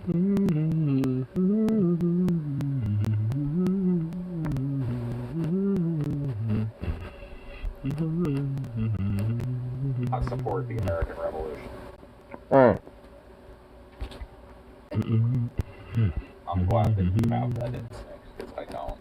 I support the American Revolution. I'm glad that you have that instinct, because I don't.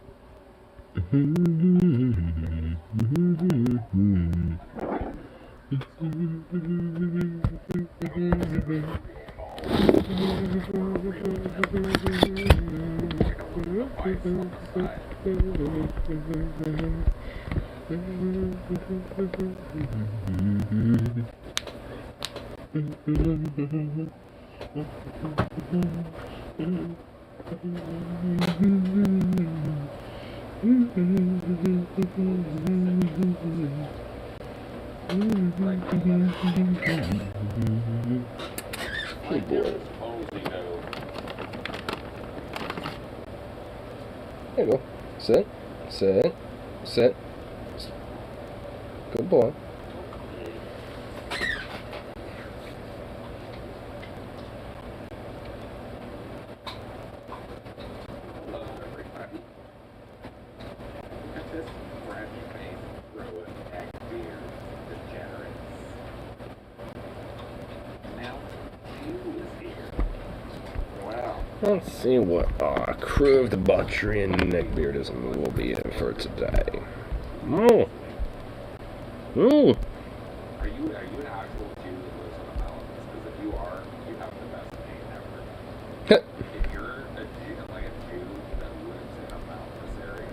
There you go. Sit. Sit. Sit. Good boy. Let's see what crew of debauchery and neckbeardism will be in for today. Oh. Oh. Are you an actual Jew that lives on the mountains? Because if you are, you have the best name ever. If you're a Jew, like a Jew that lives in a mountainous area,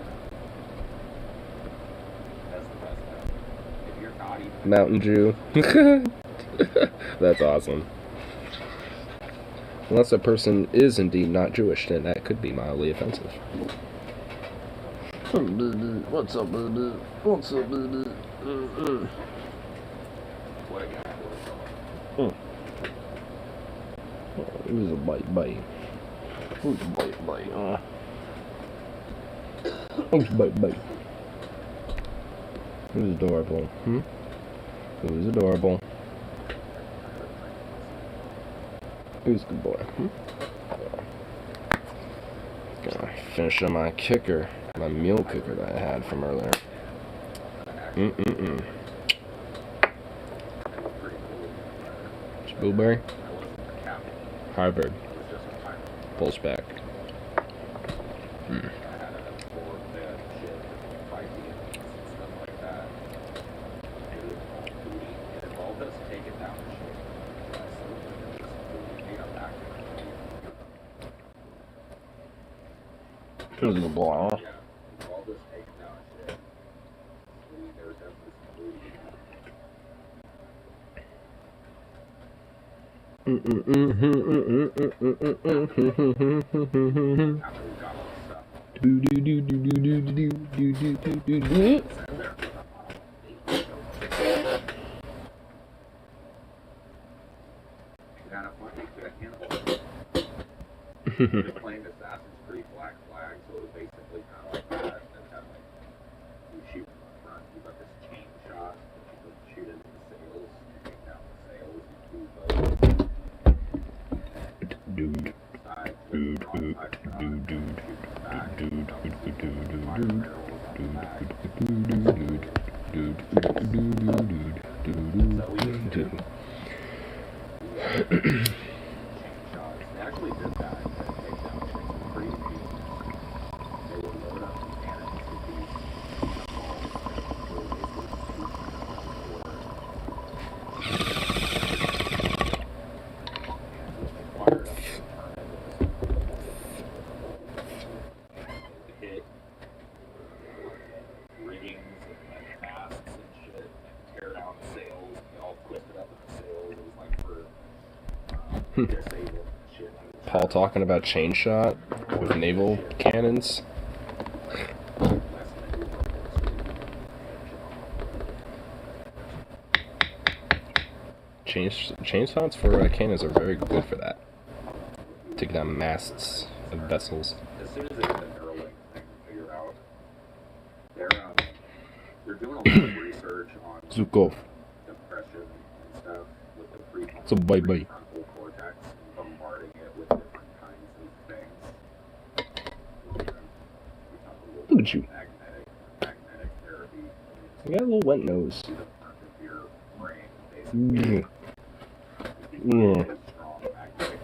that's the best name. If you're not even Mountain Jew. That's awesome. Unless a person is indeed not Jewish, then that could be mildly offensive. What's up, baby? What's up, baby? What a guy. Oh, who's a bite? Who's a bite? Who's bite? Who's adorable? Who's adorable? Who's a good boy? Gonna finish up my kicker, my meal cooker that I had from earlier. It's blueberry. Harvard. Pulse back. Who's a good boy? Playing Assassin's Creed Black Flag, so it was basically kind of like that. And then like you shoot from the front, you got this chain shot, that you shoot into the sails, you take down the sails, you They actually did that. Paul talking about chain shot with naval cannons. Chainsaws for cannons are very good for that. Taking down masts of vessels. As soon as they get the Neuralink thing figured out, they're doing a lot of research on Zukov. depression and stuff with the So bye-bye. prefrontal cortex, bombarding it with different with you? Magnetic therapy. You got a little wet nose. To the front of your brain, basically. Mm. Strong magnetic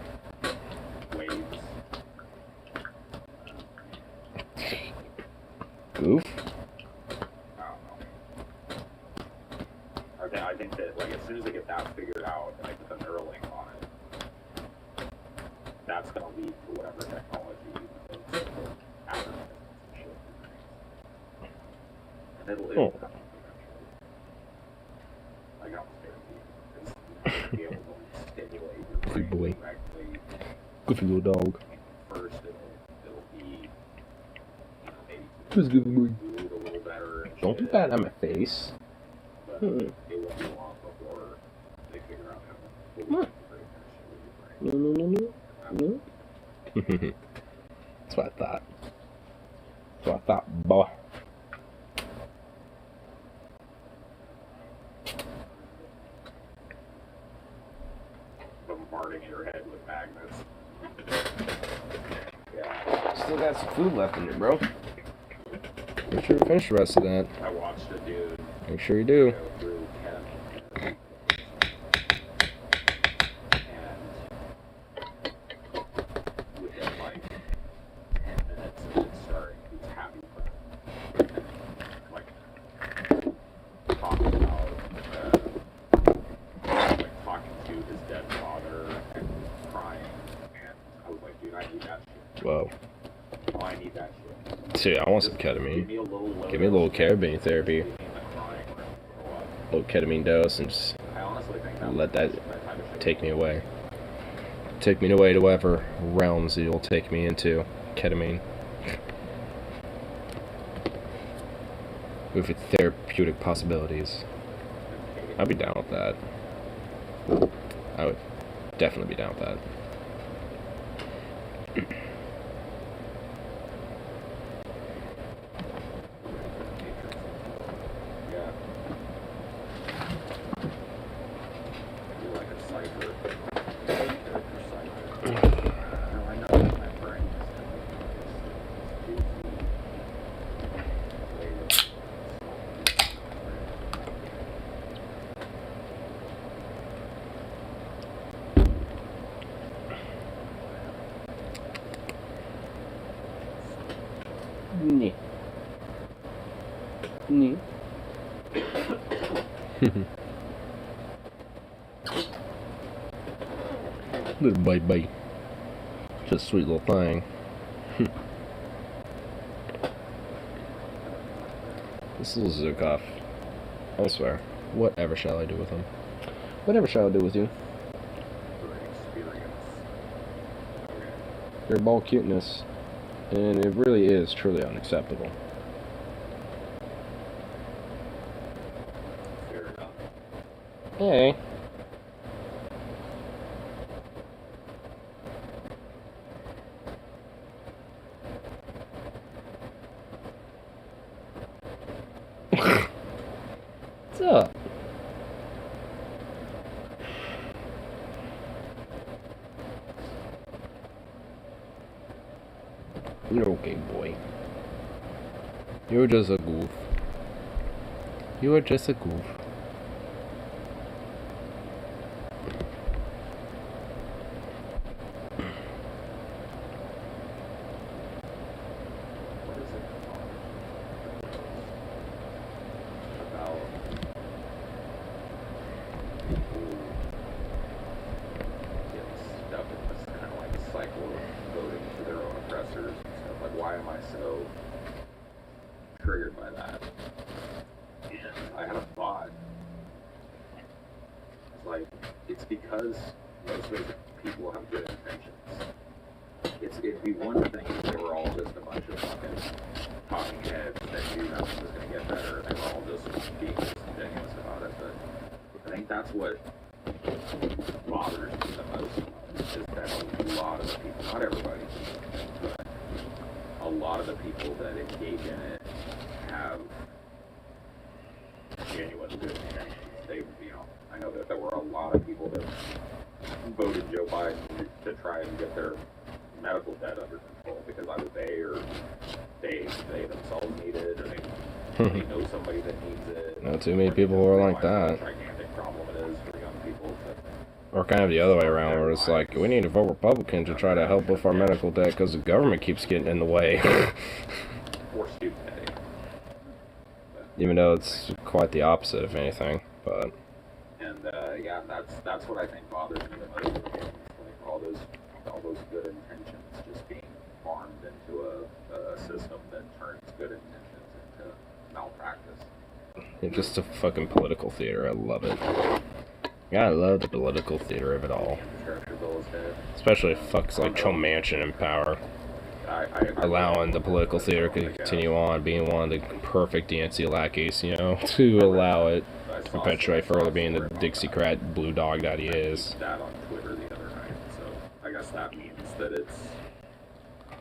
waves. Goof. I think that, like, as soon as they get that figured out and they put the Neuralink on it, that's going to lead to whatever technology advertisements and shit. And it'll happen eventually. Like, I'm scared of you. Because you're going to be able to stimulate your Goofy brain boy. directly. Goofy little dog. First, it'll be, maybe Just good boy. food a little better. And Don't be shit, bad on my face. but it won't be long before they figure out how to fully integrate that shit with your brain. No. That's what I thought. That's what I thought, boy. Bombarding your head with magnets. Yeah. Still got some food left in it, bro. Make sure you finish the rest of that. I watched a dude Make sure you do. go through ketamine and within like 10 minutes of it starting, he was happy for him. Like talking about like talking to his dead father and crying, and I was like, dude, I need that shit. Whoa. Oh, I need that shit. See, I want some Give ketamine. me a little Give me a little ketamine therapy. crying or what. A little ketamine dose and just I honestly think that let that type of shit. take me away. Take me away to whatever realms you'll take me into. Ketamine. With its therapeutic possibilities. I'd be down with that. I would definitely be down with that. Yeah. You're like a cipher. Character cipher. No, I know that my brain is Nee. Nee. Little baby. Just a sweet little thing. This little Zukov. I swear. Whatever shall I do with him? Whatever shall I do with you? experience. Your ball cuteness. And it really is truly unacceptable. Fair enough. Hey. What's up? You're okay, boy. You're just a goof. You are just a goof. What is it about people get stuck in this kind of like cycle of voting for their own oppressors and stuff? Like, why am I so triggered by that? And I had a thought. It's like, it's because most of the people have good intentions. It'd be one thing if they were all just a bunch of fucking talking heads that knew nothing was going to get better, and they were all just being disingenuous about it. But I think that's what bothers me the most, is that a lot of the people, not everybody, but a lot of the people that engage in it have genuine good intentions. They, I know that there were a lot of people that voted Joe Biden to try and get their their medical debt under control because either they themselves need it, or they know somebody that needs it. Not too many people who are like that. What a gigantic problem it is for young people. Or kind of the other way around, where it's like, we need to vote Republican to try to help with our medical debt because the government keeps getting in the way. Or student debt. Even though it's quite the opposite, if anything. But and yeah, that's what I think bothers me the most. Like all those good intentions just being farmed into a system that turns good intentions into malpractice. it's just a fucking political theater. I love it. Yeah, I love the political theater of it all. Especially if fucks like Joe Manchin in power. Allowing the political theater to continue on being one of the perfect DNC lackeys, you know, to allow it to perpetuate further being the Dixiecrat blue dog that he is. That on Twitter the other night, so I guess that means that it's.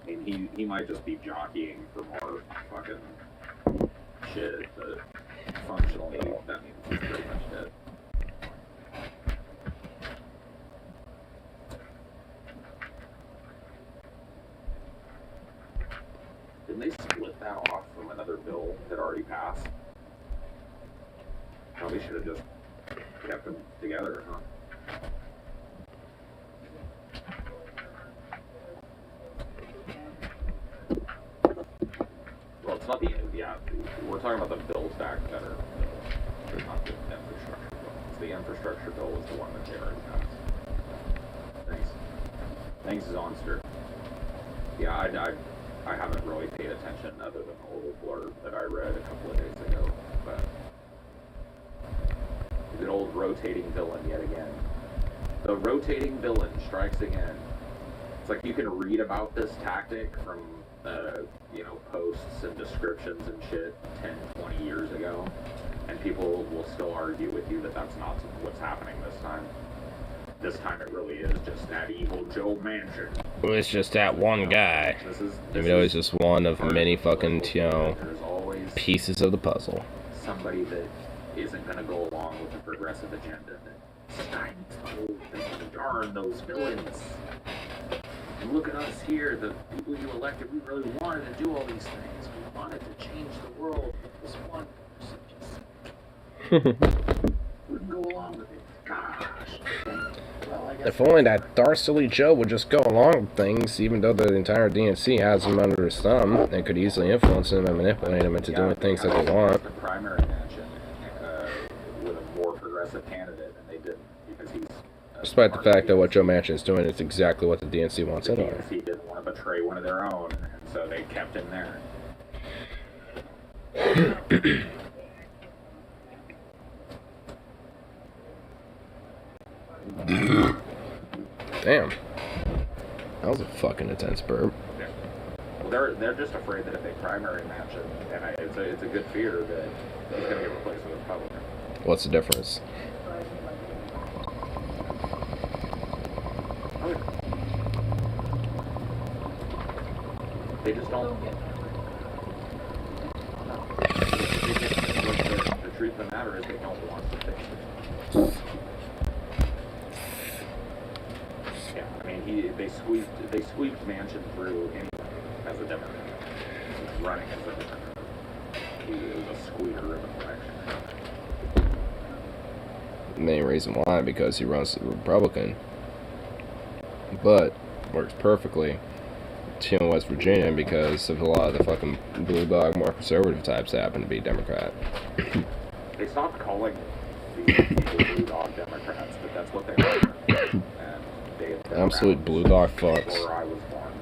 I mean, he might just be jockeying for more fucking shit, but functionally that means he's pretty much dead. Didn't they split that off from another bill that already passed? Probably should have just kept them together, huh? Well, it's not the, yeah, we're talking about the bills back that are, not the infrastructure bill. It's the infrastructure bill was the one that they already passed. Thanks. Thanks, Zonster. Yeah, I haven't really paid attention other than the little blurb that I read a couple of days ago, but good old rotating villain yet again. The rotating villain strikes again. It's like you can read about this tactic from, you know, posts and descriptions and shit 10, 20 years ago, and people will still argue with you that that's not what's happening this time. This time it really is just that evil Joe Manchin. Well, it's just that one guy. Even though he's just one of many fucking, you know, pieces of the puzzle. Somebody that isn't going to go along with the progressive agenda that stymies the whole thing. Darn those villains. And look at us here, the people you elected, we really wanted to do all these things. We wanted to change the world. This one person just wouldn't go along with it. Gosh. If only that Darcy Joe would just go along with things, even though the entire DNC has him under his thumb, and could easily influence him and manipulate him into doing things that they want. The primary mansion with a more progressive candidate, and they didn't, because he's... Despite the fact that what Joe Manchin is doing is exactly what the DNC wants it on. The DNC didn't want to betray one of their own, and so they kept him there. Damn. That was a fucking intense burp. Yeah. Well, they're just afraid that if they primary match him, and it's a good fear that he's going to get replaced with a Republican. What's the difference? They just don't. The truth of the matter is they don't want to fix it. Yeah, I mean, they squeezed Manchin through anyway as a Democrat. He was running as a Democrat. He was a squeaker of an election. The main reason why, because he runs the Republican. But works perfectly here in West Virginia because of a lot of the fucking blue dog, more conservative types that happen to be Democrat. They stopped calling these people blue dog Democrats, but that's what they are. And they absolute blue dog fucks. Before I was born.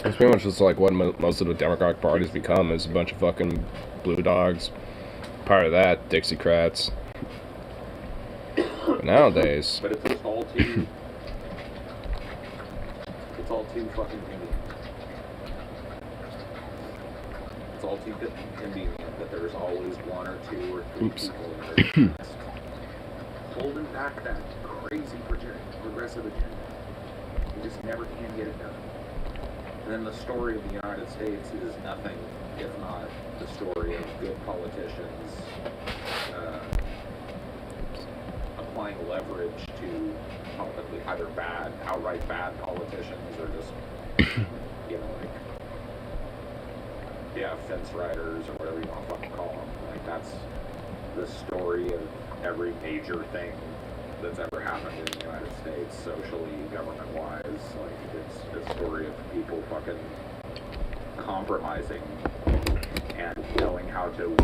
It's pretty much just like what most of the Democratic party's become, is a bunch of fucking blue dogs. Part of that, Dixiecrats. But nowadays... But it's just all too... it's all too fucking convenient. It's all too convenient that there's always one or two or three people that are holding back that crazy progressive agenda. You just never can get it done. And then the story of the United States is nothing if not the story of good politicians applying leverage to either outright bad politicians, or just, you know, like, yeah, fence riders, or whatever you want to fucking call them. Like, that's the story of every major thing that's ever happened in the United States, socially, government-wise. Like, it's a story of people fucking compromising and knowing how to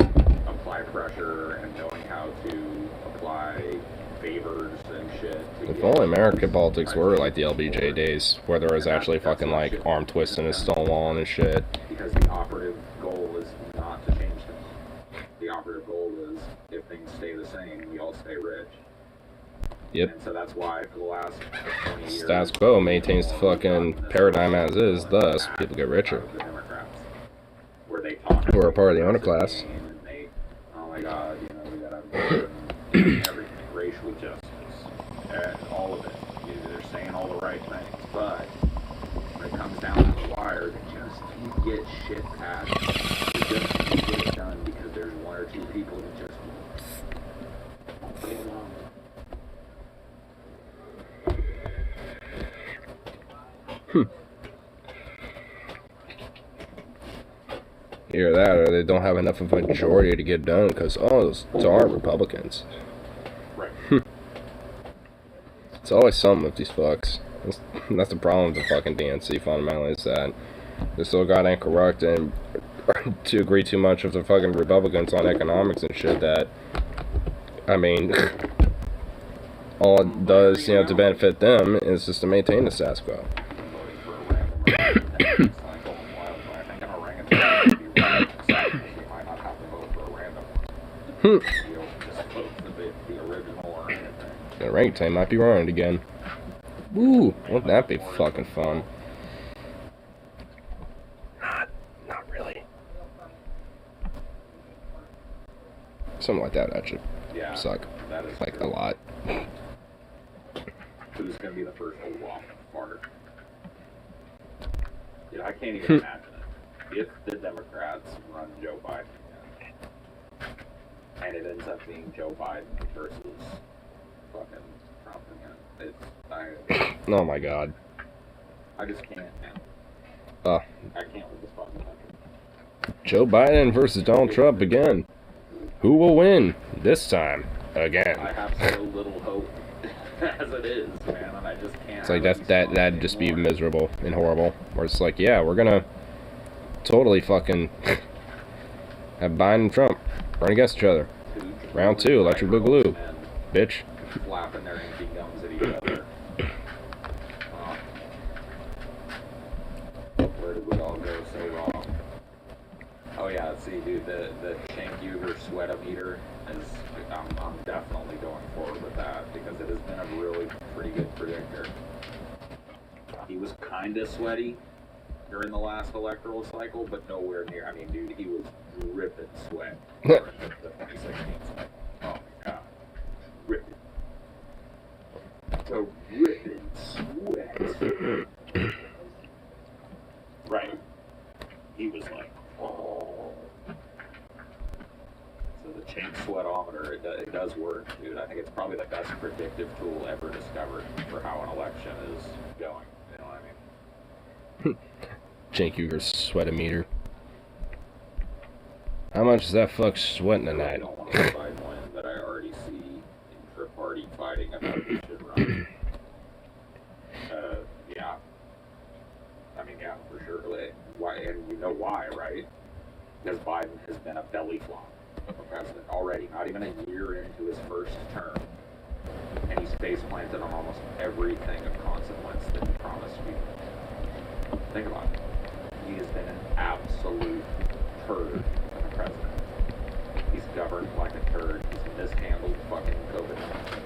apply pressure and knowing how to apply favors and shit. If only American politics were like the LBJ days, where there was actually fucking like arm twisting and stonewalling and shit. Because the operative goal is not to change things. The operative goal is, if things stay the same, we all stay rich. Yep. And so that's why for the last 20 years, status quo maintains the fucking paradigm as is, thus people get richer. The Democrats, where they talk who are part of the underclass. And they, oh my god, you know, we gotta have everything, racial justice, and all of it. They're saying all the right things, but when it comes down to the wire, they just can't get shit passed. They just can't get it done because there's one or two people that just Either that, or they don't have enough of a majority to get done because, oh, those aren't Republicans. Right. It's always something with these fucks. That's the problem with the fucking DNC, fundamentally, is that they're so goddamn corrupt and to agree too much with the fucking Republicans on economics and shit that, I mean, all it does, you know, to benefit them is just to maintain the status quo. The orangutan might be running again. Woo! Wouldn't that be fucking fun? Not really. Something like that actually suck. That is like true. A lot. Who's gonna be the first to walk fart? Yeah, I can't even imagine it. If the Democrats run Joe Biden again, and it ends up being Joe Biden versus fucking Trump again, Oh my god. I just can't, man. I can't with this fucking country. Joe Biden versus Donald Trump again. Who will win this time? Again. I have so little hope as it is, man, and I just can't. It's like that'd just be miserable and horrible. Where it's like, yeah, we're gonna totally fucking have Biden and Trump run against each other. Round 2, electric boogaloo, bitch. Flapping their empty gums at each other. Where did we all go so wrong? Oh yeah, see, dude, the Shank-Uger sweatometer is, I'm definitely going forward with that because it has been a really pretty good predictor. He was kinda sweaty during the last electoral cycle, but nowhere near. I mean, dude, he was dripping sweat during the 2016 cycle. Oh my god, dripping. So dripping sweat. Right. He was like, oh. So the Change sweatometer, it does work, dude. I think it's probably the best predictive tool ever discovered for how an election is going. You know what I mean? Shank-Uger's sweatometer. How much is that fuck sweating tonight? I don't want to Biden win, but I already see intra-party fighting about who should run. Yeah. I mean, yeah, for sure. Why? And you know why, right? Because Biden has been a belly flop of a president already, not even a year into his first term. And he's face planted on almost everything of consequence that he promised people. Think about it. He has been an absolute turd of a president. He's governed like a turd. He's mishandled fucking COVID-19.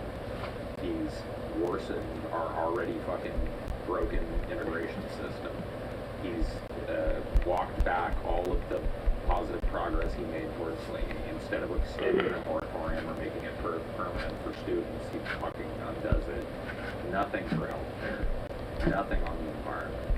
He's worsened our already fucking broken immigration system. He's walked back all of the positive progress he made towards slavery. Instead of extending a moratorium or making it permanent for students, he fucking undoes it. Nothing for healthcare. Nothing on the environment.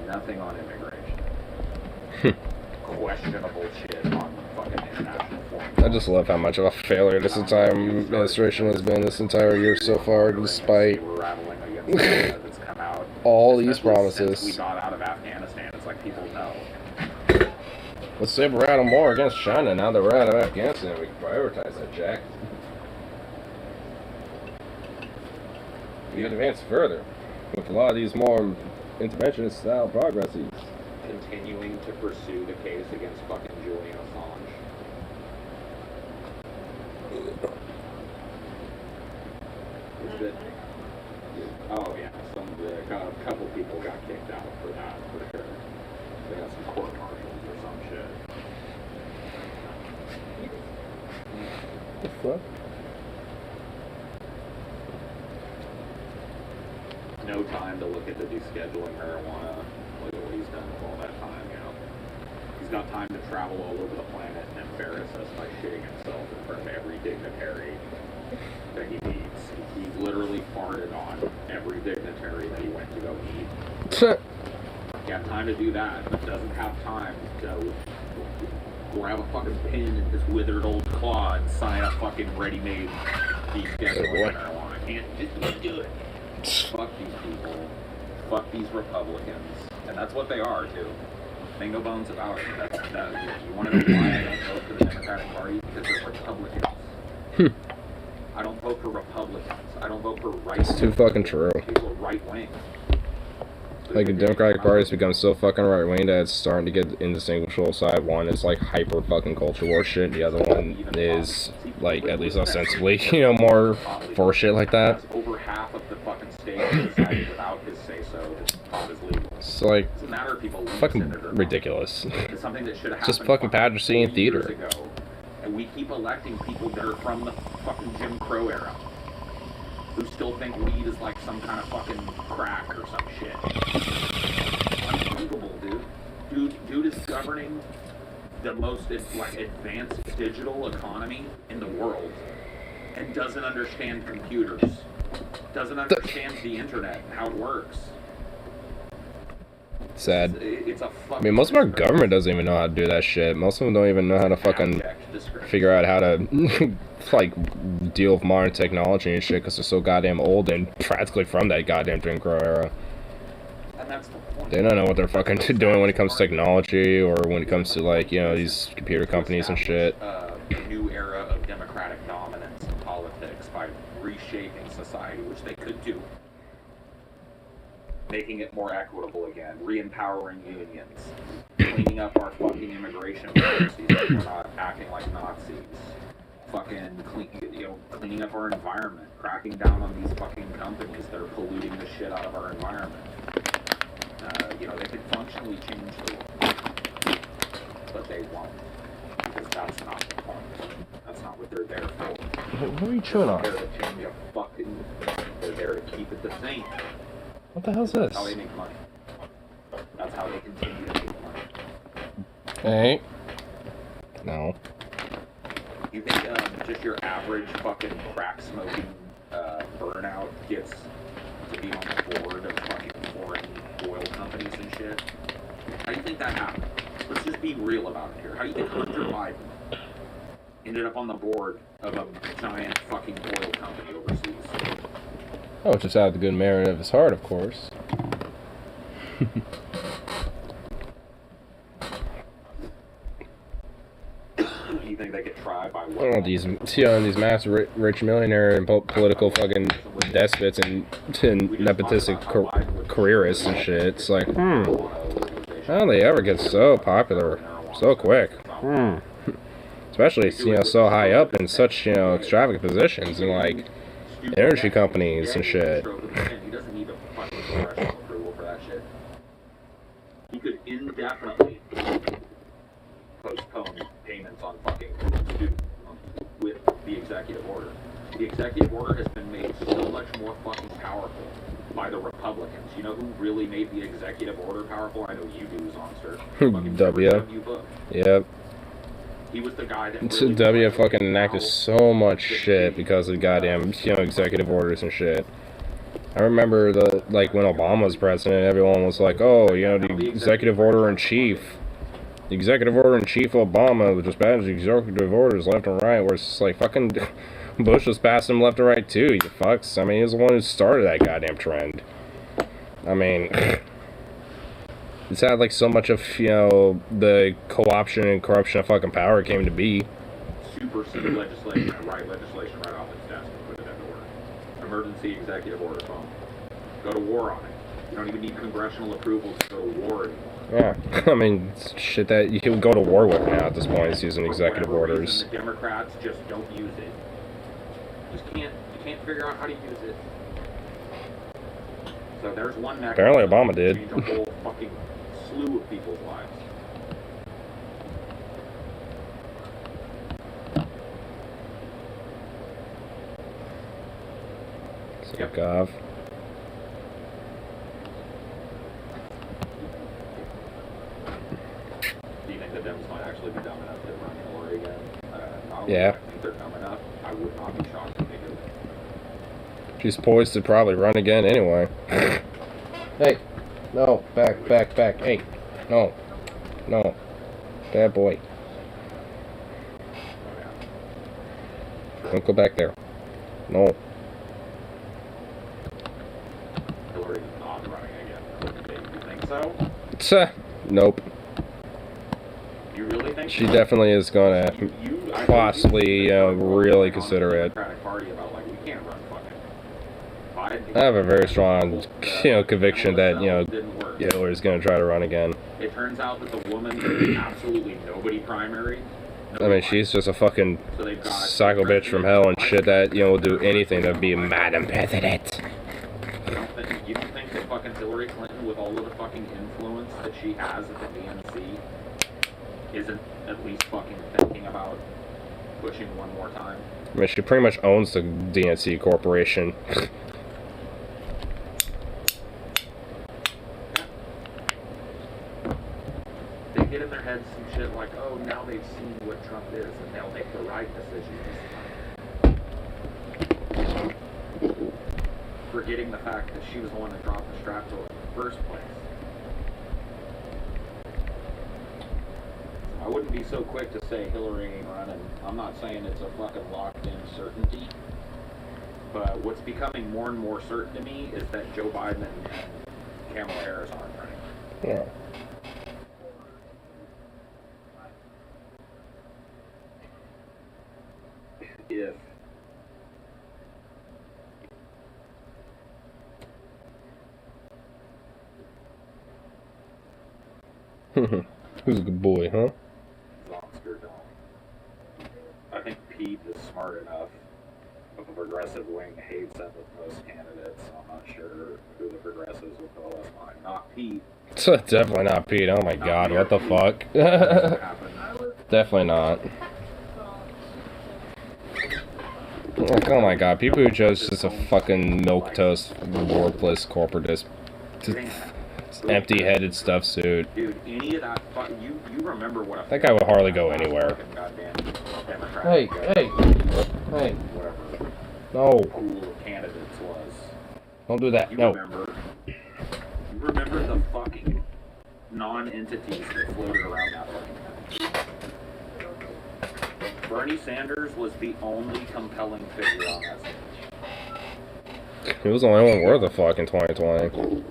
Nothing on immigration. Questionable shit on fucking international foreign. I just love how much of a failure this entire administration has been this entire year so far, despite as it's come out. All these Especially promises. since we got out of Afghanistan, it's like people know. Let's say we're out of war against China now that we're out of Afghanistan. We can prioritize that, Jack. We can advance further with a lot of these more interventionist style progresses. Continuing to pursue the case against fucking Julian Assange. Is it? Oh yeah, a couple people got kicked out for that, for sure. They got some court martials or some shit. What the fuck? No time to look at the descheduling marijuana. Look at what he's done with all that time, you know. He's got time to travel all over the planet and embarrass us by shitting himself in front of every dignitary that he meets. He literally farted on every dignitary that he went to go meet. He had time to do that, but doesn't have time to grab a fucking pin in his withered old claw and sign a fucking ready-made descheduling marijuana. Can't do it. Fuck these people. Fuck these Republicans. And that's what they are, too. Make no bones about it. You want to know why I don't vote for the Democratic Party? Because they're Republicans. I don't vote for Republicans. I don't vote for right. It's too fucking true. People are right-wing. Like, the Democratic Party has become so fucking right-wing that it's starting to get indistinguishable. Side one is, like, hyper fucking culture war shit. The other one is, like, at least ostensibly, you know, more for shit like that. Over half of the fucking state decided without his say-so that pot is legal. It's, like, Doesn't matter if people fucking ridiculous. It's something that should have Just fucking pageantry and theater. Ago. And we keep electing people that are from the fucking Jim Crow era, who still think weed is like some kind of fucking crack or some shit. Unbelievable, dude. Dude is governing the most advanced digital economy in the world and doesn't understand computers. Doesn't understand the internet and how it works. Sad. It's a fucking... I mean, most of our government doesn't even know how to do that shit. Most of them don't even know how to fucking figure out how to, like, deal with modern technology and shit because they're so goddamn old and practically from that goddamn Jim Crow era. And that's the point. They don't know what they're fucking doing when it comes to technology or when it comes to, like, you know, these computer companies and shit. A new era of democratic dominance in politics by reshaping society, which they could do. Making it more equitable again, re-empowering unions, cleaning up our fucking immigration policies so we're not acting like Nazis, fucking cleaning up our environment, cracking down on these fucking companies that are polluting the shit out of our environment. They could functionally change the world, but they won't, because that's not the point. That's not what they're there for. What are you chewing on? They're there to change they're there to keep it the same. What the hell's this? That's how they make money. That's how they continue to make money. Hey. No. You think just your average fucking crack smoking burnout gets to be on the board of fucking foreign oil companies and shit? How do you think that happened? Let's just be real about it here. How do you think Hunter Biden ended up on the board of a giant fucking oil company overseas? Oh, just out of the good merit of his heart, of course. You think they get tried by what? Oh, these massive rich millionaire and political fucking despots and nepotistic careerists and shit. It's like, how do they ever get so popular so quick? Especially, so high up in such, extravagant positions and, like, energy companies and shit. He doesn't need a fucking congressional approval for that shit. He could indefinitely postpone payments on fucking student loans with the executive order. The executive order has been made so much more fucking powerful by the Republicans. You know who really made the executive order powerful? I know you do, Zonster. W. Bush. Yep. He was the guy that really W fucking enacted so much shit because of goddamn, executive orders and shit. I remember when Obama was president, everyone was like, oh, the executive order in chief. The executive order in chief Obama just bans the executive orders left and right, where it's just like, fucking, Bush was passing him left and right too, you fucks. I mean, he was the one who started that goddamn trend. I mean, it's had like so much of, you know, the co-option and corruption of fucking power came to be. Supersede legislation and write legislation right off its desk and put it into order. Emergency executive order phone. Go to war on it. You don't even need congressional approval to go to war anymore. Yeah, I mean, shit that you can go to war with now at this point is using executive orders. The Democrats just don't use it. You can't figure out how to use it. So there's one mechanism. Apparently Obama did. Change a whole fucking slew of people's lives. Fuck off. Do you think the Dems might actually be dumb enough to run Hillary again? Yeah. I think they're dumb enough. I would not be shocked if they do. She's poised to probably run again anyway. Hey. No. Back. Hey. No. Bad boy. Don't go back there. No. Hillary is not running again. You think so? Nope. You really think She definitely is gonna possibly really consider it. Party about, like, we can't run fucking Biden. I have a very strong, conviction that, Hillary's gonna try to run again. It turns out that the woman is absolutely nobody primary. I mean, she's just a fucking psycho bitch from hell and shit that, will do anything to be Madam President. You don't think that fucking Hillary Clinton, with all of the fucking influence that she has at the DNC, isn't at least fucking thinking about pushing one more time? I mean, she pretty much owns the DNC corporation. They get in their heads some shit like, oh, now they've seen what Trump is, and they'll make the right decisions. Forgetting the fact that she was the one that dropped the strap door in the first place. I wouldn't be so quick to say Hillary ain't running. I'm not saying it's a fucking locked-in certainty, but what's becoming more and more certain to me is that Joe Biden and Kamala Harris aren't running. Yeah. If Who's a good boy, huh? Oscar don't. I think Pete is smart enough, but the progressive wing hates him with most candidates, so I'm not sure who the progressives will call us mine. Not Pete. Definitely not Pete. Oh my god, what the fuck? Definitely not. Like, oh my god, people who chose just a fucking milquetoast, worthless, corporatist, empty-headed stuff suit. Dude, any of that you remember what a that guy would hardly go anywhere. Hey. Whatever. No. Pool of candidates was. Don't do that. You No. remember the fucking non-entities that floated around that fucking time. Bernie Sanders was the only compelling figure on that stage. He was the only one worth a fuck in 2020.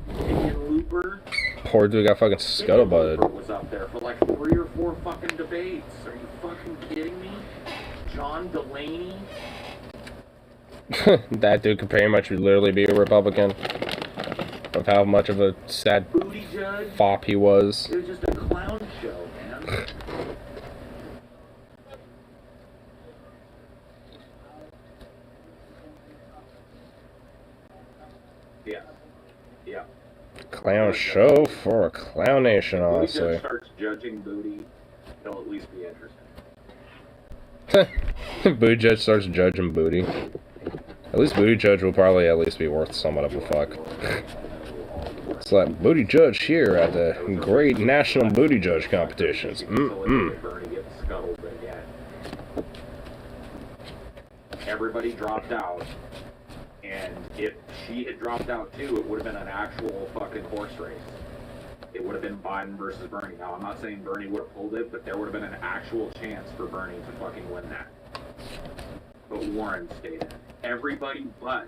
And Looper. Poor dude got fucking scuttlebutted. Was up there for like 3 or 4 fucking debates. Are you fucking kidding me? John Delaney. That dude could pretty much literally be a Republican. Of how much of a sad fop he was. It was just a clown show, man. Yeah. Clown show for a clown nation, honestly. If Buttigieg starts judging booty, he'll at least be interesting. Buttigieg starts judging booty. At least Buttigieg will probably at least be worth somewhat of a fuck. It's like booty judge here at the great national booty judge competitions. Everybody dropped out, and if she had dropped out too, it would have been an actual fucking horse race. It would have been Biden versus Bernie. Now, I'm not saying Bernie would have pulled it, but there would have been an actual chance for Bernie to fucking win that. but Warren stayed in. Everybody but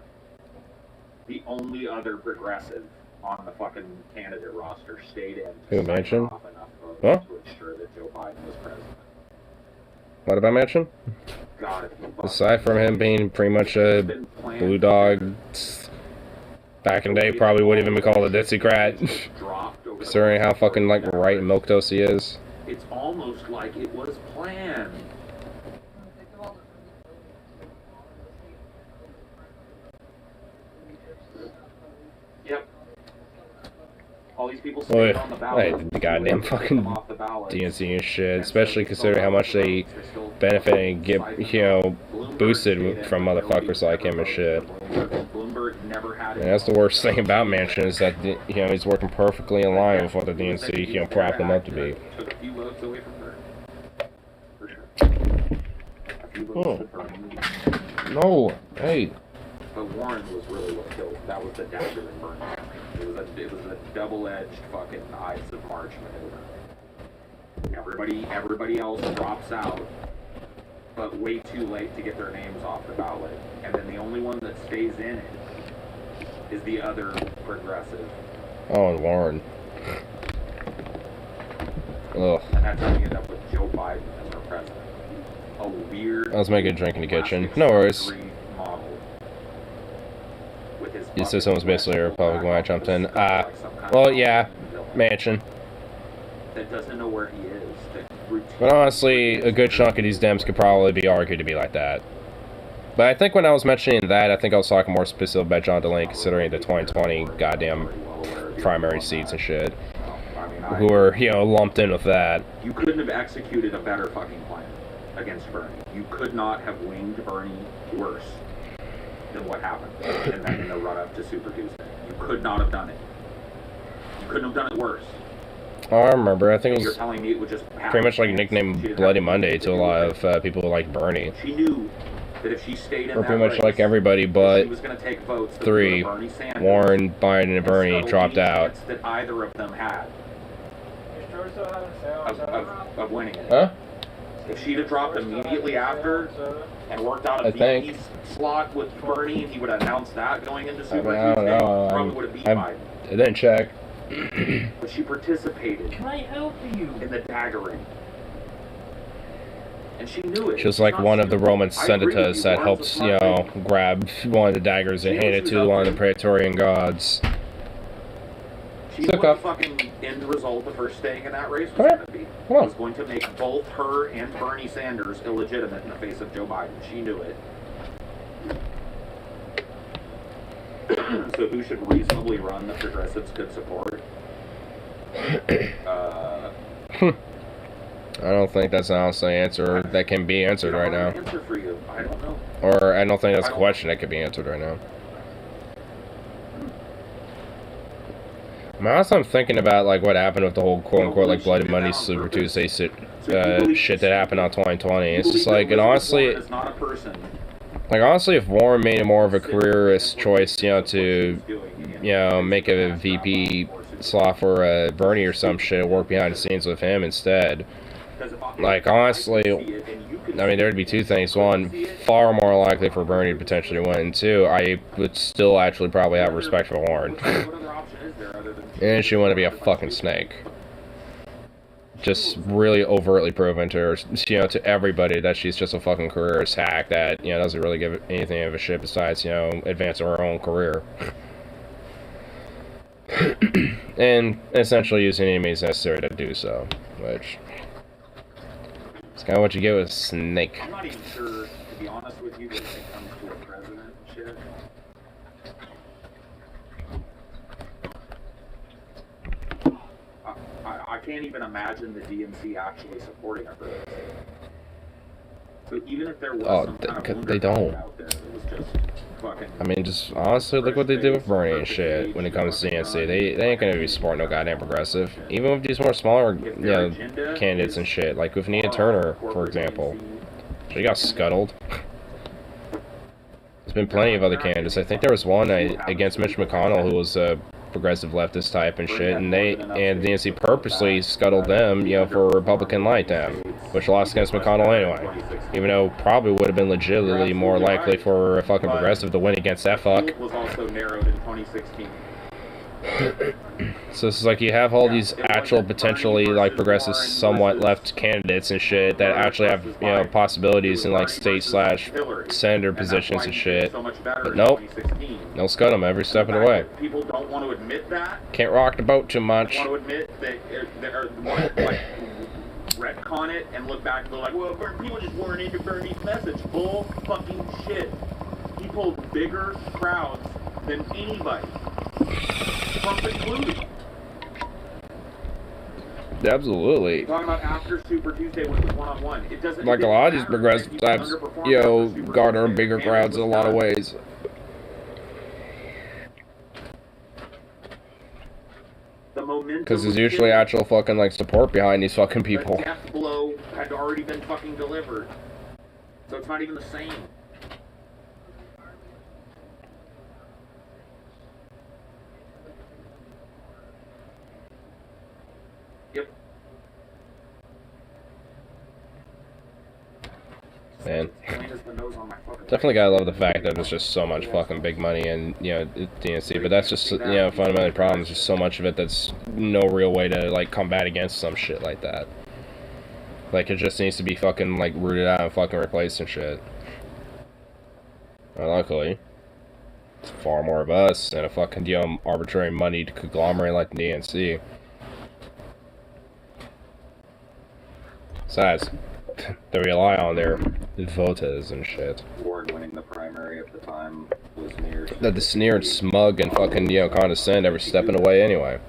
the only other progressive on the fucking candidate roster stayed in. Who, Manchin? Huh? To ensure that Joe Biden was president. What about Manchin? God, aside from him being pretty much a blue dog, back in the day probably wouldn't even be called a Dixiecrat, considering how fucking like right and milquetoast he is. It's almost like it was planned. Yep. All these people stayed on the ballot. The goddamn fucking DNC and shit, especially considering how much they benefit and get, you know, boosted from motherfuckers like him and shit. And that's the worst thing about Manchin is that, you know, he's working perfectly in line with what the DNC, you know, propped him up to be. Oh. No, hey. But Warren was really what killed. That was the dagger that burned him. It was a double-edged fucking Ides of March maneuver. Everybody else drops out, but way too late to get their names off the ballot. And then the only one that stays in it is the other progressive. Oh, and Warren. Ugh. And that's how we end up with Joe Biden as our president. A weird... Let's make a drink in the kitchen. No worries. Your system was basically a Republican when I jumped in. Well, yeah, Manchin. That doesn't know where he is. But honestly, a good chunk of these Dems could probably be argued to be like that. But I think when I was mentioning that, I think I was talking more specific about John Delaney, considering the 2020 goddamn primary seats and shit, who were, you know, lumped in with that. You couldn't have executed a better fucking plan against Bernie. You could not have winged Bernie worse than what happened in the run-up to Super Tuesday. You could not have done it. You couldn't have done it worse. Oh, I remember. I think it was You're telling me it would just pretty much like nicknamed Bloody Monday to a lot of people who like Bernie. She knew that if she stayed in or pretty much like everybody but she was going to take votes three, Warren, Biden, and Bernie dropped out. That either of them had of winning it. Huh? If she'd have dropped immediately after and worked out a VP slot with Bernie, and he would have announced that going into Super Tuesday, probably would have beat Biden. I didn't check. But she participated. Can I help you? In the daggering. And she knew it. She was like one of the Roman senators that helped, you know, grab one of the daggers and hand it to one of the Praetorian gods. She knew what the fucking end result of her staying in that race was going to be. It was going to make both her and Bernie Sanders illegitimate in the face of Joe Biden. She knew it. So who should reasonably run that progressives could support? I don't think that's an honest answer that can be answered right now. Answer for you. I don't know. Or I don't think that's a question that could be answered right now. I mean, also I'm thinking about like what happened with the whole quote-unquote like Bloody Monday Super Tuesday shit that happened on 2020. It's just like, and honestly, like honestly, if Warren made a more of a careerist choice, you know, to, you know, make a VP slot for Bernie or some shit, work behind the scenes with him instead. Like honestly, I mean, there'd be two things. One, far more likely for Bernie to potentially win. And two, I would still actually probably have respect for Warren. And she want to be a fucking snake. Just really overtly proven to her, you know, to everybody that she's just a fucking careerist hack that, you know, doesn't really give anything of a shit besides, you know, advancing her own career. And essentially using any means necessary to do so, which is kind of what you get with a snake. I'm not even sure, to be honest with you, when it comes to a president and shit. I can't even imagine the DNC actually supporting a president. So even if there was some kind of they don't. Out there, it was just fucking... I mean, just honestly, look what they did with Bernie and shit when it comes to DNC. They ain't gonna be supporting no goddamn progressive. Even with these more smaller, you know, candidates and shit, like with Nia Turner, for example. She got scuttled. There's been plenty of other candidates. I think there was one against Mitch McConnell who was progressive leftist type and shit, and the DNC purposely scuttled them, you know, for a Republican light them, which lost against McConnell anyway. Even though probably would have been legitimately more likely for a fucking progressive to win against that fuck. Was also narrowed in 2016. So it's like you have all these actual potentially like progressive somewhat left candidates and shit that actually have, you know, possibilities in like state/senator positions and shit, but nope, they'll scud them every step of the way. People don't want to admit that. Can't rock the boat too much. Want to admit that they're like retcon it and look back and go like, well, people just weren't into Bernie's message. Bull fucking shit. He pulled bigger crowds than anybody. Trump included. Absolutely. Talking about after Super Tuesday when it was one-on-one. It doesn't. Like a lot of these progressive types, you know, garner bigger crowds in a lot of ways. Because there's usually actual fucking like support behind these fucking people. The death blow had already been fucking delivered, so it's not even the same. Yep. Man, definitely gotta love the fact that there's just so much fucking big money in, you know, DNC, but that's just, you know, fundamentally the problem. There's just so much of it that's no real way to like combat against some shit like that. Like it just needs to be fucking like rooted out and fucking replaced and shit. Well, luckily, it's far more of us than a fucking, you know, arbitrary moneyed conglomerate like the DNC. Besides, they rely on their voters and shit. Ward winning the primary at the time was near. That the sneered, smug, and fucking, you know, condescend every step in the way anyway.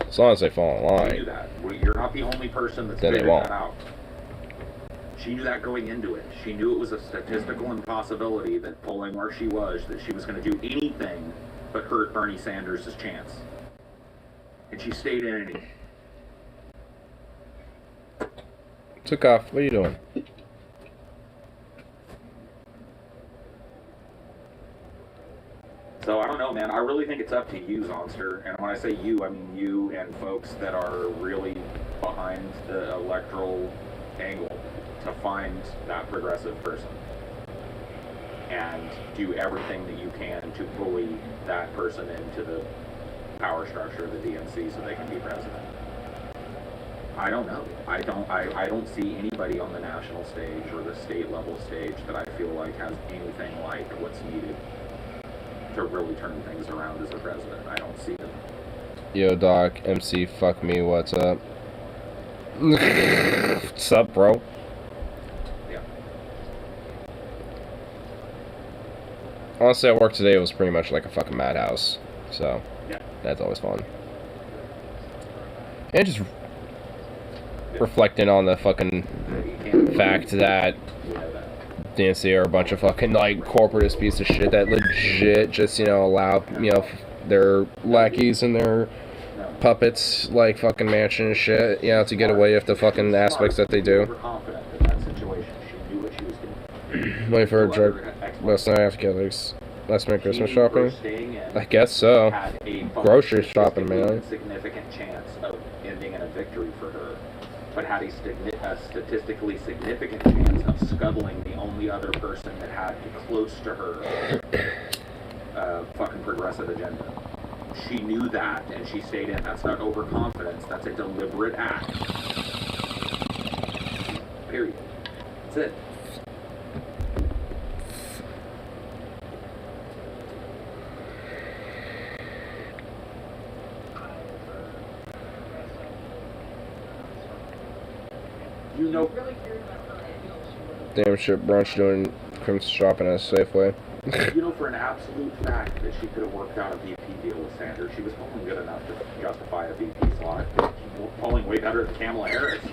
As long as they fall in line. She knew that. You're not the only person that's Then they figured won't. that out. She knew that going into it. She knew it was a statistical impossibility that polling where she was, that she was going to do anything but hurt Bernie Sanders' chance. And she stayed in it. Took off. What are you doing? So I don't know, man. I really think it's up to you, Zonster. And when I say you, I mean you and folks that are really behind the electoral angle to find that progressive person. And do everything that you can to bully that person into the power structure of the DNC so they can be president. I don't know. I don't see anybody on the national stage or the state level stage that I feel like has anything like what's needed to really turn things around as a president. I don't see them. Yo, Doc, MC, fuck me, what's up? What's up, bro? Yeah. Honestly, at work today it was pretty much like a fucking madhouse. So, yeah, that's always fun. And just reflecting on the fucking fact that DNC are a bunch of fucking like corporatist piece of shit that legit just, you know, allow, you know, their lackeys and their puppets like fucking mansion and shit, you know, to get away with the fucking aspects that they do. Waiting for a drug last night after Kelly's last minute Christmas shopping. I guess so. Grocery shopping, man. Significant chance of ending in a victory for her, but had a statistically significant chance of scuttling the only other person that had close to her fucking progressive agenda. She knew that, and she stayed in. That's not overconfidence. That's a deliberate act. Period. That's it. You know, damn shit, brunch doing Christmas shopping at a Safeway. You know for an absolute fact that she could have worked out a VP deal with Sanders. She was polling good enough to justify a VP slot. She's polling way better than Kamala Harris.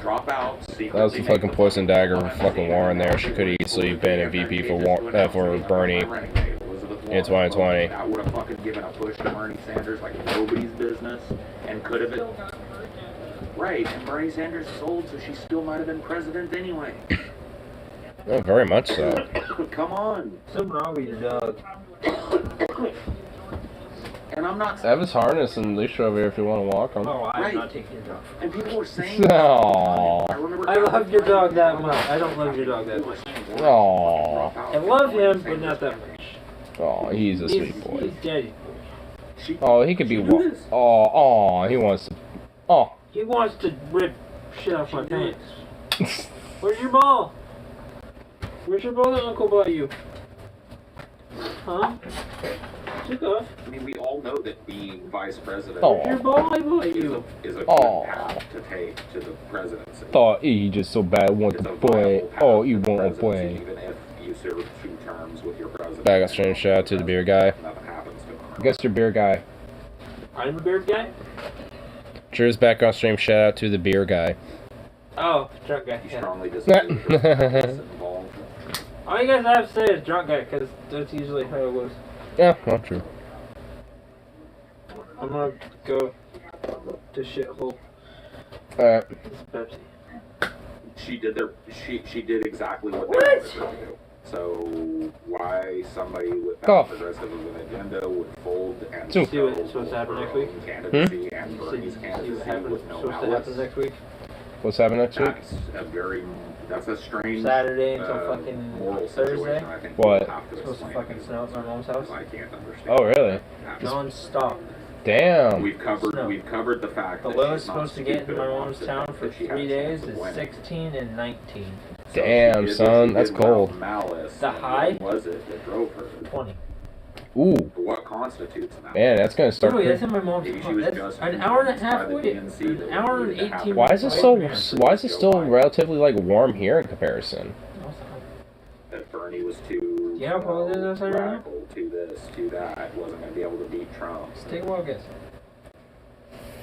Drop out. That was the fucking poison dagger for fucking Warren there. She could have easily been a VP for Bernie in 2020. That would have fucking given a push to Bernie Sanders like nobody's business, and could have been. Right, and Bernie Sanders is old, so she still might have been president anyway. Oh, very much so. Come on. Something wrong with your dog. And I'm not. I have his harness and leash over here if you want to walk on. Oh, I'm Right. not taking your dog. And people were saying. Aww. remember. I love your dog that much. I don't love your dog that much. Aww. I love him, but not that much. Oh, he's a sweet boy. He's daddy's boy. Oh, he could be. Oh, he wants to. Oh. He wants to rip shit off my pants. Where's your ball? Where's your ball that Uncle bought you? Huh? Took off. I mean, we all know that being vice president Where's your ball I bought you? is a good path to take to the presidency. Thought he just so bad want to play. Oh, you want to play. Even if you serve 2 terms with your president. Back on stream, shout out to the beer guy. Nothing happens to him. Guess your beer guy. I'm the beard guy? Drew's back on stream, shout out to the beer guy. Oh, drunk guy. You Yeah. strongly disagree with this involved. All you guys have to say is drunk guy, because that's usually how it was. Yeah, not true. I'm gonna go to shithole. Alright. It's Pepsi. She did exactly what they What? wanted her to do. So why somebody with that Cough. progressive of an agenda would fold and See what's supposed to happen next week? candidacy and You Bernie's see candidacy what happens, with no supposed to malice? happen next week? What's happening next week? That's a strange Saturday until fucking moral Thursday? situation, I think What? we'll have to It's supposed to explain. fucking snow at my mom's house. I can't understand. Oh, really? Non-stop. Damn. We've covered Snow. the fact The that lowest she's not supposed to get in stupid my enough mom's to town think for that she 3 has a days chance of is winning. 16 and 19. So Damn, she did what son, she that's did without cold. Malice, The and high? what was it that drove her? 20. Ooh. What constitutes malice? Man, that's gonna start. Wait, that's in my mom's Maybe she house. was That's just an hour and a half by the away. DNC An that hour and needed to 18 happen. Why is it minutes so? away from here. Why is it still relatively like warm here in comparison? That Bernie was too Yeah, well, it is outside right now. radical, to this, to that, wasn't going to be able to beat Trump. Let's take a wild guess.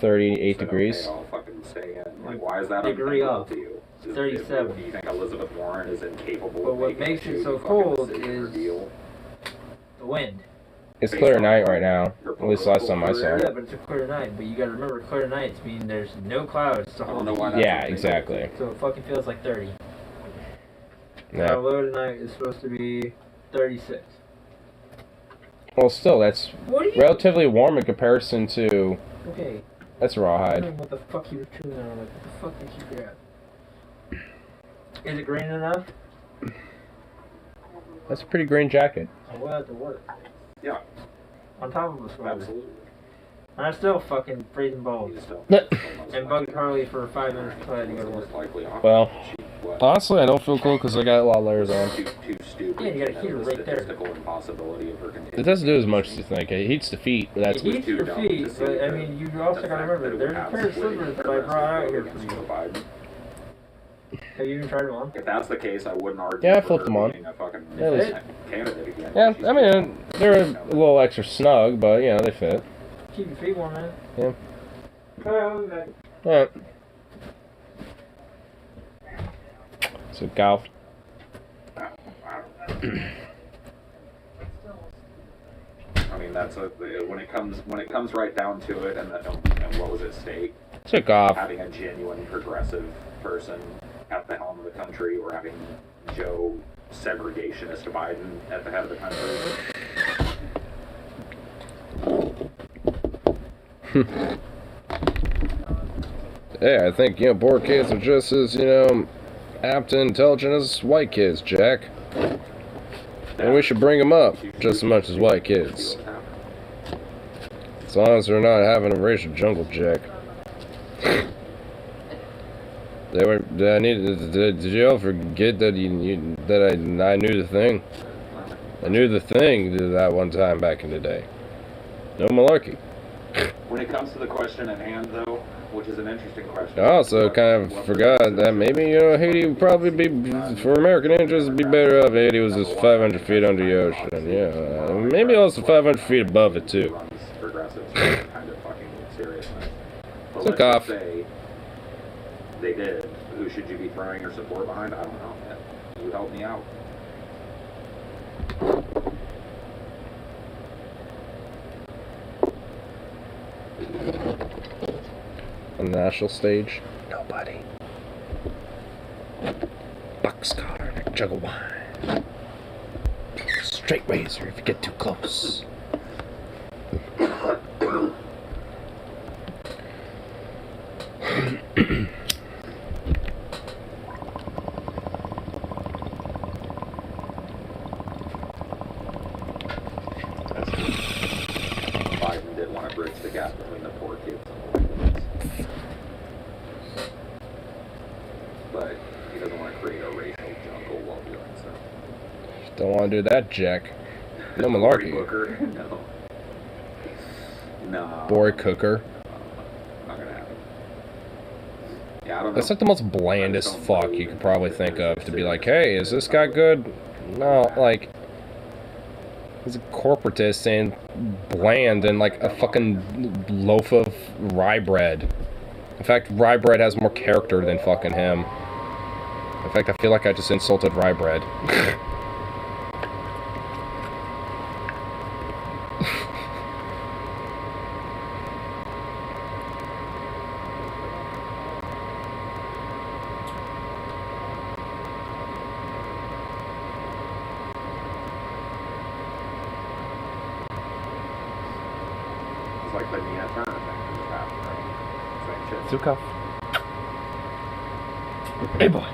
38 Said, degrees. Okay, I'll fucking stay in. Like, why is that Degree unthinkable off. to you? 37. Do you think Elizabeth Warren is incapable But of what making makes a it so fucking cold decision or is- deal? The wind. It's clear night right now. At least last time I saw Yeah, it. but it's a clear night. But you gotta remember, clear nights mean there's no clouds to I don't hold know the why heat. that's Yeah, unthinkable. exactly. So it fucking feels like 30. Our Yeah. low tonight is supposed to be 36. Well, still, that's What are you? relatively warm in comparison to. Okay. That's I don't rawhide. know what the fuck you were chewing on. Like, what the fuck did you grab? Is it green enough? That's a pretty green jacket. I will have to work. Yeah, On top of a sweater. absolutely. And I'm still fucking freezing balls. You just don't- And bugged Harley for 5 minutes until I had to go to work. Most likely off. Well, She- what? honestly, I don't feel cool because I got a lot of layers on. Too stupid. Yeah, you got a to know heater the right there. statistical impossibility of her It continuing. doesn't do as much as you think. It heats the feet, but that's It heats too your dumb to feet, see but I the- mean, you also the gotta fact remember, that it there's a would pair of absolutely slippers that I progressive brought out vote here against for you. Joe Biden. Have you even tried them on? If that's the case, I wouldn't argue. Yeah, I for flipped her them on. being a fucking Yeah, it was- candidate again. Yeah, She's I mean, they're a little extra snug, but you know, they fit. Keep your feet warm, man. Yeah. Alright, I'll be back. Alright. So, golf. I mean, that's when it comes right down to it, and what was at stake? So, golf. Having a genuine progressive person at the helm of the country, or having Joe segregationist Biden at the head of the country. Yeah, I think, poor kids are just as, apt and intelligent as white kids, Jack. And we should bring them up just as much as white kids. As long as they're not having a racial jungle, Jack. Did you all forget that I knew the thing? I knew the thing that one time back in the day. No malarkey. When it comes to the question at hand, though, which is an interesting question. I also kind of forgot that maybe, Haiti would probably be, for American interests, it'd be better off Haiti was just 500 feet under the ocean. Yeah, maybe also 500 feet above it, too. Progressives kind of fucking seriousness. But Took let's off. just say they did. Who should you be throwing your support behind? I don't know, man. You help me out. On the national stage, nobody. Buck Scarter. Jug of wine. Straight razor if you get too close. Biden did want to bridge the gap between the poor kids and the white kids. But he doesn't want to create a racial jungle while doing so. Don't want to do that, Jack. No Cory malarkey. Booker? No. No. Boy cooker. Not gonna happen. Yeah, I don't know. That's like the most blandest fuck you could probably think of to be like, hey, is this guy good? No, like, he's a corporatist and bland and like a fucking loaf of rye bread. In fact, rye bread has more character than fucking him. In fact, I feel like I just insulted rye bread. It's like the Nina Turner thing that just happened, right? Same shit. Zuka. Hey, boy.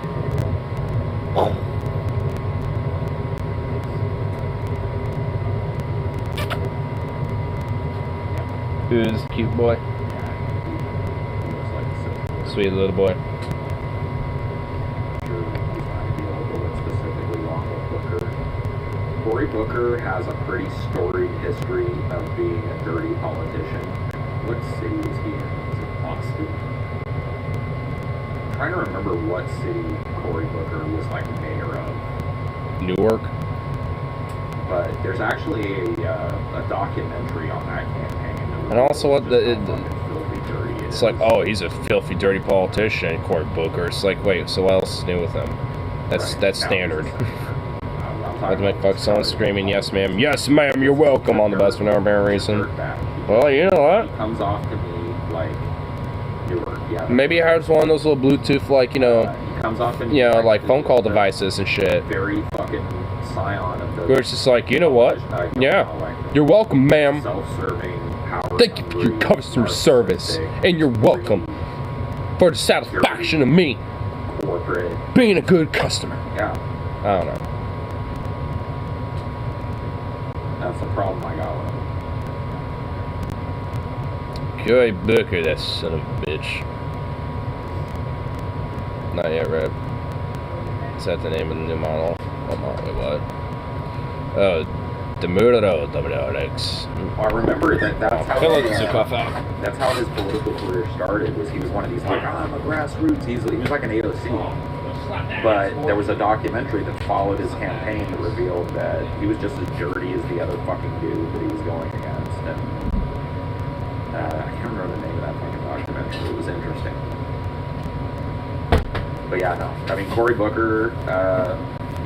Who's the cute boy? He looks like a silly. Sweet little boy. I'm sure he's not ideal, but what's specifically wrong with Booker? Cory Booker has a pretty storied history of being a dirty politician. What city was he in? Was it Boston? I'm trying to remember what city Cory Booker was like mayor of. Newark. But there's actually a documentary on that campaign. And also what the- Just how fucking filthy dirty it It's is. like, oh, he's a filthy, dirty politician, Cory Booker. It's like, wait, so what else is new with him? That's Right. that's Now, standard. I'm Not talking to make about fuck someone screaming, yes ma'am, you're welcome on the bus for no apparent reason. dirtbag. Well, you know what? He comes off to me like Newark. Yeah. Maybe he has one of those little Bluetooth, like, you know, He comes off to me like phone call the devices and shit. Very fucking scion of the. Where it's just like, you know what? Yeah, you're welcome, ma'am. Self-serving, power. Thank you for your customer service, and you're welcome for the satisfaction of me Corporate. being a good customer. Yeah. I don't know. That's the problem I got with him. Cory Booker, that son of a bitch. Not yet, Red. Is that the name of the new model? Wait, what? Oh, Demuro WRX. I remember that's how. Hello, he, Zukoff out. That's how his political career started. Was he was one of these like, I'm a grassroots. He was like an AOC. But there was a documentary that followed his campaign that revealed that he was just as dirty as the other fucking dude that he was going against. And I can't remember the name of that fucking documentary. It was interesting. But yeah, no. I mean, Cory Booker,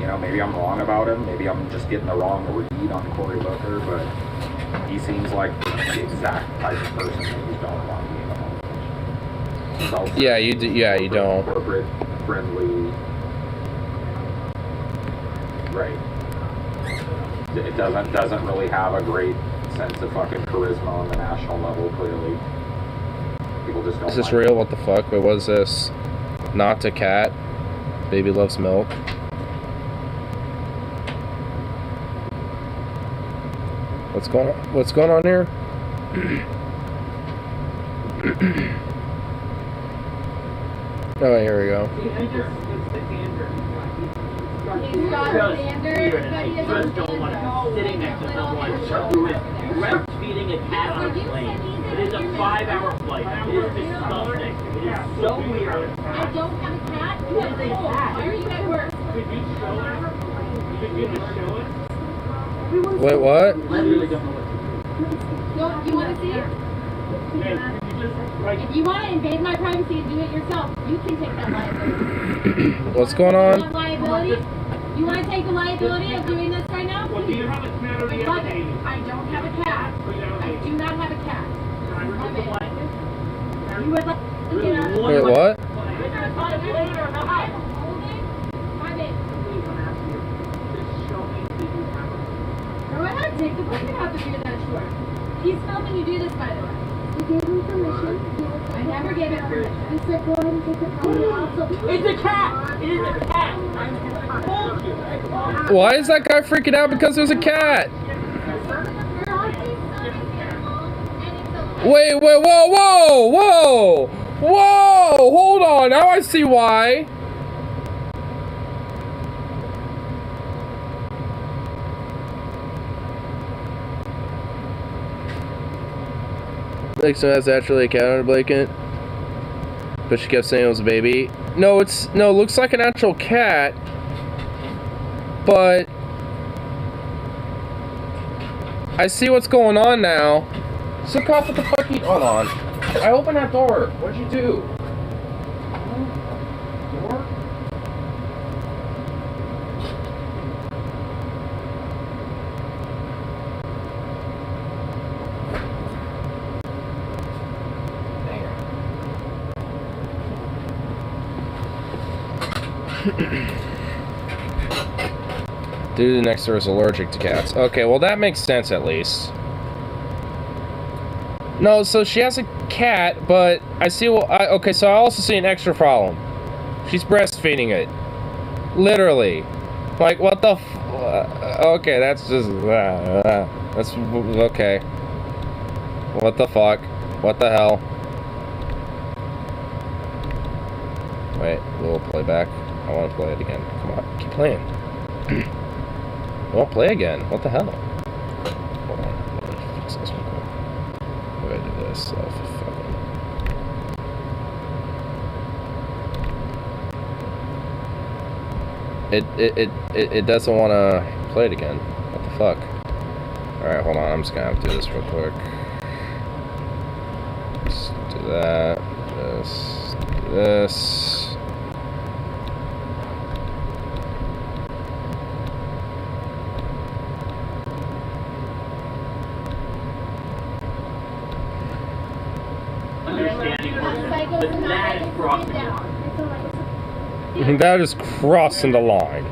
you know, maybe I'm wrong about him. Maybe I'm just getting the wrong read on Cory Booker, but he seems like the exact type of person that you don't want being a politician. Yeah, you do, yeah, you don't. Corporate friendly. Right. It doesn't really have a great sense of fucking charisma on the national level, clearly. People just don't Is this like real? What the fuck? Wait, what is this? Not a cat. Baby loves milk. What's going on? What's going on here? Oh, here we go. He's got a standard, but he just don't want to sitting next to someone who is breastfeeding a cat on a plane. It is a 5-hour flight. It is disgusting. It is so weird. I don't have a cat. You have a cold. Why are you at work? Could you show it? Could you just show it? Wait, what? I really don't know what to do. You want to see it? Man, could you just, like, If you want to invade my privacy and do it yourself, you can take that liability. What's going You on? want liability? You want to take the liability of doing this right now? well, do you have a cat or do you have a baby? I don't have a cat. Or you have a I baby? do not have a cat. Can I remove the blanket? You would like to get out of Wait, what? my baby. take the blanket off if you're that short. He's filming you do this, by the way. You gave him permission. I never gave him permission. I said go ahead and take the blanket off. It's a cat! It is a cat! I told you! Why is that guy freaking out because there's a cat? Wait, whoa, whoa, whoa! Whoa! Hold on, now I see why. Like, so that's actually a cat on a blanket. But she kept saying it was a baby. No, it looks like an actual cat. But I see what's going on now. So, Cop, what the fuck you... Hold on. I opened that door. What'd you do? Door? Dude next door is allergic to cats. Okay, well that makes sense at least. No, so she has a cat, but I see. Okay, so I also see an extra problem. She's breastfeeding it, literally. Like, what the? Okay, that's just that's okay. What the fuck? What the hell? Wait, we'll play back. I want to play it again. Come on, keep playing. Won't play again. What the hell? Hold on. Let me fix this one quick. What do I do this? Oh, for fucking... It doesn't want to play it again. What the fuck? Alright, hold on. I'm just gonna have to do this real quick. Let's do that. This. Do this. That is crossing the line.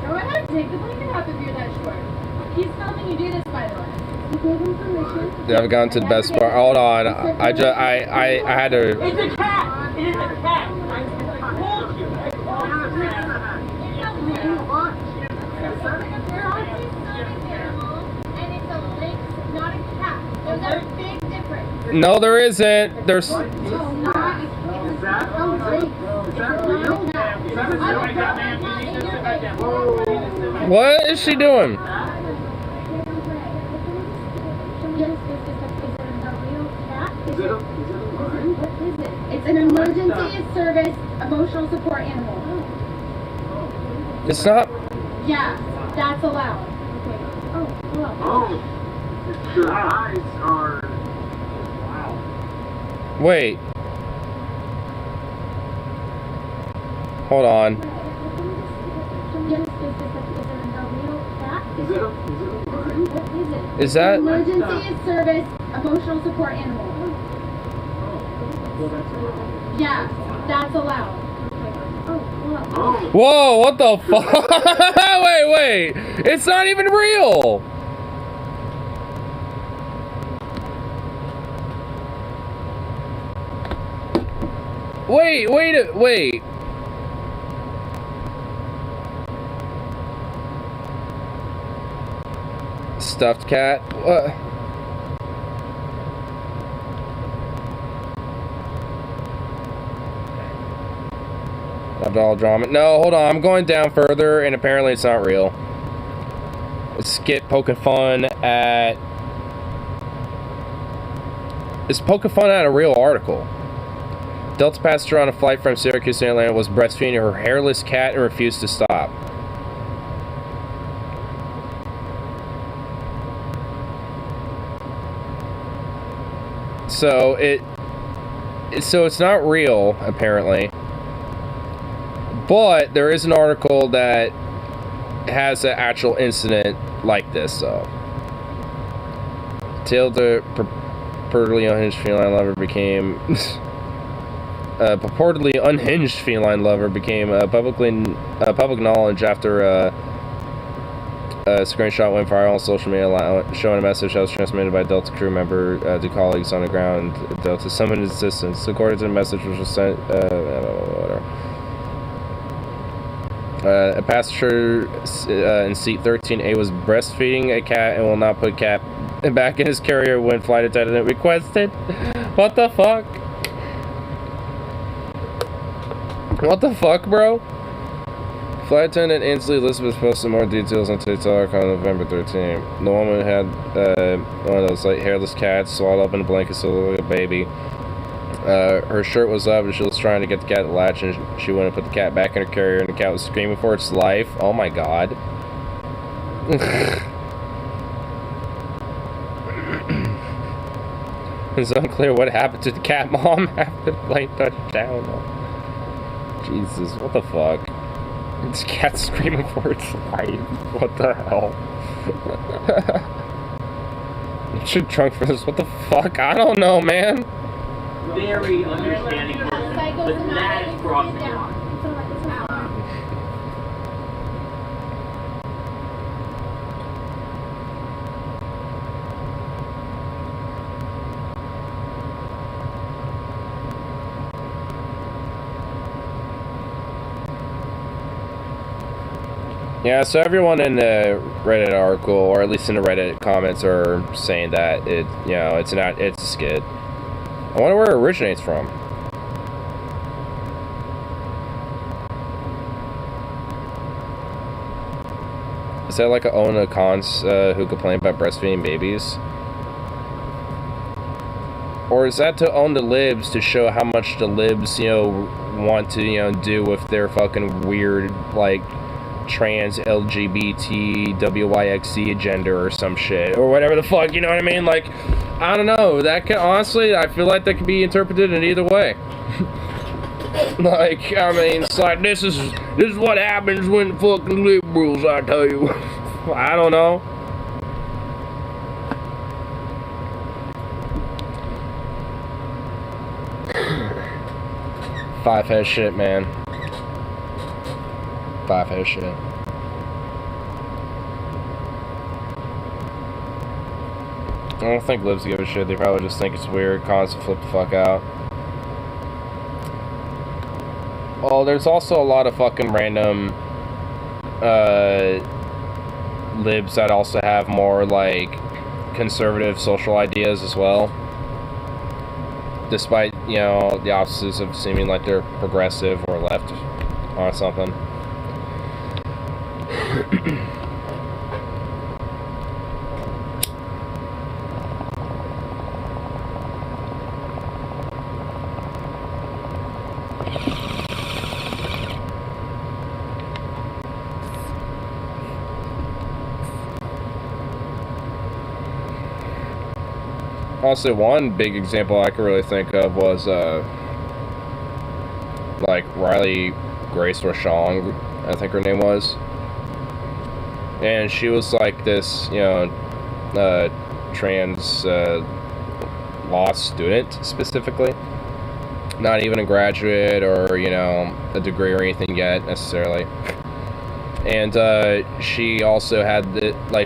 Go ahead, take the blanket off if you're that short. He's filming you do this, by the way. You gave him permission. Yeah, I've gone to the best part. Hold on. I had to. It's a cat! It is a cat! I told you! And it's a lynx, not a cat. Those are big difference. No, there isn't. There's. What is she doing? It's an emergency service emotional support animal. It's not. Yeah, that's allowed. Oh, your eyes are... Wow. Wait. Hold on. Is that emergency service emotional support animal? Yeah, that's allowed. Whoa, what the fuck? Wait. It's not even real. Wait. Stuffed cat? What? All drama. No, hold on. I'm going down further, and apparently it's not real. Let's skip poking fun at... It's poking fun at a real article. Delta passenger on a flight from Syracuse to Atlanta was breastfeeding her hairless cat and refused to stop. So it's not real, apparently. But there is an article that has an actual incident like this, though. Till the purportedly unhinged feline lover became public knowledge after screenshot went viral on social media showing a message that was transmitted by a Delta crew member to colleagues on the ground. Delta summoned assistance. According to the message, which was sent, whatever. A passenger in seat 13A was breastfeeding a cat and will not put cat back in his carrier when flight attendant requested. What the fuck? What the fuck, bro? Flight attendant Ainsley Elizabeth posted more details on TikTok on November 13th. The woman had one of those like hairless cats swaddled up in a blanket so it looked like a baby. Her shirt was up and she was trying to get the cat to latch and she wouldn't put the cat back in her carrier and the cat was screaming for its life. Oh my god. It's unclear what happened to the cat mom after the plane touched down. Jesus, what the fuck? This cat's screaming for its life. What the hell? You should drunk for this. What the fuck? I don't know, man. Very understanding person, but that is crossing the line. Yeah, so everyone in the Reddit article, or at least in the Reddit comments, are saying that it's a skit. I wonder where it originates from. Is that like a Ona Khan's who complained about breastfeeding babies? Or is that to own the libs to show how much the libs, want to, do with their fucking weird, like, trans LGBT WYXC agenda or some shit or whatever the fuck, you know what I mean? Like, I don't know, that could honestly, I feel like that could be interpreted in either way. Like, I mean, it's like this is what happens when fucking liberals, I tell you. I don't know. Five-head shit, man. Five-head shit. I don't think libs give a shit. They probably just think it's weird. Cons to flip the fuck out. Well, there's also a lot of fucking random libs that also have more like conservative social ideas as well. Despite, the opposites of seeming like they're progressive or left on something. Honestly, one big example I could really think of was like Riley Grace Rochon, I think her name was. And she was like this, trans law student specifically. Not even a graduate or, a degree or anything yet necessarily. And she also had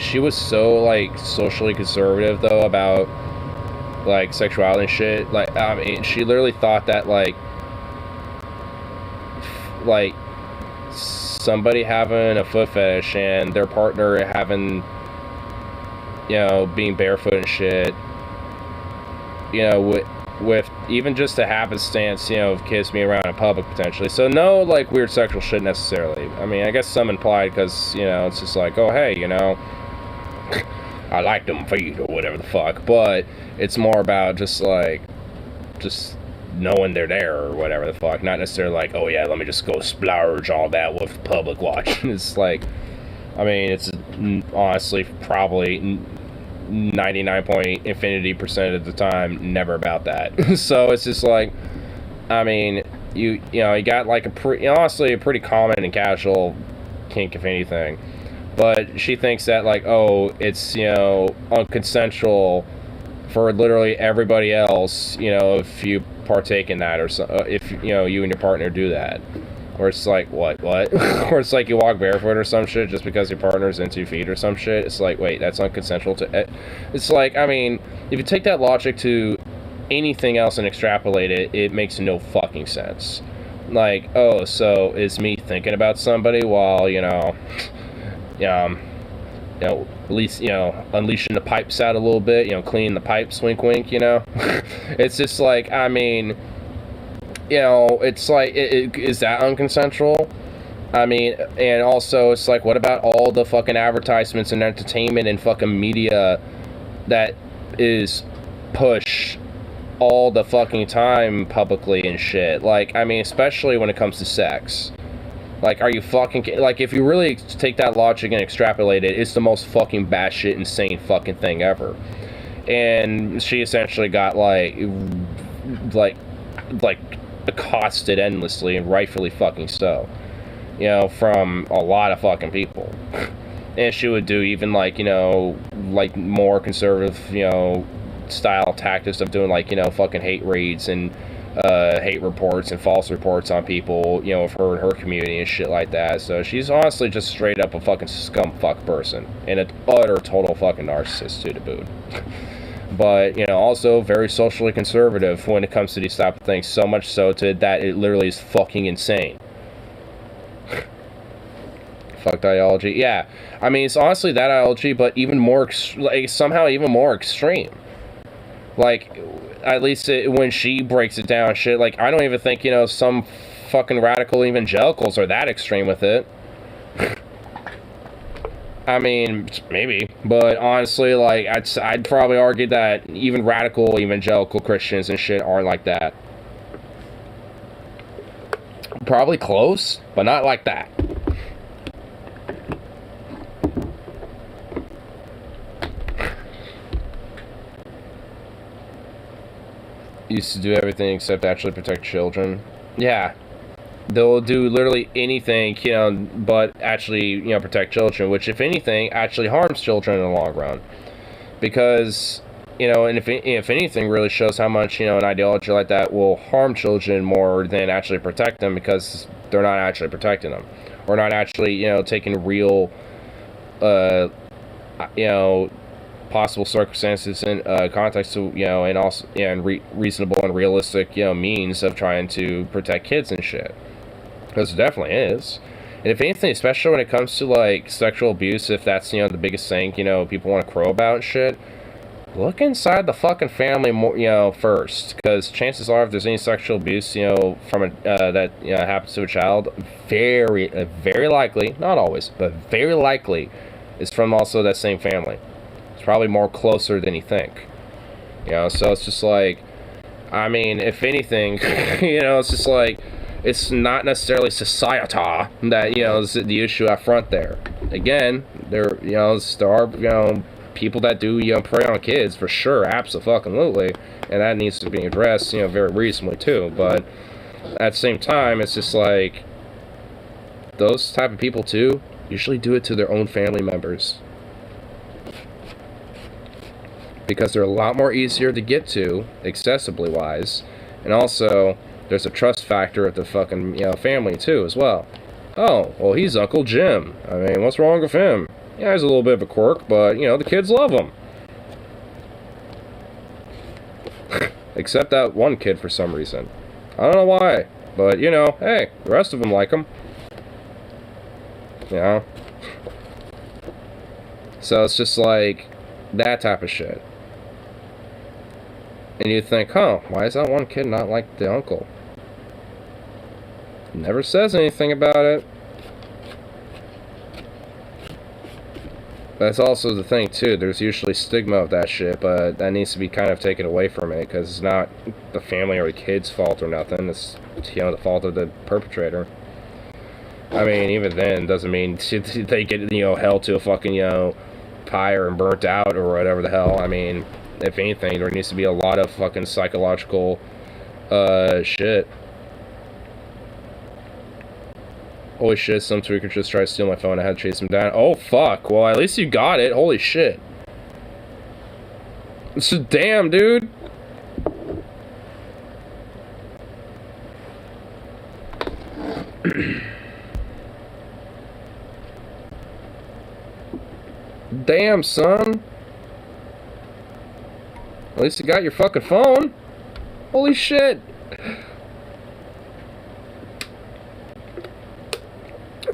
she was so like socially conservative though about like sexuality and shit. Like, I mean, she literally thought that like somebody having a foot fetish and their partner having, being barefoot and shit, with even just a happenstance, of kids being around in public potentially. So no, like, weird sexual shit necessarily. I mean, I guess some implied because, it's just like, oh, hey, I like them feet or whatever the fuck. But it's more about just knowing they're there or whatever the fuck. Not necessarily like, oh yeah, let me just go splurge all that with public watching. It's like, I mean, it's honestly probably 99.infinity% of the time never about that. So it's just like, I mean, you got like honestly a pretty common and casual kink, if anything. But she thinks that like, oh, it's, unconsensual for literally everybody else, if you partake in that, or so, if you and your partner do that. Where it's like, what? Where it's like you walk barefoot or some shit just because your partner's in 2 feet or some shit. It's like, wait, that's unconsensual to... It's like, I mean, if you take that logic to anything else and extrapolate it, it makes no fucking sense. Like, oh, so is me thinking about somebody while, you know, at least, unleashing the pipes out a little bit, cleaning the pipes, wink, wink, It's just like, I mean, it's like, is that unconsensual? I mean, and also, it's like, what about all the fucking advertisements and entertainment and fucking media that is pushed all the fucking time publicly and shit? Like, I mean, especially when it comes to sex. Like, are you fucking... Like, if you really take that logic and extrapolate it, it's the most fucking batshit insane fucking thing ever. And she essentially got, like accosted endlessly, and rightfully fucking so. From a lot of fucking people. And she would do even, like more conservative, style tactics of doing, fucking hate raids and hate reports and false reports on people, of her and her community and shit like that. So she's honestly just straight up a fucking scumfuck person. And an utter total fucking narcissist, too, to boot. But, also very socially conservative when it comes to these type of things. So much so that it literally is fucking insane. Fuck ideology. Yeah. I mean, it's honestly that ideology, but even more, somehow even more extreme. Like, at least when she breaks it down, shit, like, I don't even think, some fucking radical evangelicals are that extreme with it. I mean, maybe, but honestly, like, I'd probably argue that even radical evangelical Christians and shit aren't like that. Probably close, but not like that. Used to do everything except actually protect children. Yeah. They'll do literally anything, but actually, protect children, which, if anything, actually harms children in the long run. Because, and if anything, really shows how much, an ideology like that will harm children more than actually protect them, because they're not actually protecting them. Or not actually, taking real, possible circumstances and context to, and also, and reasonable and realistic, means of trying to protect kids and shit. Because it definitely is. And if anything, especially when it comes to, like, sexual abuse, if that's, the biggest thing, people want to crow about and shit, look inside the fucking family more, first. Because chances are, if there's any sexual abuse, from that, happens to a child, very likely, not always, but very likely, is from also that same family. It's probably more closer than you think. So it's just like, I mean, if anything, it's just like, it's not necessarily society that, is the issue up front there. Again, there are, people that do, prey on kids, for sure, absolutely, and that needs to be addressed, very reasonably, too, but at the same time, it's just like, those type of people, too, usually do it to their own family members. Because they're a lot more easier to get to, accessibly wise, and also, there's a trust factor at the fucking, family, too, as well. Oh, well, he's Uncle Jim. I mean, what's wrong with him? Yeah, he's a little bit of a quirk, but, the kids love him. Except that one kid for some reason. I don't know why, but, hey, the rest of them like him. So it's just like, that type of shit. And you think, huh, why is that one kid not like the uncle? Never says anything about it. That's also the thing, too. There's usually stigma of that shit, but that needs to be kind of taken away from it, because it's not the family or the kid's fault or nothing. It's, the fault of the perpetrator. I mean, even then, doesn't mean they get, held to a fucking, pyre and burnt out or whatever the hell. I mean, if anything, there needs to be a lot of fucking psychological, shit. Holy shit, some tweaker just tried to steal my phone. I had to chase him down. Oh, fuck. Well, at least you got it. Holy shit. Damn, dude. Damn, son. At least you got your fucking phone. Holy shit.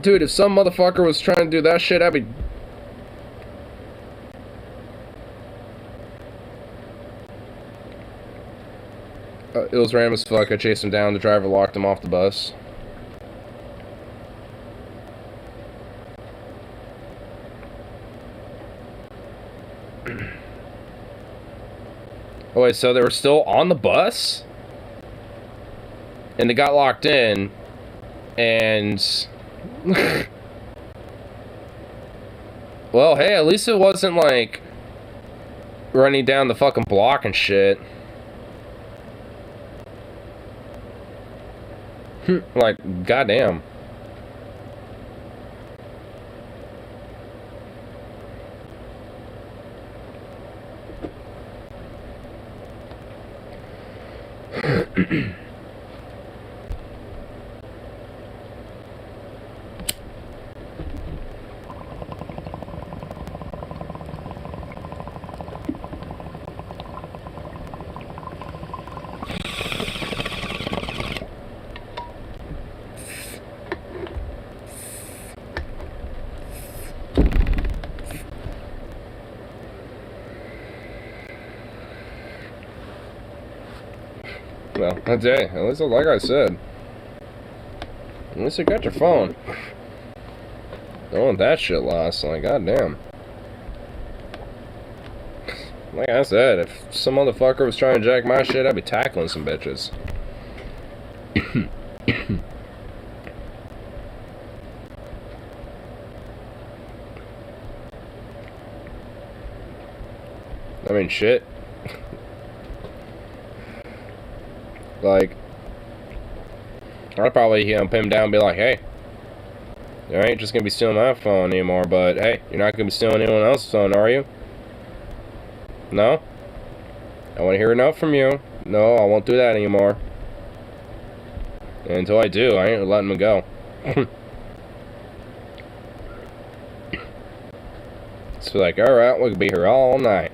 Dude, if some motherfucker was trying to do that shit, I'd be... it was random as fuck. I chased him down. The driver locked him off the bus. Oh wait, so they were still on the bus? And they got locked in, and... well, hey, at least it wasn't, like, running down the fucking block and shit. Like, goddamn. Well, that's it. At least, like I said, at least you got your phone. Don't want that shit lost. Like, goddamn. Like I said, if some motherfucker was trying to jack my shit, I'd be tackling some bitches. I mean, shit. Like, I'd probably, pin him down and be like, hey, you ain't just gonna be stealing my phone anymore, but hey, you're not gonna be stealing anyone else's phone, are you? No? I want to hear a no from you. No, I won't do that anymore. And until I do, I ain't letting him go. So like, alright, we could be here all night.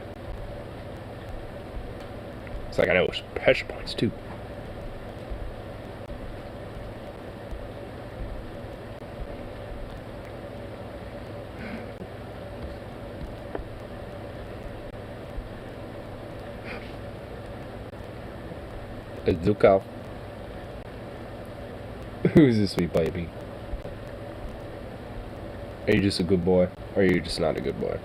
It's like, I know there's pressure points too. Look out. Who's this sweet baby? Are you just a good boy? Or are you just not a good boy?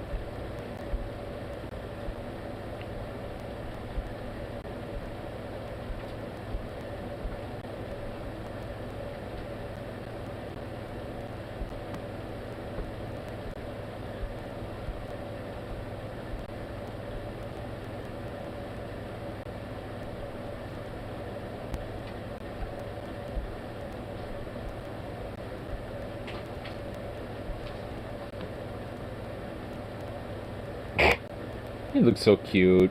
He looks so cute.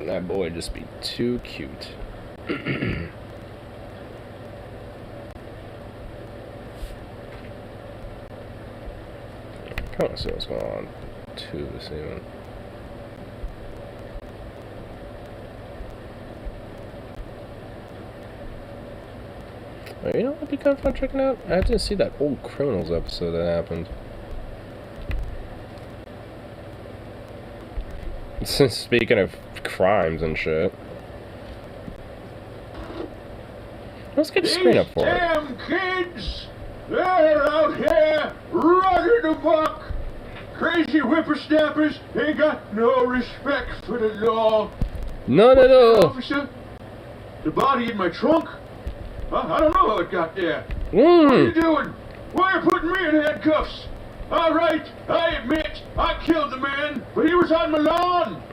That boy just be too cute. I want to see what's going on too this evening. You know what would be kind of fun checking out? I didn't see that old Criminals episode that happened. Speaking of crimes and shit. Let's get the screen up for it. Damn kids! They're out here running amok! Crazy whippersnappers ain't got no respect for the law. None at all! Officer, the body in my trunk? I don't know how it got there. What are you doing? Why are you putting me in handcuffs? All right, I admit I killed the man, but he was on my lawn.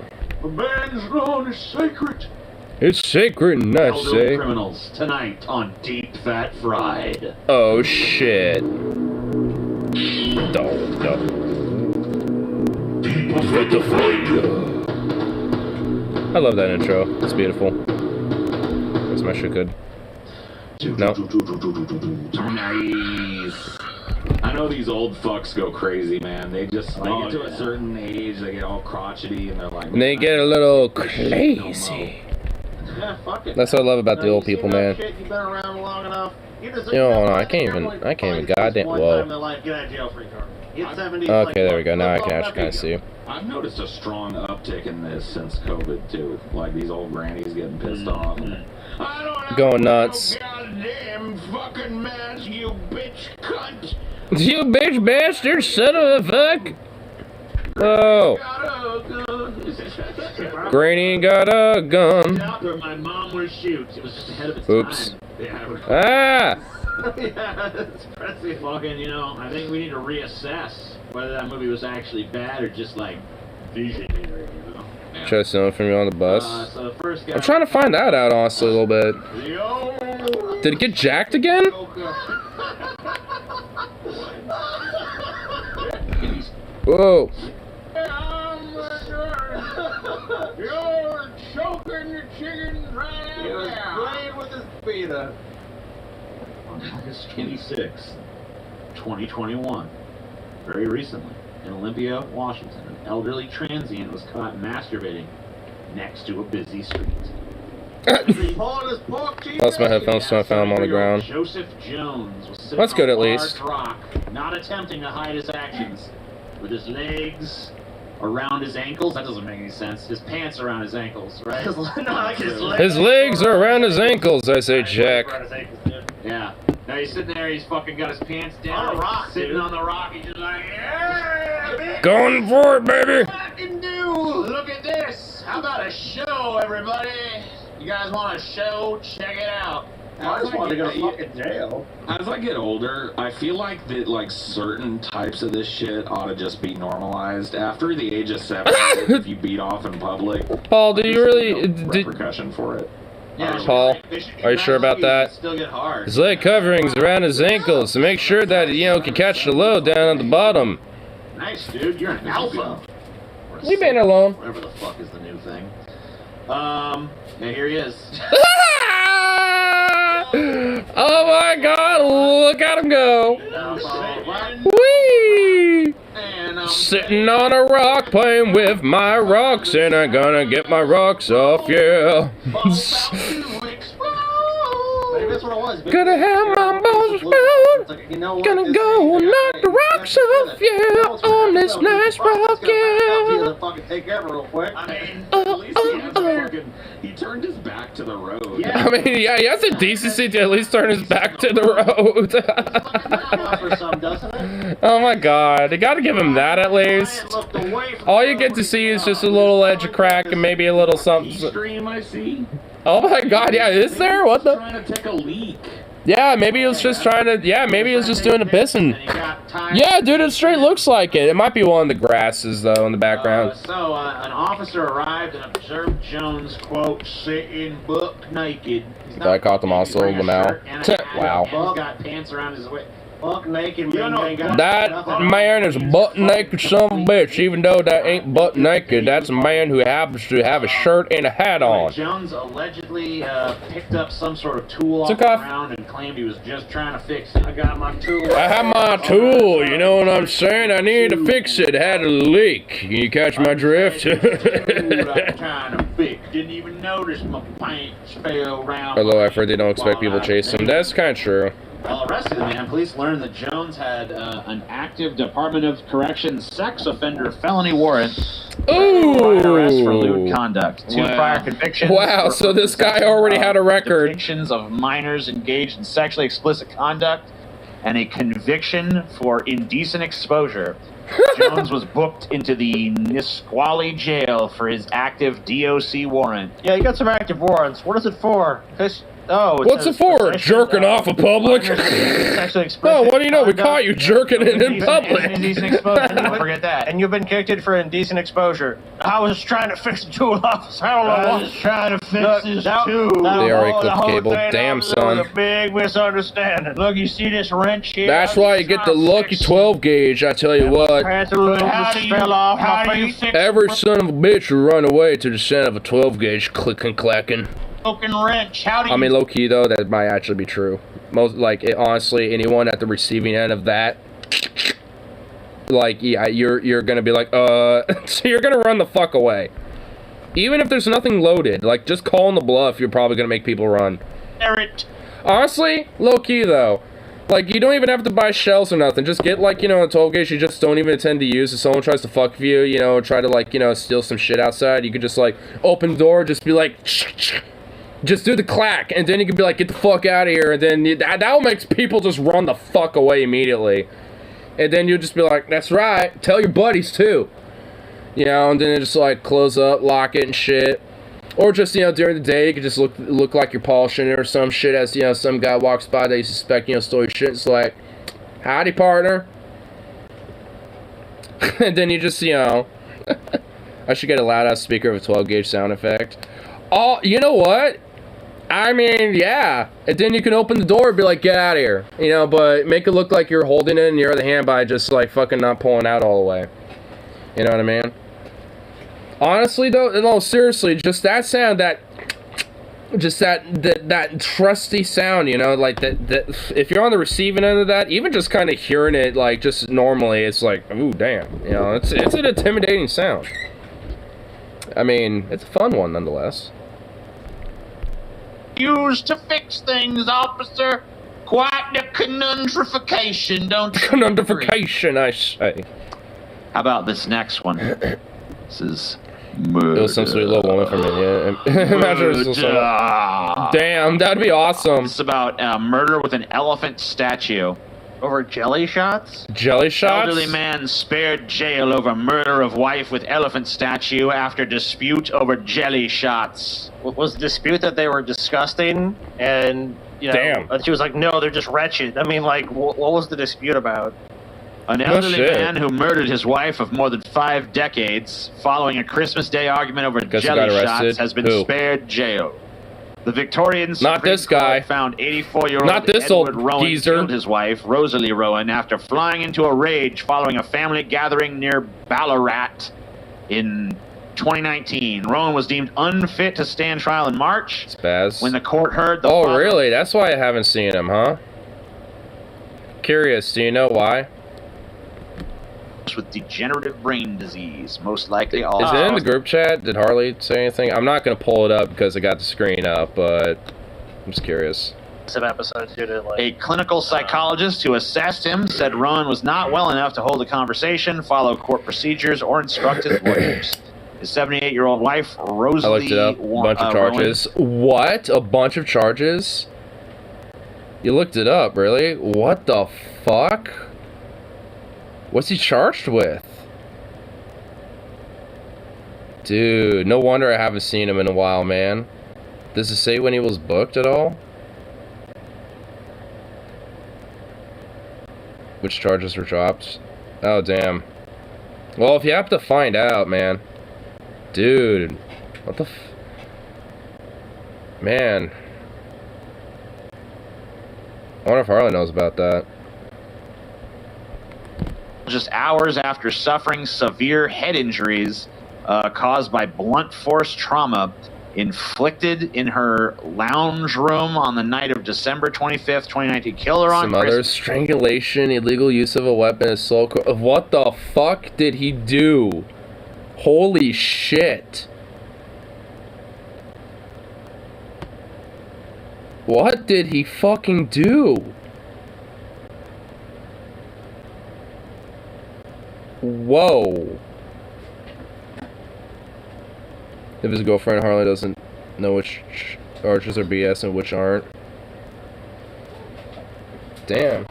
A man's lawn is sacred. It's sacred, and I say. Criminals tonight on Deep Fat Fried. Oh shit. I love that intro. It's beautiful. Am I sure good? No. Nice. I know these old fucks go crazy, man. They just get to a certain age, they get all crotchety, and they're like. And they get a little crazy. Yeah, fuck it. That's what I love about the old people, man. Shit, you've been around long enough. No, I can't even goddamn. Whoa. Get out of jail free card. Get 70, Okay, there we go. Now I can actually kind of see. I've noticed a strong uptick in this since COVID too. Like these old grannies getting pissed off. I don't have Going nuts. no goddamn fucking mask, you bitch cunt. You bitch bastard, son of a fuck! Whoa. Granny got a gun. Where my mom would shoot. It was just ahead of its Oops. time. Yeah. Ah! Yeah, it's pretty fucking, you know, I think we need to reassess whether that movie was actually bad or just like visionary, you know? Yeah. Try stealing from you on the bus. So the first guy. I'm trying to find that out honestly a little bit. Did it get jacked again? Whoa. You're choking the chicken right out. He was playing with his feet up. On August 26th, 2021, very recently, in Olympia, Washington, an elderly transient was caught masturbating next to a busy street. Lost my headphones, so I found them on the ground. Joseph Jones was sitting That's good on a at least. large rock, not attempting to hide his actions, with his legs around his ankles. That doesn't make any sense. His pants around his ankles, right? His legs are around his ankles, I say, Jack. Yeah. Now he's sitting there, he's fucking got his pants down. On a rock, sitting dude. on the rock, he's just like, yeah, bitch, Going for it, baby! what I can do? Look at this. How about a show, everybody? You guys want a show? Check it out. I just wanted to go to fucking jail. As I get older, I feel like that like certain types of this shit ought to just be normalized. After the age of 7, if you beat off in public, Paul, do you there's really... no Did, repercussion for it? Yeah, Paul, are you sure about that? Still get hard. his leg coverings around his ankles to make sure that, you know, can catch the load down at the bottom. Nice, dude. You're an alpha. Leave me alone. Whatever the fuck is the new thing. Yeah, here he is. Oh my god, look at him go. Whee! Sitting on a rock playing with my rocks, and I'm gonna get my rocks off, yeah. Maybe that's what it was. Gonna have my balls explode. You know what? Gonna go and knock the rocks off, yeah, on this nice rock, yeah. Fucking take that real quick. I mean, At least he, had fucking, he turned his back to the road. Yeah. I mean, yeah, he has the decency to at least turn his back to the road. For some, doesn't it? Oh my god, you gotta give him that at least. All you get to see is just a little edge of crack and maybe a little something. Stream, I see. Oh my god, yeah, is there? What the? Trying to take a leak. Yeah, maybe he was just trying to, yeah, maybe he was just doing a pissing. Yeah, dude, it straight looks like it. It might be one of the grasses, though, in the background. An officer arrived and observed Jones, quote, sitting buck naked. I caught them all sold them out. Wow. He's got pants around his waist. Buck naked. That man is butt naked son of a bitch, even though that ain't butt naked. That's a man who happens to have a shirt and a hat on. Jones allegedly picked up some sort of tool off the Took off. ground and claimed he was just trying to fix it. I got my tool. I have my tool, you know what I'm saying? I needed to fix it. It had a leak. You catch my drift? I'm trying to fix. Didn't even notice my pants fell around. Although I've heard they don't expect people to chase him. That's kind of true. While arresting the man, police learned that Jones had an active Department of Corrections sex offender felony warrant. Ooh! Arrest for lewd conduct. 2 prior convictions. Wow, so this guy already had a record. Depictions of minors engaged in sexually explicit conduct and a conviction for indecent exposure. Jones was booked into the Nisqually jail for his active DOC warrant. Yeah, you got some active warrants. What is it for? What's it for? Jerking off in public? Oh, what do you know? We caught you jerking it in public. Indecent exposure. Don't forget that. And you've been kicked for indecent exposure. I was trying to fix the tool, officer. I don't know what. I was trying to fix this tool. They already clipped cable. Damn, son. It was a big misunderstanding. Look, you see this wrench here? That's why you get the lucky 12 gauge, I tell you what. Every son of a bitch will run away to the sound of a 12 gauge clicking clacking. broken wrench. How do you... I mean, low key though, that might actually be true. Most like honestly, anyone at the receiving end of that, like yeah, you're gonna be like, so you're gonna run the fuck away, even if there's nothing loaded. Like just calling the bluff, you're probably gonna make people run. Honestly, low key though, like you don't even have to buy shells or nothing. Just get like a 12 gauge you just don't even intend to use. If someone tries to fuck with you, try to like steal some shit outside, you could just like open the door, just be like. Just do the clack, and then you can be like, get the fuck out of here, and then that makes people just run the fuck away immediately. And then you'll just be like, that's right, tell your buddies too. And then just like close up, lock it and shit. Or just, during the day, you could just look like you're polishing it or some shit as, some guy walks by that you suspect, stole your shit. It's like, howdy, partner. And then you just, I should get a loud-ass speaker of a 12-gauge sound effect. Oh, you know what? I mean, yeah. And then you can open the door and be like, get out of here. But make it look like you're holding it in your other hand by just, like, fucking not pulling out all the way. You know what I mean? Honestly, though, no, seriously, just that sound, that trusty sound, like, that if you're on the receiving end of that, even just kind of hearing it, like, just normally, it's like, ooh, damn. It's an intimidating sound. I mean, it's a fun one, nonetheless. Used to fix things, officer. Quite the conundrification, don't you? Conundrification, I say. How about this next one? This is murder. It was some sweet little woman from India. Imagine it was damn, that'd be awesome. It's about murder with an elephant statue. Over jelly shots? Jelly shots? Elderly man spared jail over murder of wife with elephant statue after dispute over jelly shots. Was the dispute that they were disgusting? And, damn. She was like, no, they're just wretched. I mean, like, what was the dispute about? An elderly man who murdered his wife of more than 5 decades following a Christmas Day argument over jelly shots has been spared jail. The Victorian Supreme Court found 84-year-old Edward Rowan killed his wife, Rosalie Rowan, after flying into a rage following a family gathering near Ballarat in 2019. Rowan was deemed unfit to stand trial in March when the court heard the Oh, really? That's why I haven't seen him, huh? Curious, do you know why? With degenerative brain disease, most likely all. Is it in the group chat? Did Harley say anything? I'm not going to pull it up because I got the screen up, but I'm just curious. Some episodes due to like a clinical psychologist who assessed him said Rowan was not well enough to hold a conversation, follow court procedures, or instruct his lawyers. His 78-year-old wife, Rosalie, I looked it up. A bunch of charges. What? A bunch of charges? You looked it up, really? What the fuck? What's he charged with? Dude, no wonder I haven't seen him in a while, man. Does it say when he was booked at all? Which charges were dropped? Oh, damn. Well, if you have to find out, man. Dude. What the man. I wonder if Harley knows about that. Just hours after suffering severe head injuries caused by blunt force trauma inflicted in her lounge room on the night of December 25th, 2019. Killed her on Some others. Strangulation, illegal use of a weapon, assault. What the fuck did he do? Holy shit. What did he fucking do? Whoa. If his girlfriend Harley doesn't know which charges are BS and which aren't. Damn.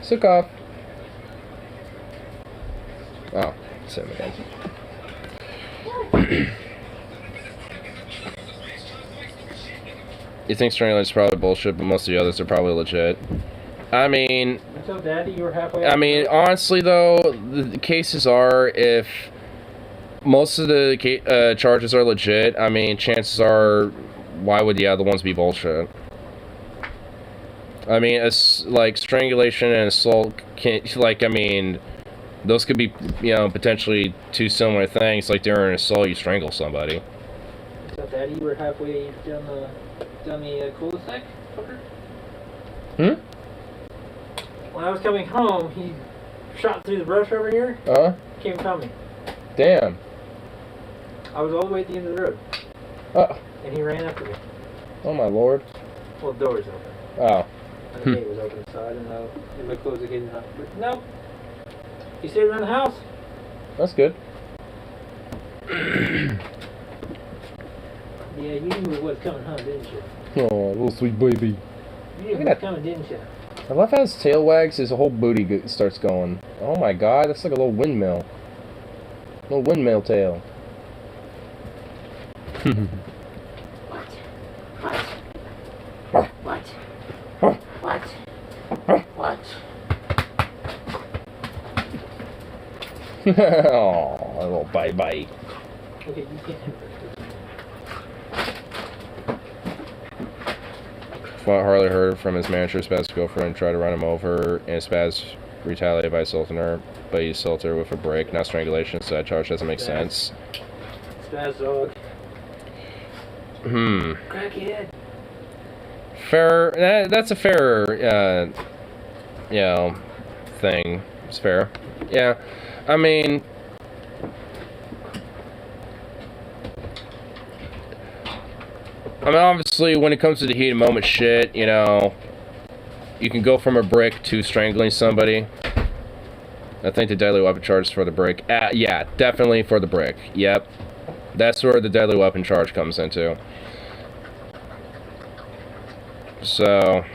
Sick off. Oh, same again. You think strangulation's probably bullshit, but most of the others are probably legit. I mean, so Daddy, you were halfway. I mean, honestly though, the cases are, if most of the charges are legit, I mean, chances are, why would the other ones be bullshit? I mean, it's like strangulation and assault can't, like, I mean, those could be, you know, potentially two similar things. Like during an assault, you strangle somebody. thought Daddy, you were halfway down the cul-de-sac, fucker. Hmm? When I was coming home, he shot through the brush over here. Came and found me. Damn. I was all the way at the end of the road. Oh. And he ran after me. Oh my lord. Well, the door was open. Oh. And the gate was open, so I didn't know if I closed the gate or not. But no. He stayed around the house. That's good. Yeah, you knew it was coming home, didn't you? Oh, little sweet baby. You knew it was coming, didn't you? I love how his tail wags, his whole booty starts going. Oh my god, that's like a little windmill. Little windmill tail. Oh, a little bite. Okay, you can't have it. Harley heard from his manager, Spaz's girlfriend, tried to run him over, and Spaz retaliated by assaulting her, but he assaulted her with a brick, not strangulation, so that charge doesn't make sense. Spaz dog. Crackhead. Fair, that's a fair, you know, thing. It's fair. Yeah, I mean... obviously, when it comes to the heat of moment shit, you know, you can go from a brick to strangling somebody. I think the deadly weapon charge is for the brick. Yeah, definitely for the brick. Yep. That's where the deadly weapon charge comes into. So,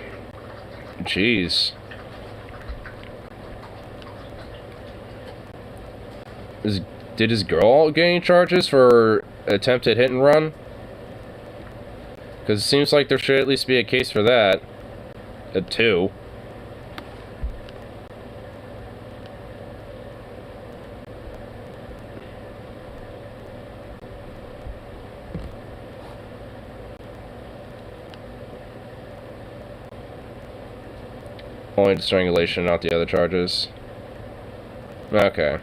jeez. Did his girl get any charges for attempted hit and run? Because it seems like there should at least be a case for that. A 2. Only the strangulation, not the other charges. Okay.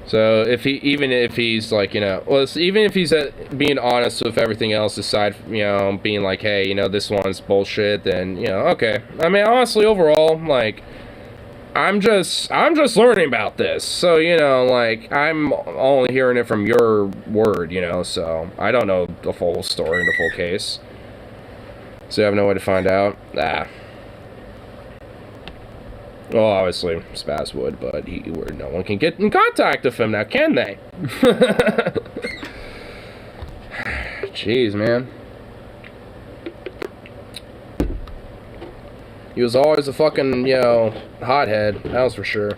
So even if he's like, you know, well, even if he's being honest with everything else aside, you know, being like, hey, you know, this one's bullshit, then, you know, okay. I mean, honestly, overall, like, I'm just learning about this, so, you know, like, I'm only hearing it from your word, you know, so I don't know the full story and the full case, so I have no way to find out. Well, obviously, Spaz would, but no one can get in contact with him now, can they? Jeez, man. He was always a fucking, you know, hothead, that was for sure.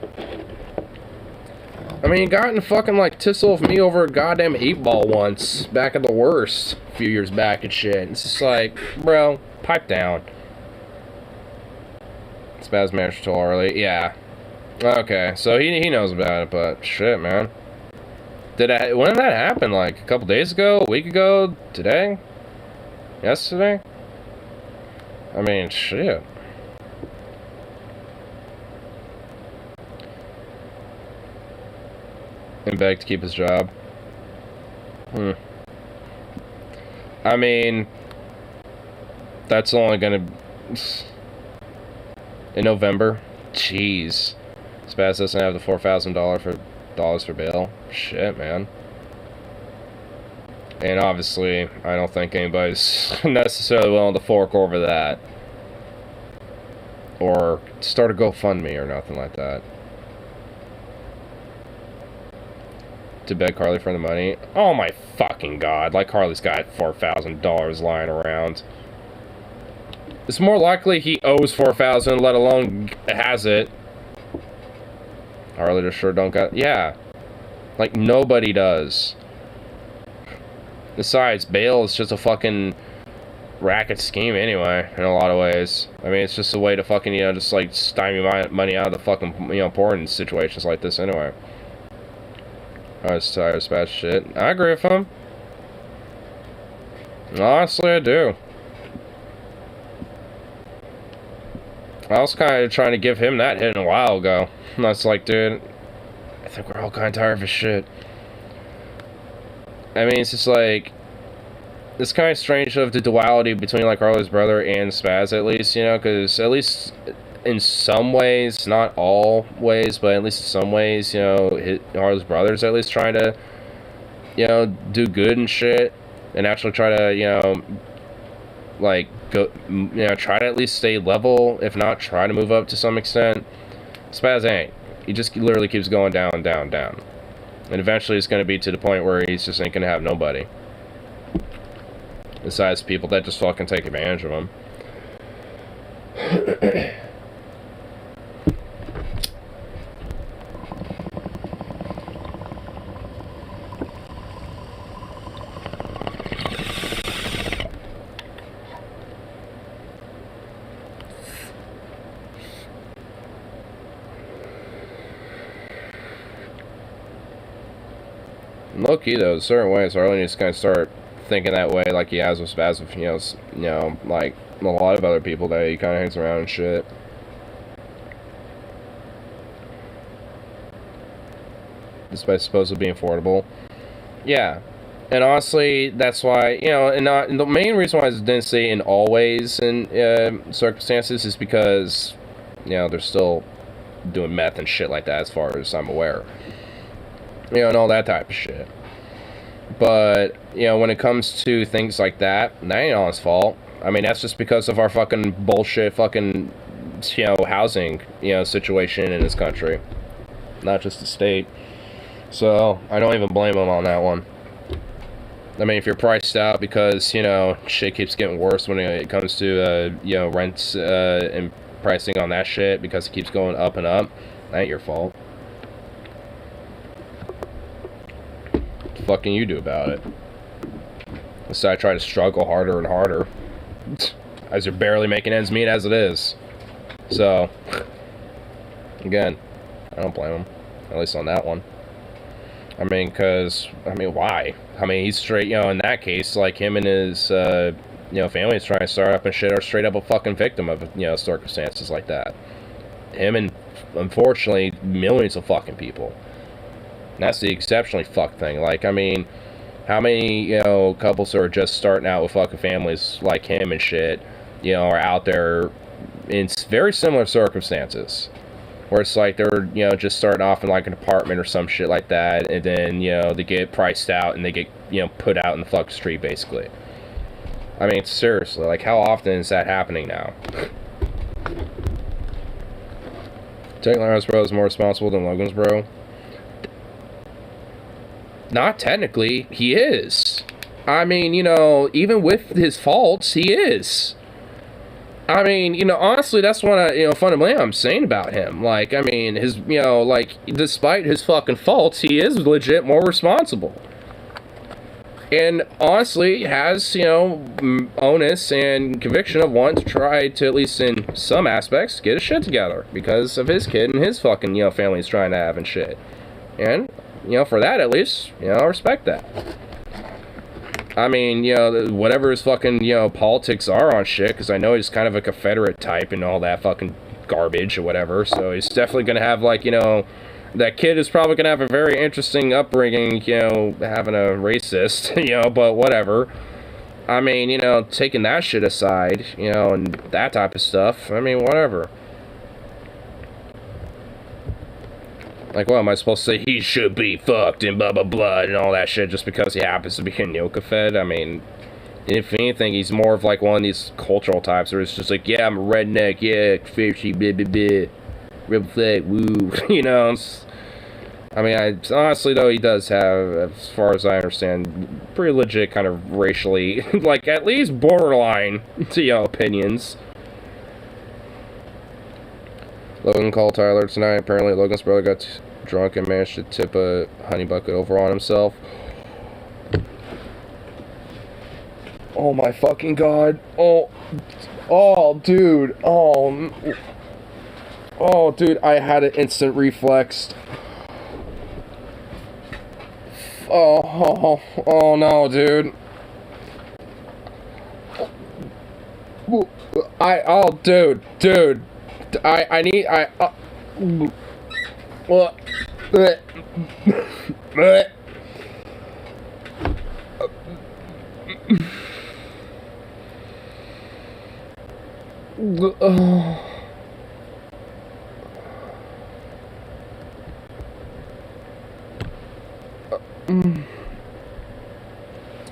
I mean, he got in fucking, like, tissel with me over a goddamn 8-ball once, back at the worst, a few years back and shit. It's just like, bro, pipe down. Spaz managed to Harley. Yeah. Okay, so he knows about it, but shit, man. When did that happen? Like a couple days ago? A week ago? Today? Yesterday? I mean, shit. And begged to keep his job. I mean, that's only gonna... In November? Jeez. Spaz doesn't have the $4,000 for bail. Shit, man. And obviously, I don't think anybody's necessarily willing to fork over that. Or start a GoFundMe or nothing like that. To beg Carly for the money. Oh my fucking god. Like Carly's got $4,000 lying around. It's more likely he owes $4,000, let alone has it. Harley just sure don't got... Yeah. Like, nobody does. Besides, bail is just a fucking racket scheme anyway, in a lot of ways. I mean, it's just a way to fucking, you know, just, like, stymie money out of the fucking, you know, poor in situations like this anyway. I was tired of Spaz shit. I agree with him. Honestly, I do. I was kind of trying to give him that hit a while ago. And I was like, dude, I think we're all kind of tired of his shit. I mean, it's just like, it's kind of strange of the duality between like Harley's brother and Spaz, at least, you know, because at least in some ways, not all ways, but at least in some ways, you know, Harley's brother's at least trying to, you know, do good and shit, and actually try to, you know, like, go, you know, try to at least stay level, if not try to move up to some extent. Spaz ain't. He just literally keeps going down, down, down. And eventually it's going to be to the point where he's just ain't going to have nobody. Besides people that just fucking take advantage of him. Low key though, in certain ways, Harley needs to kind of start thinking that way, like he has with Spaz, with, you know, like a lot of other people that he kind of hangs around and shit. Despite supposedly being affordable. Yeah. And honestly, that's why, you know, and the main reason why I didn't say in all ways in circumstances is because, you know, they're still doing meth and shit like that as far as I'm aware. You know, and all that type of shit. But, you know, when it comes to things like that ain't all his fault. I mean, that's just because of our fucking bullshit fucking, you know, housing, you know, situation in this country. Not just the state. So, I don't even blame him on that one. I mean, if you're priced out because, you know, shit keeps getting worse when it comes to, you know, rents and pricing on that shit because it keeps going up and up, that ain't your fault. What fucking you do about it? So I try to struggle harder and harder as you're barely making ends meet as it is. So again, I don't blame him, at least on that one. I mean, cause I mean, why? I mean, he's straight, you know, in that case, like him and his you know, family is trying to start up and shit, are straight up a fucking victim of, you know, circumstances like that. Him and unfortunately millions of fucking people. That's the exceptionally fucked thing. Like, I mean, how many, you know, couples who are just starting out with fucking families like him and shit, you know, are out there in very similar circumstances. Where it's like they're, you know, just starting off in like an apartment or some shit like that, and then, you know, they get priced out and they get, you know, put out in the fucking street, basically. I mean, seriously, like, how often is that happening now? Taylor's bro is more responsible than Logan's bro. Not technically, he is. I mean, you know, even with his faults, he is. I mean, you know, honestly, that's what I, you know, fundamentally I'm saying about him. Like, I mean, his, you know, like, despite his fucking faults, he is legit more responsible. And honestly, has, you know, onus and conviction of wanting to try to, at least in some aspects, get his shit together. Because of his kid and his fucking, you know, family he's trying to have and shit. And, you know, for that at least, you know, I respect that. I mean, you know, whatever his fucking, you know, politics are on shit, because I know he's kind of a Confederate type and all that fucking garbage or whatever, so he's definitely going to have, like, you know, that kid is probably going to have a very interesting upbringing, you know, having a racist, you know, but whatever. I mean, you know, taking that shit aside, you know, and that type of stuff, I mean, whatever. Like, what am I supposed to say? He should be fucked and blah, blah, blah, and all that shit just because he happens to be a Yoka-fed? I mean, if anything, he's more of, like, one of these cultural types where it's just like, yeah, I'm a redneck, yeah, fishy, blah, blah, blah, rebel flag, woo, you know? I mean, honestly, though, he does have, as far as I understand, pretty legit kind of racially, like, at least borderline, you know, opinions. Logan called Tyler tonight. Apparently, Logan's brother got drunk and managed to tip a honey bucket over on himself. Oh my fucking god. Oh, dude. Oh, dude, I had an instant reflex. Oh no, dude. Dude. I need,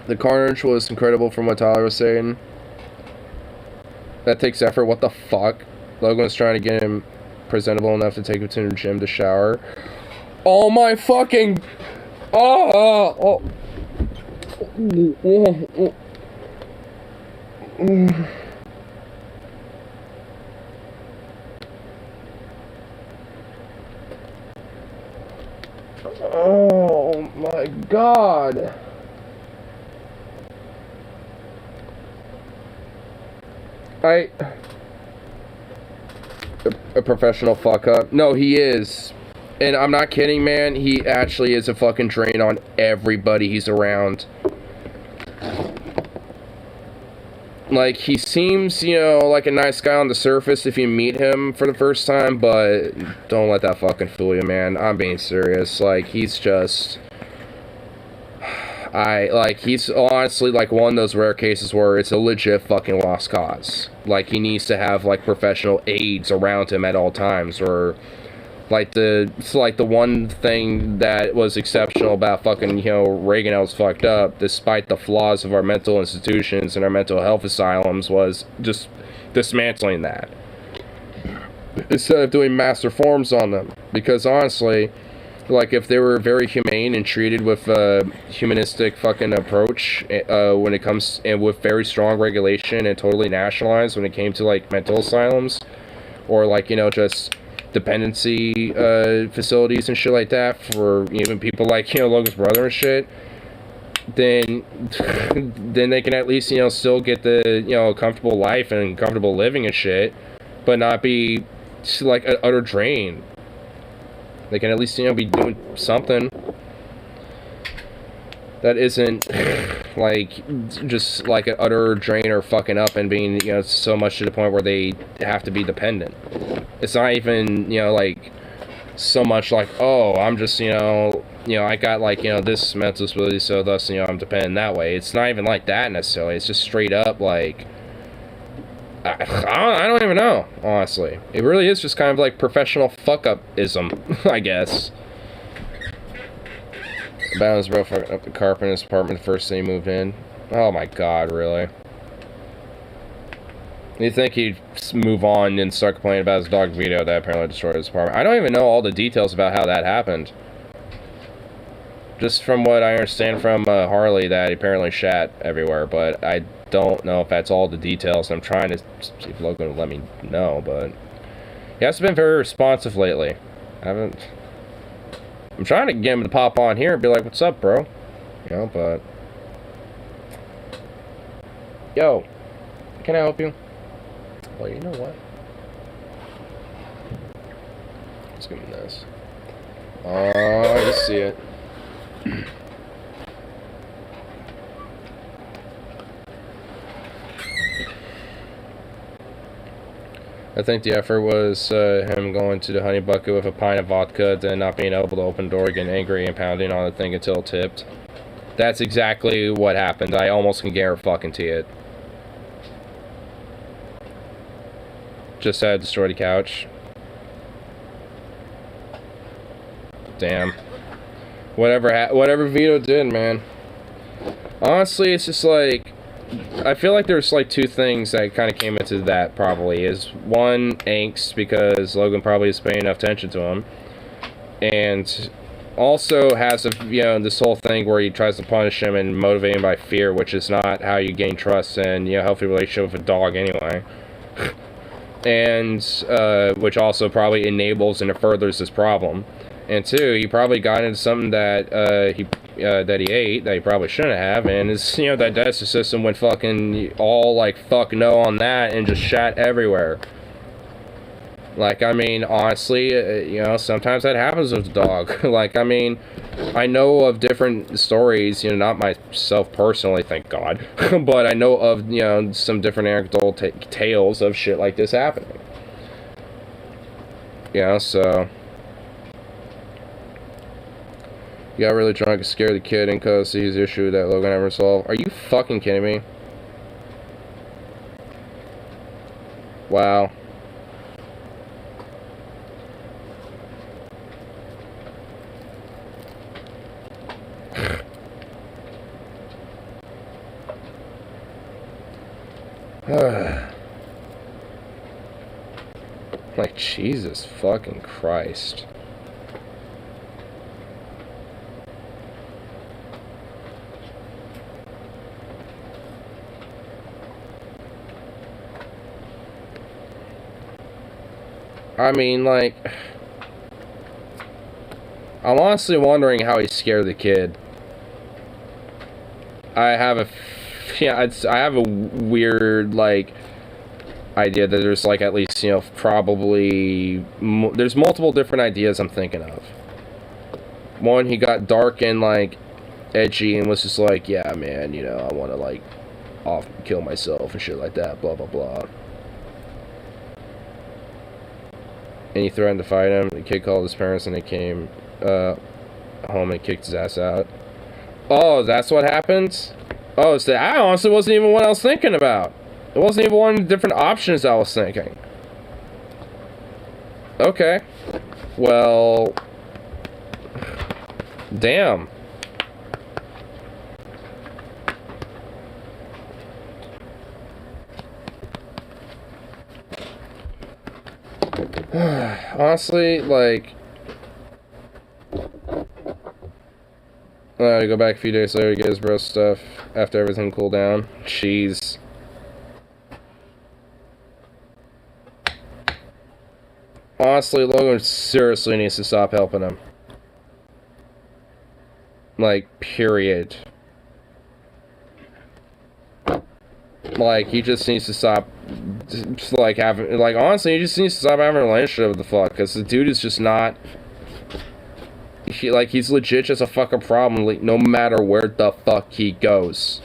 The carnage was incredible from what Tyler was saying. That takes effort. What the fuck? Logan's trying to get him presentable enough to take him to the gym to shower. Oh my fucking... Oh. Oh my god. A professional fuck up. No, he is. And I'm not kidding, man. He actually is a fucking drain on everybody he's around. Like, he seems, you know, like a nice guy on the surface if you meet him for the first time, but don't let that fucking fool you, man. I'm being serious. Like, he's just... he's honestly, like, one of those rare cases where it's a legit fucking lost cause. Like, he needs to have, like, professional aides around him at all times, or... It's like the one thing that was exceptional about fucking, you know, Reagan was fucked up, despite the flaws of our mental institutions and our mental health asylums, was just dismantling that. Instead of doing mass reforms on them. Because honestly, like, if they were very humane and treated with a humanistic fucking approach, when it comes, and with very strong regulation and totally nationalized when it came to, like, mental asylums, or, like, you know, just... dependency facilities and shit like that for even people like, you know, Logan's brother and shit, then they can at least, you know, still get the, you know, comfortable life and comfortable living and shit, but not be like an utter drain. They can at least, you know, be doing something that isn't like just like an utter drain or fucking up and being, you know, so much to the point where they have to be dependent. It's not even, you know, like so much like, oh, I'm just, you know, I got, like, you know, this mental disability, so thus, you know, I'm dependent that way. It's not even like that necessarily. It's just straight up like, I don't even know, honestly. It really is just kind of like professional fuck-up-ism, I guess. About his bro fucking up the carpet in his apartment the first day he moved in. Oh my god, really? You'd think he'd move on and start complaining about his dog Vito that apparently destroyed his apartment. I don't even know all the details about how that happened. Just from what I understand from Harley, that he apparently shat everywhere, but I don't know if that's all the details. I'm trying to see if Logan will let me know, but he hasn't been very responsive lately. I'm trying to get him to pop on here and be like, what's up, bro? You know, but... Yo, can I help you? Well, you know what? Let's give him this. Oh, you see it. I think the effort was him going to the honey bucket with a pint of vodka, then not being able to open the door, getting angry and pounding on the thing until it tipped. That's exactly what happened. I almost can fucking it. Just had to destroy the couch. Damn. Whatever Vito did, man. Honestly, it's just like... I feel like there's like two things that kind of came into that probably. Is one, angst, because Logan probably is paying enough attention to him. And also has this whole thing where he tries to punish him and motivate him by fear, which is not how you gain trust and, you know, healthy relationship with a dog anyway. And which also probably enables and furthers this problem. And two, he probably got into something that he ate that he probably shouldn't have, and his, you know, digestive system went fucking all like fuck no on that and just shat everywhere. Like, I mean, honestly, you know, sometimes that happens with a dog. Like, I mean, I know of different stories, you know, not myself personally, thank God, but I know of, you know, some different anecdotal tales of shit like this happening. You know, so... He got really drunk and scared the kid and caused his issue that Logan never solved. Are you fucking kidding me? Wow. Like, Jesus fucking Christ. I mean, like, I'm honestly wondering how he scared the kid. I have a weird, like, idea that there's, like, at least, you know, probably, there's multiple different ideas I'm thinking of. One, he got dark and, like, edgy and was just like, yeah, man, you know, I want to, like, kill myself and shit like that, blah, blah, blah. And he threatened to fight him. The kid called his parents and they came home and kicked his ass out. Oh, that's what happened? Oh, so I honestly wasn't even what I was thinking about. It wasn't even one of the different options I was thinking. Okay. Well... Damn. Honestly, like... to go back a few days later to get his bro stuff after everything cooled down. Jeez. Honestly, Logan seriously needs to stop helping him. Like, period. Like, he just needs to stop, just, like, having, like, honestly, he just needs to stop having a relationship with the fuck, because the dude is just not, he's legit just a fucking problem, like, no matter where the fuck he goes.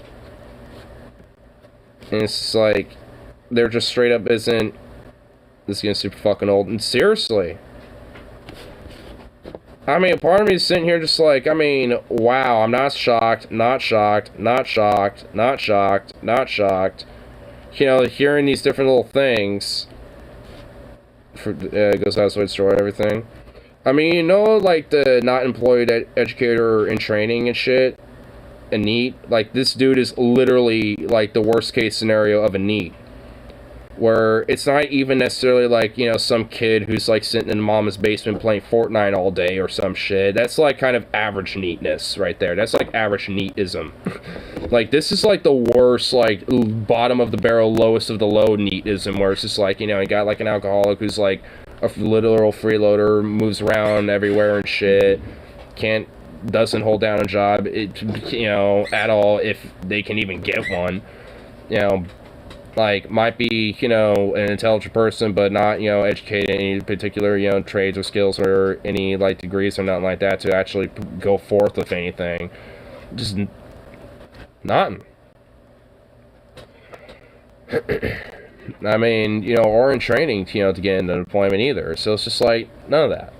And it's just like, they're just straight up isn't, this is getting super fucking old, and seriously. I mean, part of me is sitting here just like, I mean, wow, I'm not shocked, not shocked, not shocked, not shocked, not shocked. You know, hearing these different little things. Goes out to destroy everything. I mean, you know, like, the not employed educator in training and shit, a NEET, like, this dude is literally, like, the worst case scenario of a NEET. Where it's not even necessarily like, you know, some kid who's like sitting in mama's basement playing Fortnite all day or some shit. That's like kind of average neatness right there. That's like average neatism. Like, this is like the worst, like, bottom of the barrel, lowest of the low neatism, where it's just like, you know, you got like an alcoholic who's like a literal freeloader, moves around everywhere and shit, doesn't hold down a job, you know, at all, if they can even get one, you know. Like, might be, you know, an intelligent person, but not, you know, educated in any particular, you know, trades or skills or any, like, degrees or nothing like that to actually go forth with anything. Just nothing. I mean, you know, or in training, you know, to get into employment either. So it's just like, none of that.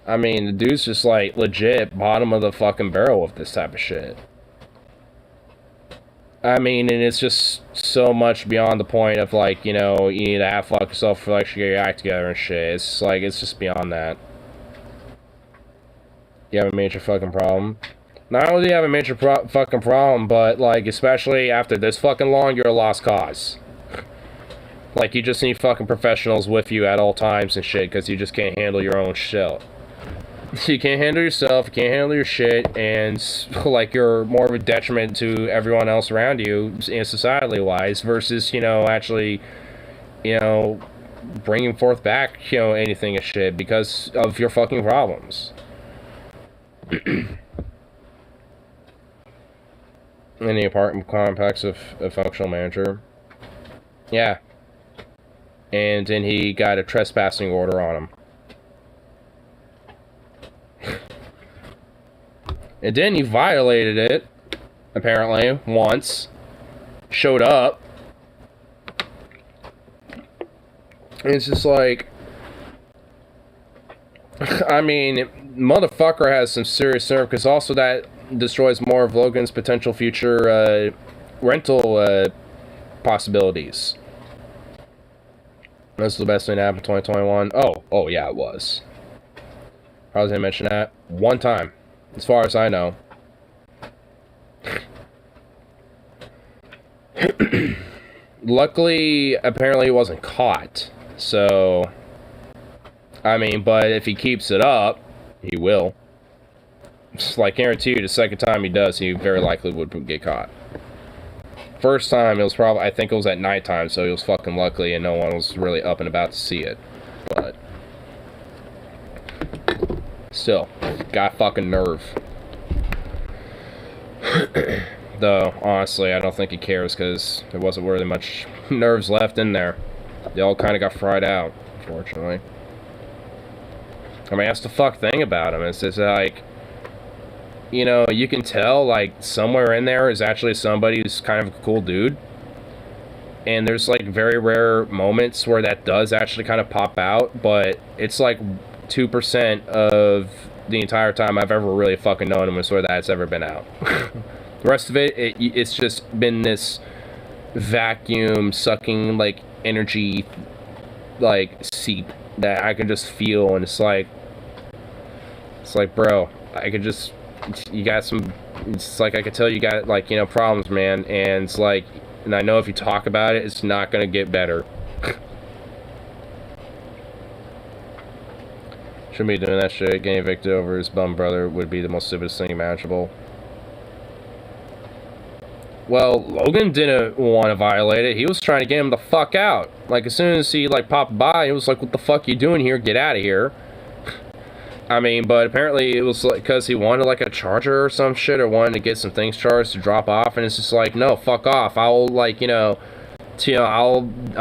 I mean, the dude's just, like, legit bottom of the fucking barrel with this type of shit. I mean, and it's just so much beyond the point of, like, you know, you need to have fuck yourself for, like, to get your act together and shit. It's like, it's just beyond that. You have a major fucking problem. Not only do you have a major fucking problem, but, like, especially after this fucking long, you're a lost cause. Like, you just need fucking professionals with you at all times and shit, because you just can't handle your own shit. You can't handle yourself, you can't handle your shit, and, like, you're more of a detriment to everyone else around you, and societally-wise, versus, you know, actually, you know, bringing forth back, you know, anything and shit, because of your fucking problems. In the apartment complex of a functional manager. Yeah. And then he got a trespassing order on him. And then he violated it, apparently, once. Showed up. And it's just like... I mean, motherfucker has some serious nerve, because also that destroys more of Logan's potential future rental possibilities. That's the best thing to happen in 2021. Oh yeah, it was. I was gonna mention that one time, as far as I know. Luckily, apparently it wasn't caught. So, I mean, but if he keeps it up, he will. Just like guarantee you, the second time he does, he very likely would get caught. First time, it was probably, I think it was at nighttime, so he was fucking lucky and no one was really up and about to see it. But still, got fucking nerve. Though, honestly, I don't think he cares, because there wasn't really much nerves left in there. They all kind of got fried out, unfortunately. I mean, that's the fuck thing about him. It's just like, you know, you can tell, like, somewhere in there is actually somebody who's kind of a cool dude. And there's, like, very rare moments where that does actually kind of pop out, but it's, like, 2% of the entire time I've ever really fucking known him is where that's ever been out. The rest of it, it's just been this vacuum sucking, like, energy, like, seep that I can just feel, and it's like, bro, I could just, you got some, it's like, I could tell you got, like, you know, problems, man, and it's like, and I know if you talk about it, it's not gonna get better. Shouldn't be doing that shit. Getting evicted over his bum brother would be the most stupidest thing imaginable. Well, Logan didn't want to violate it. He was trying to get him the fuck out. Like, as soon as he, like, popped by, he was like, what the fuck you doing here? Get out of here. I mean, but apparently it was, like, because he wanted, like, a charger or some shit, or wanted to get some things charged to drop off, and it's just like, no, fuck off. I'll, like, I'm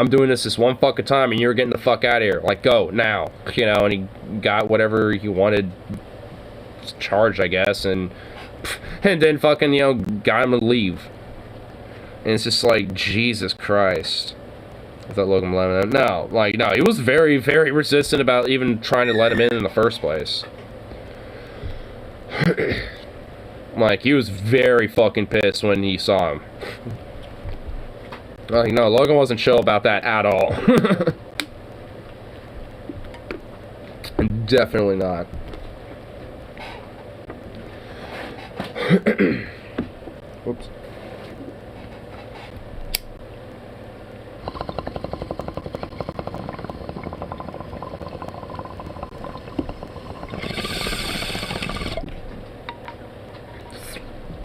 doing this one fucking time, and you're getting the fuck out of here. Like, go, now. You know, and he got whatever he wanted charged, I guess, and then fucking, you know, got him to leave. And it's just like, Jesus Christ. I thought Logan would let him in. No, like, no, he was very, very resistant about even trying to let him in the first place. Like, he was very fucking pissed when he saw him. Like, no, Logan wasn't chill about that at all. Definitely not. Whoops.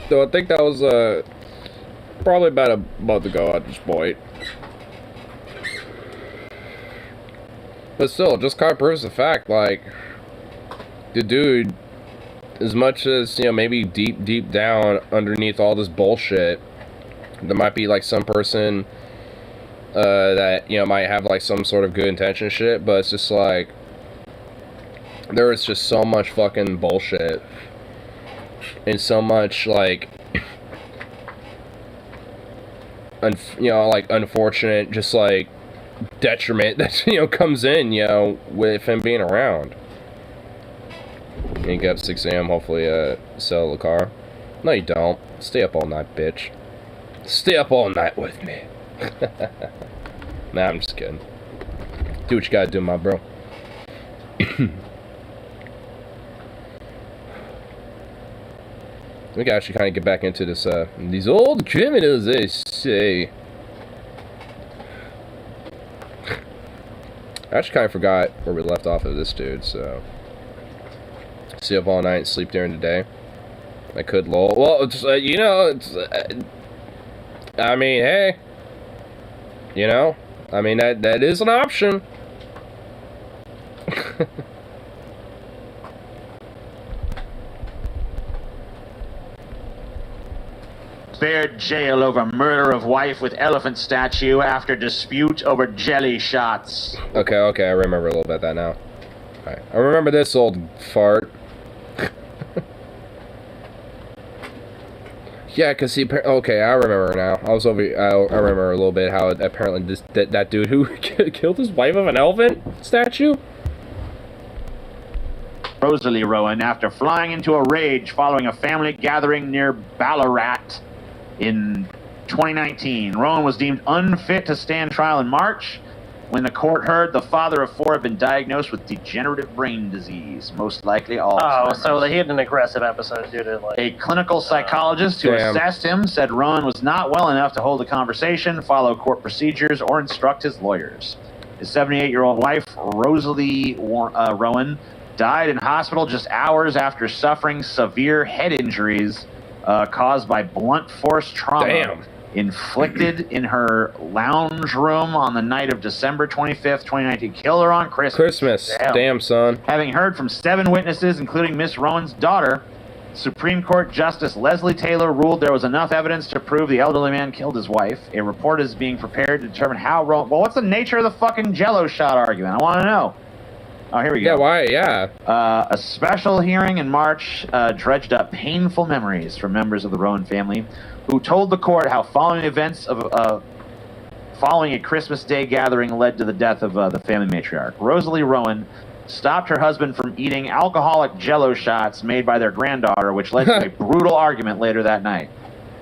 So I think that was probably about a month ago at this point. But still, just kind of proves the fact, like, the dude, as much as, you know, maybe deep down underneath all this bullshit, there might be, like, some person that, you know, might have, like, some sort of good intention shit, but it's just, like, there is just so much fucking bullshit. And so much, like, you know, like, unfortunate, just, like, detriment that, you know, comes in, you know, with him being around. You get up 6 a.m., hopefully, sell the car. No, you don't. Stay up all night, bitch. Stay up all night with me. Nah, I'm just kidding. Do what you gotta do, my bro. We can actually kind of get back into this, these old criminals, they say. I actually kind of forgot where we left off of this dude, so. Stay up all night and sleep during the day. I could lol. Well, it's, you know, it's, I mean, hey. You know? I mean, that is an option. Spared jail over murder of wife with elephant statue after dispute over jelly shots. Okay, I remember a little bit that now. Alright, I remember this old fart. Yeah, cause he, okay, I remember now. I remember a little bit how apparently that dude who killed his wife of an elephant statue? Rosalie Rowan after flying into a rage following a family gathering near Ballarat in 2019. Rowan was deemed unfit to stand trial in March when the court heard the father of 4 had been diagnosed with degenerative brain disease, most likely Alzheimer's. Oh, so he had an aggressive episode due to like... A clinical psychologist who assessed him said Rowan was not well enough to hold a conversation, follow court procedures, or instruct his lawyers. His 78-year-old wife, Rosalie Rowan, died in hospital just hours after suffering severe head injuries caused by blunt force trauma inflicted in her lounge room on the night of December 25th, 2019. Killed her on Christmas. Damn, son. Having heard from 7 witnesses, including Miss Rowan's daughter, Supreme Court Justice Leslie Taylor ruled there was enough evidence to prove the elderly man killed his wife. A report is being prepared to determine how Rowan... Well, what's the nature of the fucking Jello shot argument? I want to know. Oh, here we go. Yeah, why? Yeah. A special hearing in March dredged up painful memories from members of the Rowan family who told the court how following a Christmas Day gathering led to the death of the family matriarch. Rosalie Rowan stopped her husband from eating alcoholic Jello shots made by their granddaughter, which led to a brutal argument later that night.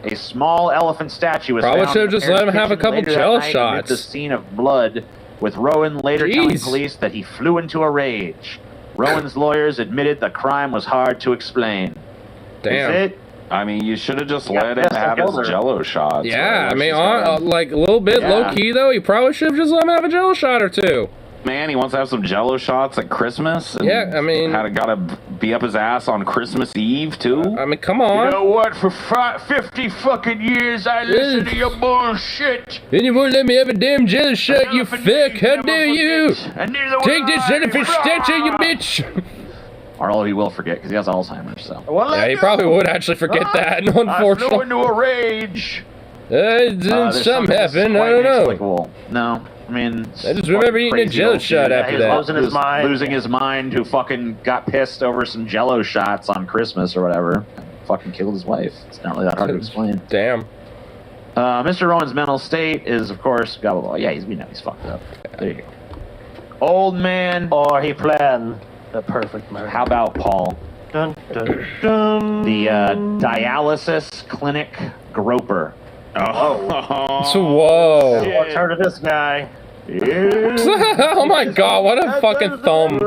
A small elephant statue was probably found should have just let him have a couple Jello shots. The scene of blood, with Rowan later telling police that he flew into a rage. Rowan's lawyers admitted the crime was hard to explain. Damn. Is it? I mean, you should have just let him have his Jello shots. Yeah, I mean, like a little bit low key though. You probably should have just let him have a Jello shot or two. Man, he wants to have some Jello shots at Christmas. And yeah, I mean, gotta be up his ass on Christmas Eve too. I mean, come on. You know what? For 50 fucking years, I listened to your bullshit. And you won't let me have a damn Jello shot, you fuck! How dare you? Take this jellyfish statue, you bitch! Or all he will forget because he has Alzheimer's. So. Yeah, he probably would actually forget that. Unfortunately. I flew into a rage. Something happened. I don't know. No. I mean, I just remember eating a Jello shot after that. Losing his mind, who fucking got pissed over some Jello shots on Christmas or whatever. Fucking killed his wife. It's not really that hard to explain. Damn. Mr. Rowan's mental state is, of course, blah, blah, blah. Yeah, he's fucked up. There you go. Old man. Or he planned the perfect murder. How about Paul? Dun, dun, dun. The dialysis clinic groper. Oh. Whoa. What's heard of this guy? Oh my god, what a fucking thumb. I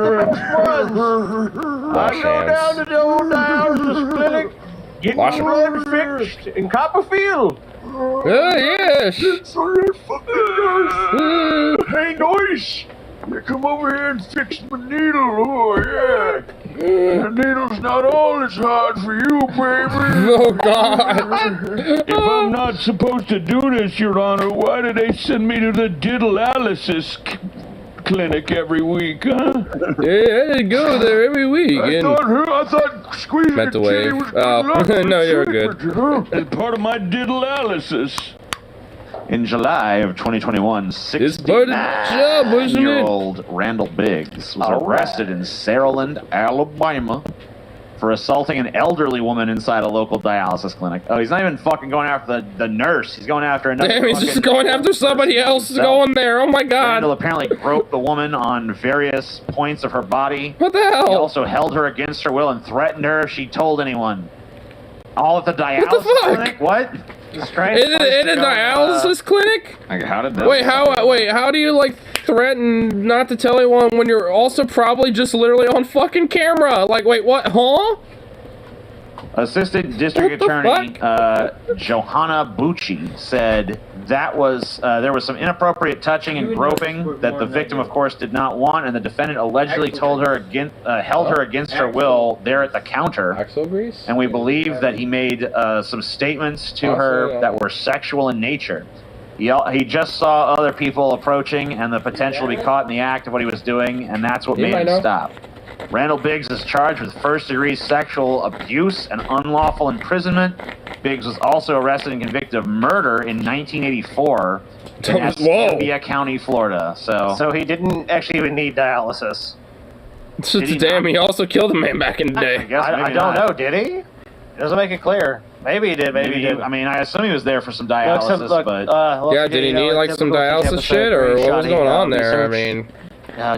go down to the old dialysis clinic, get my blood fixed in Copperfield. Yes. Hey, noise. You come over here and fix my needle. Oh, yeah. The needle's not all it's hard for you, baby. Oh, God. If I'm not supposed to do this, Your Honor, why do they send me to the dialysis clinic every week, huh? Yeah, I go there every week. I thought squeezing the titty was good luck. No, you're good. It's part of my dialysis. In July of 2021, 69-year-old Randall Biggs was arrested in Saraland, Alabama, for assaulting an elderly woman inside a local dialysis clinic. Oh, he's not even fucking going after the nurse. He's going after another. Damn, he's just going after somebody else going there. Oh my god. Randall apparently groped the woman on various points of her body. What the hell? He also held her against her will and threatened her if she told anyone. All at the dialysis clinic? What? In a dialysis clinic? Like, how did that? Wait, how do you like threaten not to tell anyone when you're also probably just literally on fucking camera? Like, wait, what? Huh? Assistant District Attorney Johanna Bucci said that was there was some inappropriate touching and groping that the victim, of course, did not want, and the defendant allegedly held her against her will there at the counter. And we believe that he made some statements to her that were sexual in nature. He just saw other people approaching and the potential to be caught in the act of what he was doing, and that's what made him stop. Randall Biggs is charged with first-degree sexual abuse and unlawful imprisonment. Biggs was also arrested and convicted of murder in 1984 in Escambia County, Florida. So he didn't actually even need dialysis. Damn, he also killed a man back in the day. I don't know, did he? It doesn't make it clear. Maybe he did, maybe he didn't. I mean, I assume he was there for some dialysis, yeah, did he need like some dialysis shit, or what was going on there? I mean...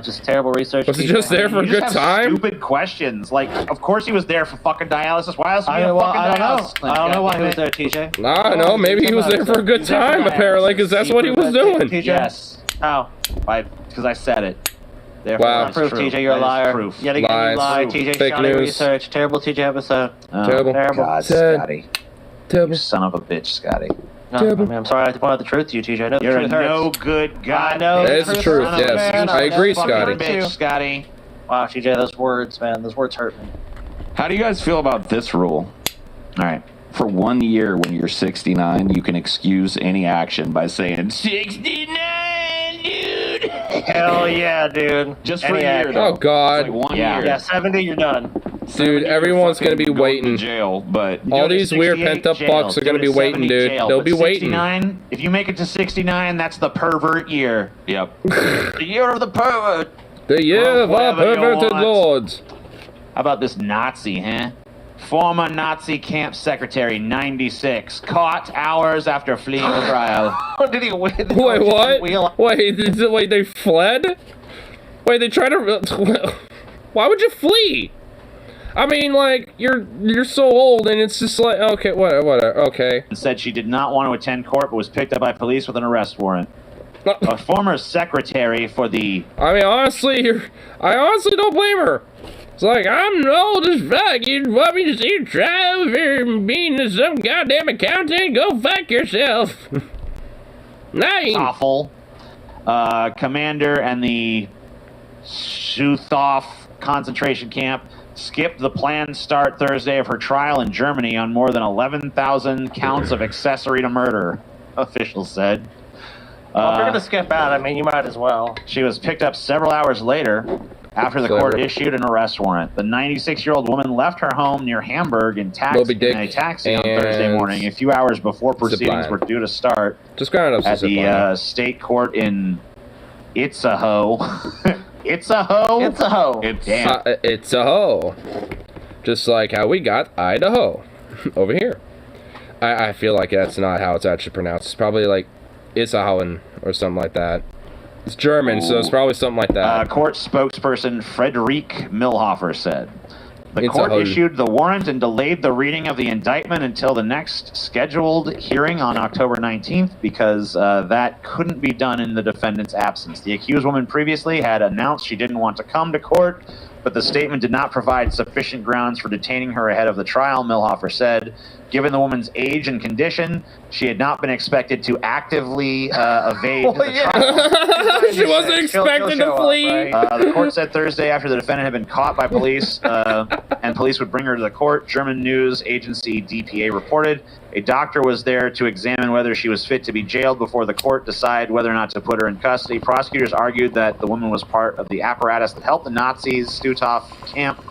Just terrible research. Was it just there for a You good just have time? Stupid questions. Like, of course he was there for fucking dialysis. Why else would he I have don't fucking know. dialysis? I don't know why he was there. there, TJ. Nah, no, maybe he was there for a good time, apparently, because that's what he was doing. TJ? Yes. How? Because I said it. Therefore, Wow. it's Proof, true. TJ, you're a That is liar. Proof. Yet again, Lies. you lied. TJ, Fake shoddy news. research. Terrible TJ episode. Terrible. Terrible. God, Ted. Scotty. Terrible. You son of a bitch, Scotty. No, I mean, I'm sorry I have to point out the truth to you, TJ. I know the You're a truth hurts. no good guy. I know That is the truth, yes. I agree, Scotty. Bitch, Scotty. Wow, TJ, those words, man, those words hurt me. How do you guys feel about this rule? All right. For 1 year, when you're 69, you can excuse any action by saying 69, dude. Hell yeah, dude. Just for Any a year, action. though. Oh, God. It's like 1 Yeah. year. Yeah, 70, you're done. Dude, everyone's going to be Fucking going waiting. to jail, but All Go to these weird 68 pent-up jail. bucks are Do going it to be at waiting, 70 dude. jail. They'll But be waiting. 69, if you make it to 69, that's the pervert year. yep. The year of the pervert. The year of our Whatever you perverted want. lords. How about this Nazi, huh? Former Nazi camp secretary, 96, caught hours after fleeing the trial. Did he win? Wait, what? Wait, they fled? Wait, they tried to... Why would you flee? I mean, like, you're so old, and it's just like, okay, whatever, okay. And said she did not want to attend court, but was picked up by police with an arrest warrant. A former secretary for the... I mean, honestly, I honestly don't blame her. It's like, I'm old as fuck. You want me to see you try over being some goddamn accountant? Go fuck yourself. Nice. awful commander and the Schuthhof concentration camp skipped the planned start Thursday of her trial in Germany on more than 11,000 counts of accessory to murder, officials said. Well, if you're gonna skip out, I mean, you might as well. She was picked up several hours later after the court issued an arrest warrant. The 96-year-old woman left her home near Hamburg in a taxi on Thursday morning, a few hours before proceedings were due to start Just ground up at the state court in Itzehoe. Itzehoe? It's a hoe. Damn. It's a hoe. Just like how we got Idaho over here. I feel like that's not how it's actually pronounced. It's probably like Issahoen or something like that. It's German, so it's probably something like that. Court spokesperson Friederike Milhofer said. The court issued the warrant and delayed the reading of the indictment until the next scheduled hearing on October 19th because that couldn't be done in the defendant's absence. The accused woman previously had announced she didn't want to come to court, but the statement did not provide sufficient grounds for detaining her ahead of the trial, Milhofer said. Given the woman's age and condition, she had not been expected to actively evade the trial. She wasn't expected to flee. The court said Thursday after the defendant had been caught by police and police would bring her to the court, German news agency DPA reported. A doctor was there to examine whether she was fit to be jailed before the court decided whether or not to put her in custody. Prosecutors argued that the woman was part of the apparatus that helped the Nazis' Stutthof camp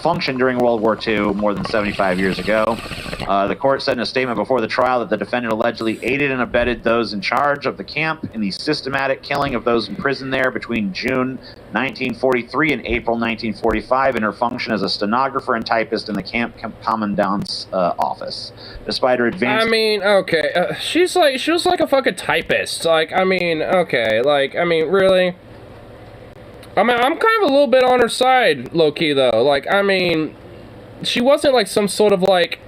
function during World War II more than 75 years ago. The court said in a statement before the trial that the defendant allegedly aided and abetted those in charge of the camp in the systematic killing of those imprisoned there between June 1943 and April 1945 in her function as a stenographer and typist in the camp commandant's office. Despite her advanced... I mean, okay, she was like a fucking typist. Like, I mean, okay, like, I mean, really? I mean, I'm kind of a little bit on her side, low-key, though. Like, I mean, she wasn't, like, some sort of, like,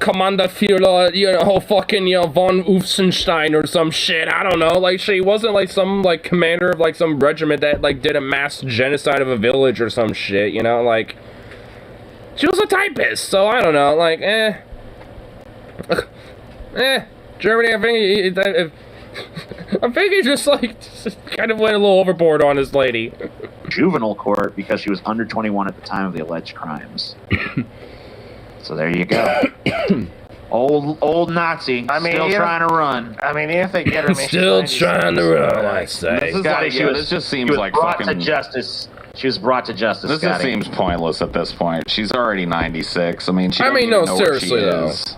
Commander Führer, you know, fucking, you know, von Ufsenstein or some shit. I don't know. Like, she wasn't, like, some, like, commander of, like, some regiment that, like, did a mass genocide of a village or some shit, you know? Like, she was a typist, so I don't know. Like, Germany, I think he just kind of went a little overboard on this lady. Juvenile court because she was under 21 at the time of the alleged crimes. So there you go. Old Nazi, still trying to run. I mean, if they get her, still trying to run, I say. This just seems like brought fucking... to justice. She was brought to justice. This just seems pointless at this point. She's already 96. I mean, she doesn't no, even know where seriously she though. is.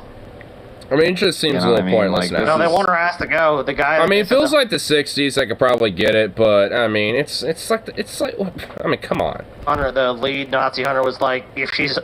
I mean, it just seems a little pointless now. No, they want her ass to go. The guy. I mean, it feels like the '60s. I could probably get it, but I mean, it's like I mean, come on. Hunter, the lead Nazi hunter, was like, if she's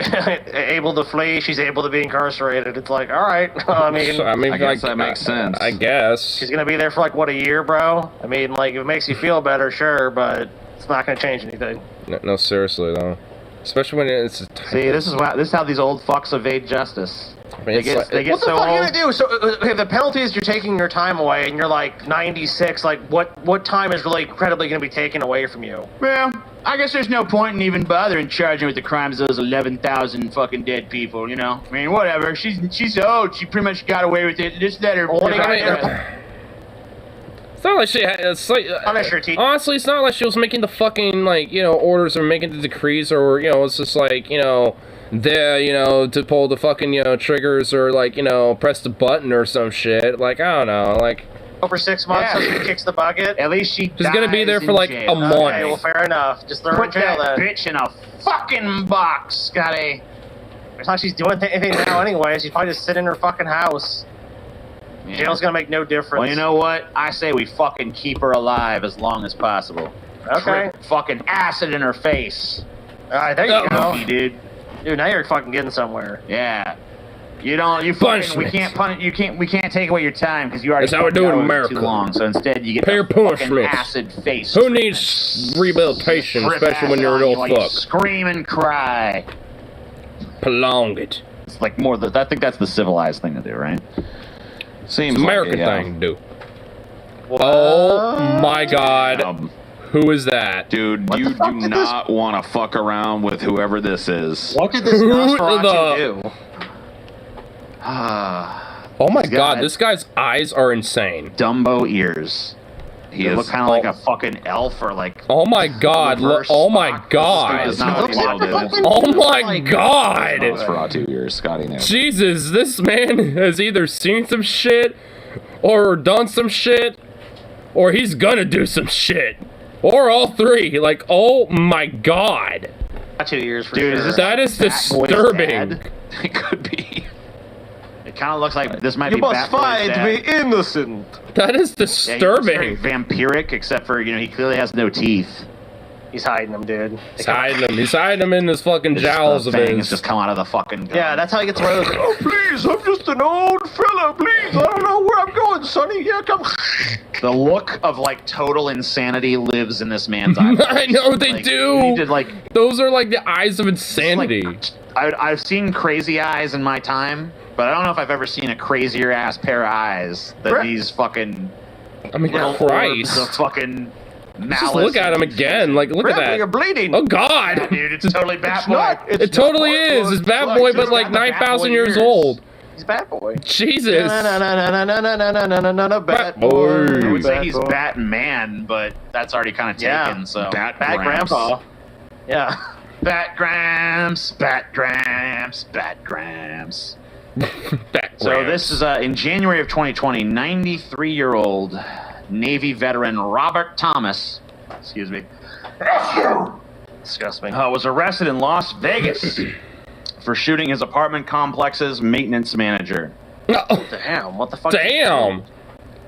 able to flee, she's able to be incarcerated. It's like, all right. I mean, I guess that makes sense. I guess she's gonna be there for like what, a year, bro? I mean, like, if it makes you feel better, sure, but it's not gonna change anything. No, seriously though. Especially when it's See, this is how these old fucks evade justice. I mean, They get What the so fuck are you old. gonna do? So, okay, the penalty is you're taking your time away, and you're like 96. Like, what time is really incredibly gonna be taken away from you? Well, I guess there's no point in even bothering charging with the crimes of those 11,000 fucking dead people, you know? I mean, whatever. She's old. She pretty much got away with it. Just let her. Well, what are you I gonna mean, do? it's not like she had. It's like Punish her, teacher. honestly, it's not like she was making the fucking like orders or making the decrees or it's just like there to pull the fucking triggers or like press the button or some shit. Like I don't know, like. Over 6 months, so she kicks the bucket. At least she She's gonna be there dies for in like jail. a month. Okay, well, fair enough. Just throw her in Put jail that then. bitch in a fucking box, Scotty. It's not like she's doing anything now anyway. She's probably just sitting in her fucking house. Yeah. Jail's gonna make no difference. Well, you know what? I say we fucking keep her alive as long as possible. Okay. Trip fucking acid in her face. All right, there you go. Dude. Dude, now you're fucking getting somewhere. Yeah. You fucking, we can't punish, we can't take away your time because you already That's how we do it in got away America. too long. So instead you get Pay your the fucking punishments. acid face. Who needs rehabilitation, Drip especially when acid you're an on old you while you fuck? Scream and cry. Prolong it. It's like more I think that's the civilized thing to do, right? Seems It's American like it, yeah. thing to do. Oh my God. Who is that? Dude, you do not want to fuck around with whoever this is. What did this Who Nosferatu do? Oh my God, this guy's eyes are insane. Dumbo ears. He They is. look kind of like a fucking elf or like. Oh my God, reverse oh my Spock. God. This is not what Looks like Leo the did. fucking- Oh my like- God. Nosferatu ears, Scotty knew. Jesus, this man has either seen some shit or done some shit or he's gonna do some shit. Or all three. Like, oh my God. 2 years for Dude, sure. is this That is Bat Boy's disturbing. dad? It could be. It kind of looks like this might be Bat Boy's dad. innocent. That is Yeah, he looks very disturbing. vampiric, except for he clearly has no teeth. He's hiding them, dude. He's hiding him. He's hiding him in his fucking jowls The of fangs his. just come out of the fucking gun. Yeah, that's how he gets away with it. Oh, please, I'm just an old fella. Please, I don't know where I'm going, Sonny. Yeah, come. The look of like total insanity lives in this man's eyes. I know they Like, do. He did like Those are like the eyes of insanity. I've seen crazy eyes in my time, but I don't know if I've ever seen a crazier ass pair of eyes than these fucking I mean, little orbs of Christ. fucking malice. Just look at him again. Like, look at You're that. bleeding. Oh God. Yeah, dude, it's totally Bat It's Boy. not. It's It totally not is. It's Bat like Boy, this. but like got the Bat 9,000 Boy years ears. old. He's Bat Boy. Jesus. Bat Boy. I would say he's Boy. Batman, but that's already kind of taken. Yeah. So Bat Grandpa. Yeah. Bat Grams, Bat Grams, Bat Grams. Back So rams. this is in January of 2020. 93-year-old Navy veteran Robert Thomas, excuse me, Disgust me. was arrested in Las Vegas for shooting his apartment complex's maintenance manager. Oh, Damn, what the fuck? damn.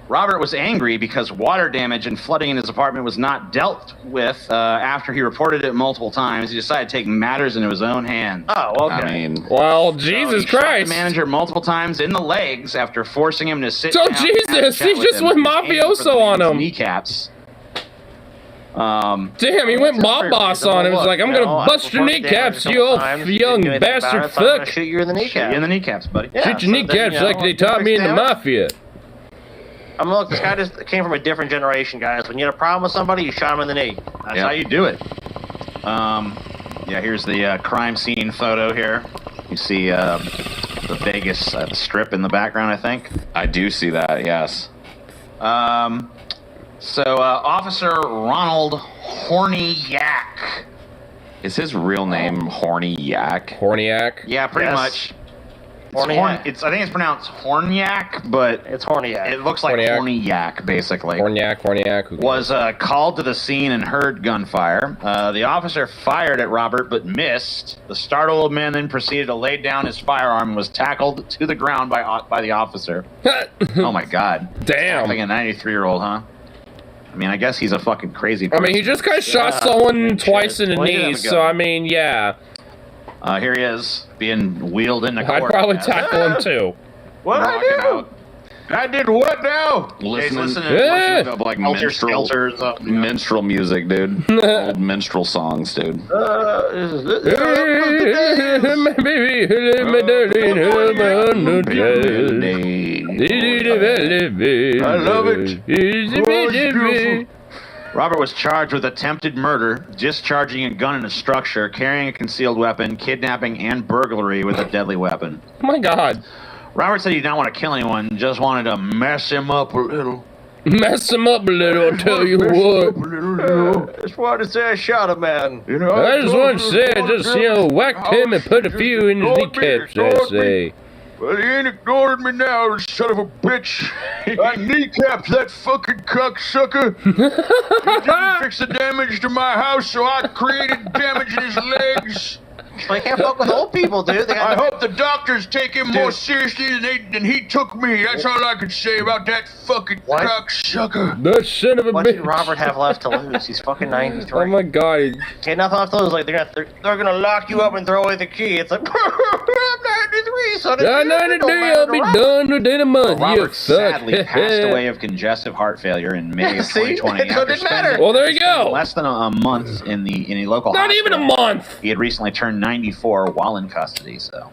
Robert was angry because water damage and flooding in his apartment was not dealt with after he reported it multiple times. He decided to take matters into his own hands. Oh, okay. I mean, Well, So Jesus he shot Christ. the manager multiple times in the legs after forcing him to sit Oh, down. and have a Jesus, chat he with just him. went He was aiming mafioso for the on man's him. Kneecaps. Damn, he went mob boss on him. He's like, I'm gonna bust your kneecaps, you old young bastard I'm gonna fuck. shoot you in the Shoot kneecap. you in the kneecaps, buddy. Yeah, Shoot your so then, kneecaps you know, like they taught me in the damage. mafia. I mean, look, this guy just came from a different generation, guys. When you had a problem with somebody, you shot him in the knee. That's how you do it. Yeah, here's the crime scene photo here. You see the Vegas strip in the background, I think. I do see that, yes. So Officer Ronald Horny-Yak. Is his real name Horny Yak? Horniac. Yeah, pretty Yes. much. Horniak. I think it's pronounced Horniak, but It's Horniak. it looks like Horniak, basically. Horniak. Was called to the scene and heard gunfire. The officer fired at Robert but missed. The startled man then proceeded to lay down his firearm and was tackled to the ground by the officer. Oh my god. Damn. Like a 93-year-old, huh? I mean, I guess he's a fucking crazy person. I mean, he just kind of shot someone twice in the knees, so I mean, yeah. Here he is, being wheeled into court. I'd probably tackle him too. What I do? I did what now? Listen to like Helter minstrel, Skelter or something. minstrel music, dude. Old minstrel songs, dude. I love it. Robert was charged with attempted murder, discharging a gun in a structure, carrying a concealed weapon, kidnapping, and burglary with a deadly weapon. Oh my god. Robert said he did not want to kill anyone, just wanted to mess him up a little. Mess him up a little, I'll tell you what. I just wanted to say I shot a man. You know, I just want to say, just, whacked him and put a few in his kneecaps, I say. Well, he ain't ignoring me now, son of a bitch. I kneecapped that fucking cocksucker. He didn't fix the damage to my house, so I created damage in his legs. Well, you can't fuck with old people, dude. I hope the doctors take him more seriously than he took me. That's all I can say about that fucking cocksucker. That son of a What bitch. did Robert have left to lose? He's fucking 93. Oh my god. He had nothing left to lose. Like they're gonna lock you up and throw away the key. It's like I'm 93, son. I'm 93, I'll be done within a month. Robert You fuck. sadly passed away of congestive heart failure in May of See? 2020. So it after didn't matter. spending Well, there you go. less than a month in a local Not even a hospital. month. He had recently turned 94 while in custody, so.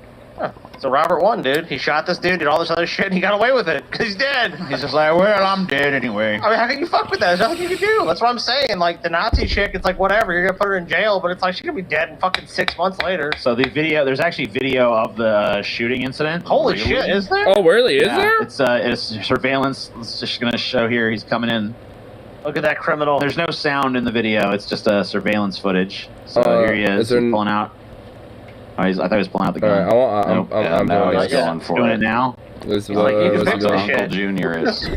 So Robert won, dude. He shot this dude, did all this other shit, and he got away with it because he's dead. He's just like, well, I'm dead anyway. I mean, how can you fuck with that? There's nothing you can do. That's what I'm saying. Like, the Nazi chick, it's like, whatever. You're gonna put her in jail, but it's like, she's gonna be dead in fucking 6 months later. So there's actually video of the shooting incident. Holy shit, is there? Oh, really? Is Yeah, there? It's surveillance. It's just gonna show here. He's coming in. Look at that criminal. There's no sound in the video. It's just surveillance footage. So here he is. there- He's pulling out. Oh, I thought he was pulling out the gun. Alright, I'm now doing he's this. going for Doing it. it now. This He's like, you can was fix going. this Uncle shit. Junior is.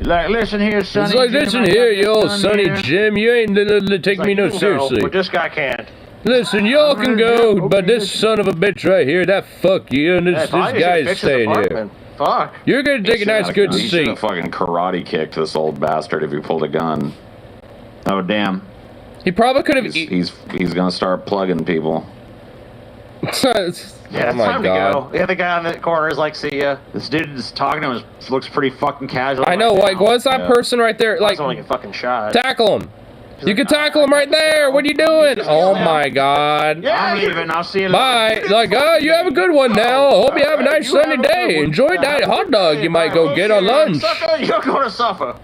Like, listen here, Sonny. It's like, Jim, listen I got here, this yo, gun Sonny here. Jim, you ain't take It's me like, no you can go, seriously. but this guy can't. Listen, y'all can go, but this son of a bitch right here, that fuck you, and this guy's staying here. Fuck. You're gonna take a nice good He should seat. have fucking karate kicked this old bastard if he pulled a gun. Oh, damn. He probably could have. He's gonna start plugging people. Yeah, Oh it's my time god. to go. The other guy in the corner is like, see ya. This dude is talking to him. Looks pretty fucking casual. I know, right like, now. what's that Yeah. person right there? I Like, just want to get fucking shot. tackle him. You can tackle him right there. What are you doing? Oh my god. I'm leaving. I'll see you later. Bye. Like, oh, you have a good one now. Hope you have a nice sunny day. Enjoy that hot dog you might go get on lunch. Sucker, you're gonna suffer.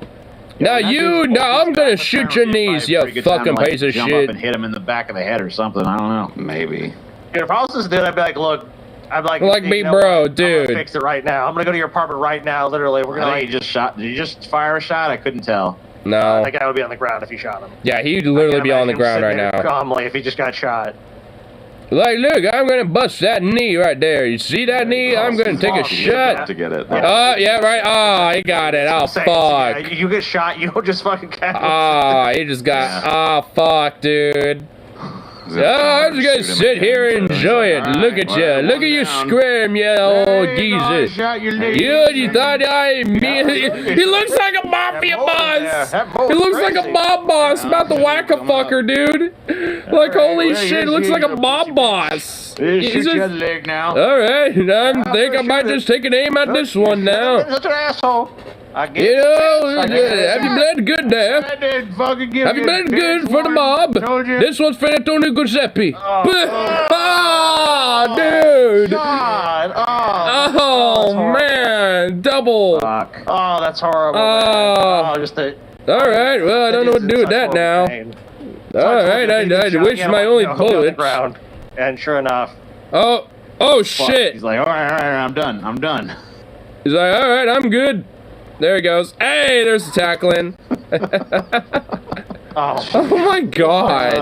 Now That you, dude now I'm gonna was shoot your knees, you pretty good time to, fucking like, piece of jump shit. up and hit him in the back of the head or something. I don't know. Maybe. Dude, if I was this dude, I'd be like, look, I'm like, Like you me, know bro, what? I'm dude. gonna fix it right now. I'm gonna go to your apartment right now. Literally, we're I gonna. think he just shot. Did he just fire a shot? I couldn't tell. No. That guy would be on the ground if you shot him. Yeah, he'd literally be on the ground right now. Calmly, if he just got shot. Like, look, I'm gonna bust that knee right there. You see that knee? I'm gonna take a shot. To get it. Yeah, right. Oh, he got it. Oh, Saying, yeah, fuck. you get shot, you don't just fucking catch. Oh, he just got. Oh, fuck, dude. Oh, I'm just gonna sit here and enjoy it. Look at you. Look at you scream, you old geezer. You thought I mean. He looks like a mafia boss. He looks like a mob boss about to whack a fucker, dude. Like, holy shit, looks like a mob boss. He's Shoot just- your leg now. Alright, I think I might just take an aim at this one now. Such an asshole. I get You know, have you bled good there? I did fucking give Have you you bled this good for the one. mob? Told you. This one's for Antonio Giuseppe. Ah, dude. God. Oh, man. Double. Fuck. Oh, that's horrible. Oh. Man. Oh, just the. Alright, well, I don't know what to do with that now. Alright, I wasted my only bullet. And sure enough, Oh, Fuck. shit. He's like, all right, I'm done. He's like, alright, I'm good. There he goes. Hey, there's the tackling. Oh my god.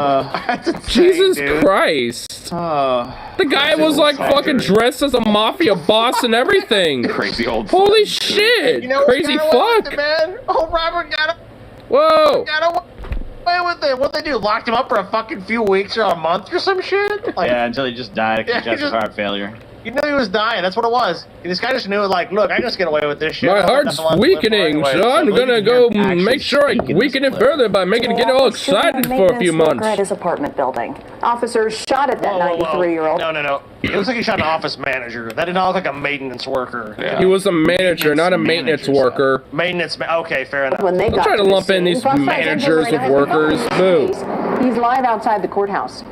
That's insane, Jesus dude. Christ. The guy was like fucking dressed as a mafia boss and everything. Crazy old. Holy shit. You know Crazy what's kinda fuck. with it, man? Oh, Robert got Whoa. away with it. What they do? Locked him up for a fucking few weeks or a month or some shit? Like, Yeah, until he just died of Yeah, he congestive just- heart failure. you knew he was dying. That's what it was. This guy just knew, like, look, I can just get away with this shit. My I got heart's nothing left to live for weakening, anyway. so I'm look gonna at go him actually make sure I speaking weaken this it clip. further by making it get all excited for a few months. At his apartment building. Officers shot at that Whoa, whoa, whoa. 93-year-old. No. It looks like he shot an office manager. That did not look like a maintenance worker. Yeah. He was a manager, not a maintenance manager, worker. Okay, fair enough. When they Don't got try to the lump in scene, these suspect managers identified of as workers. the Boo. case. He's live outside the courthouse.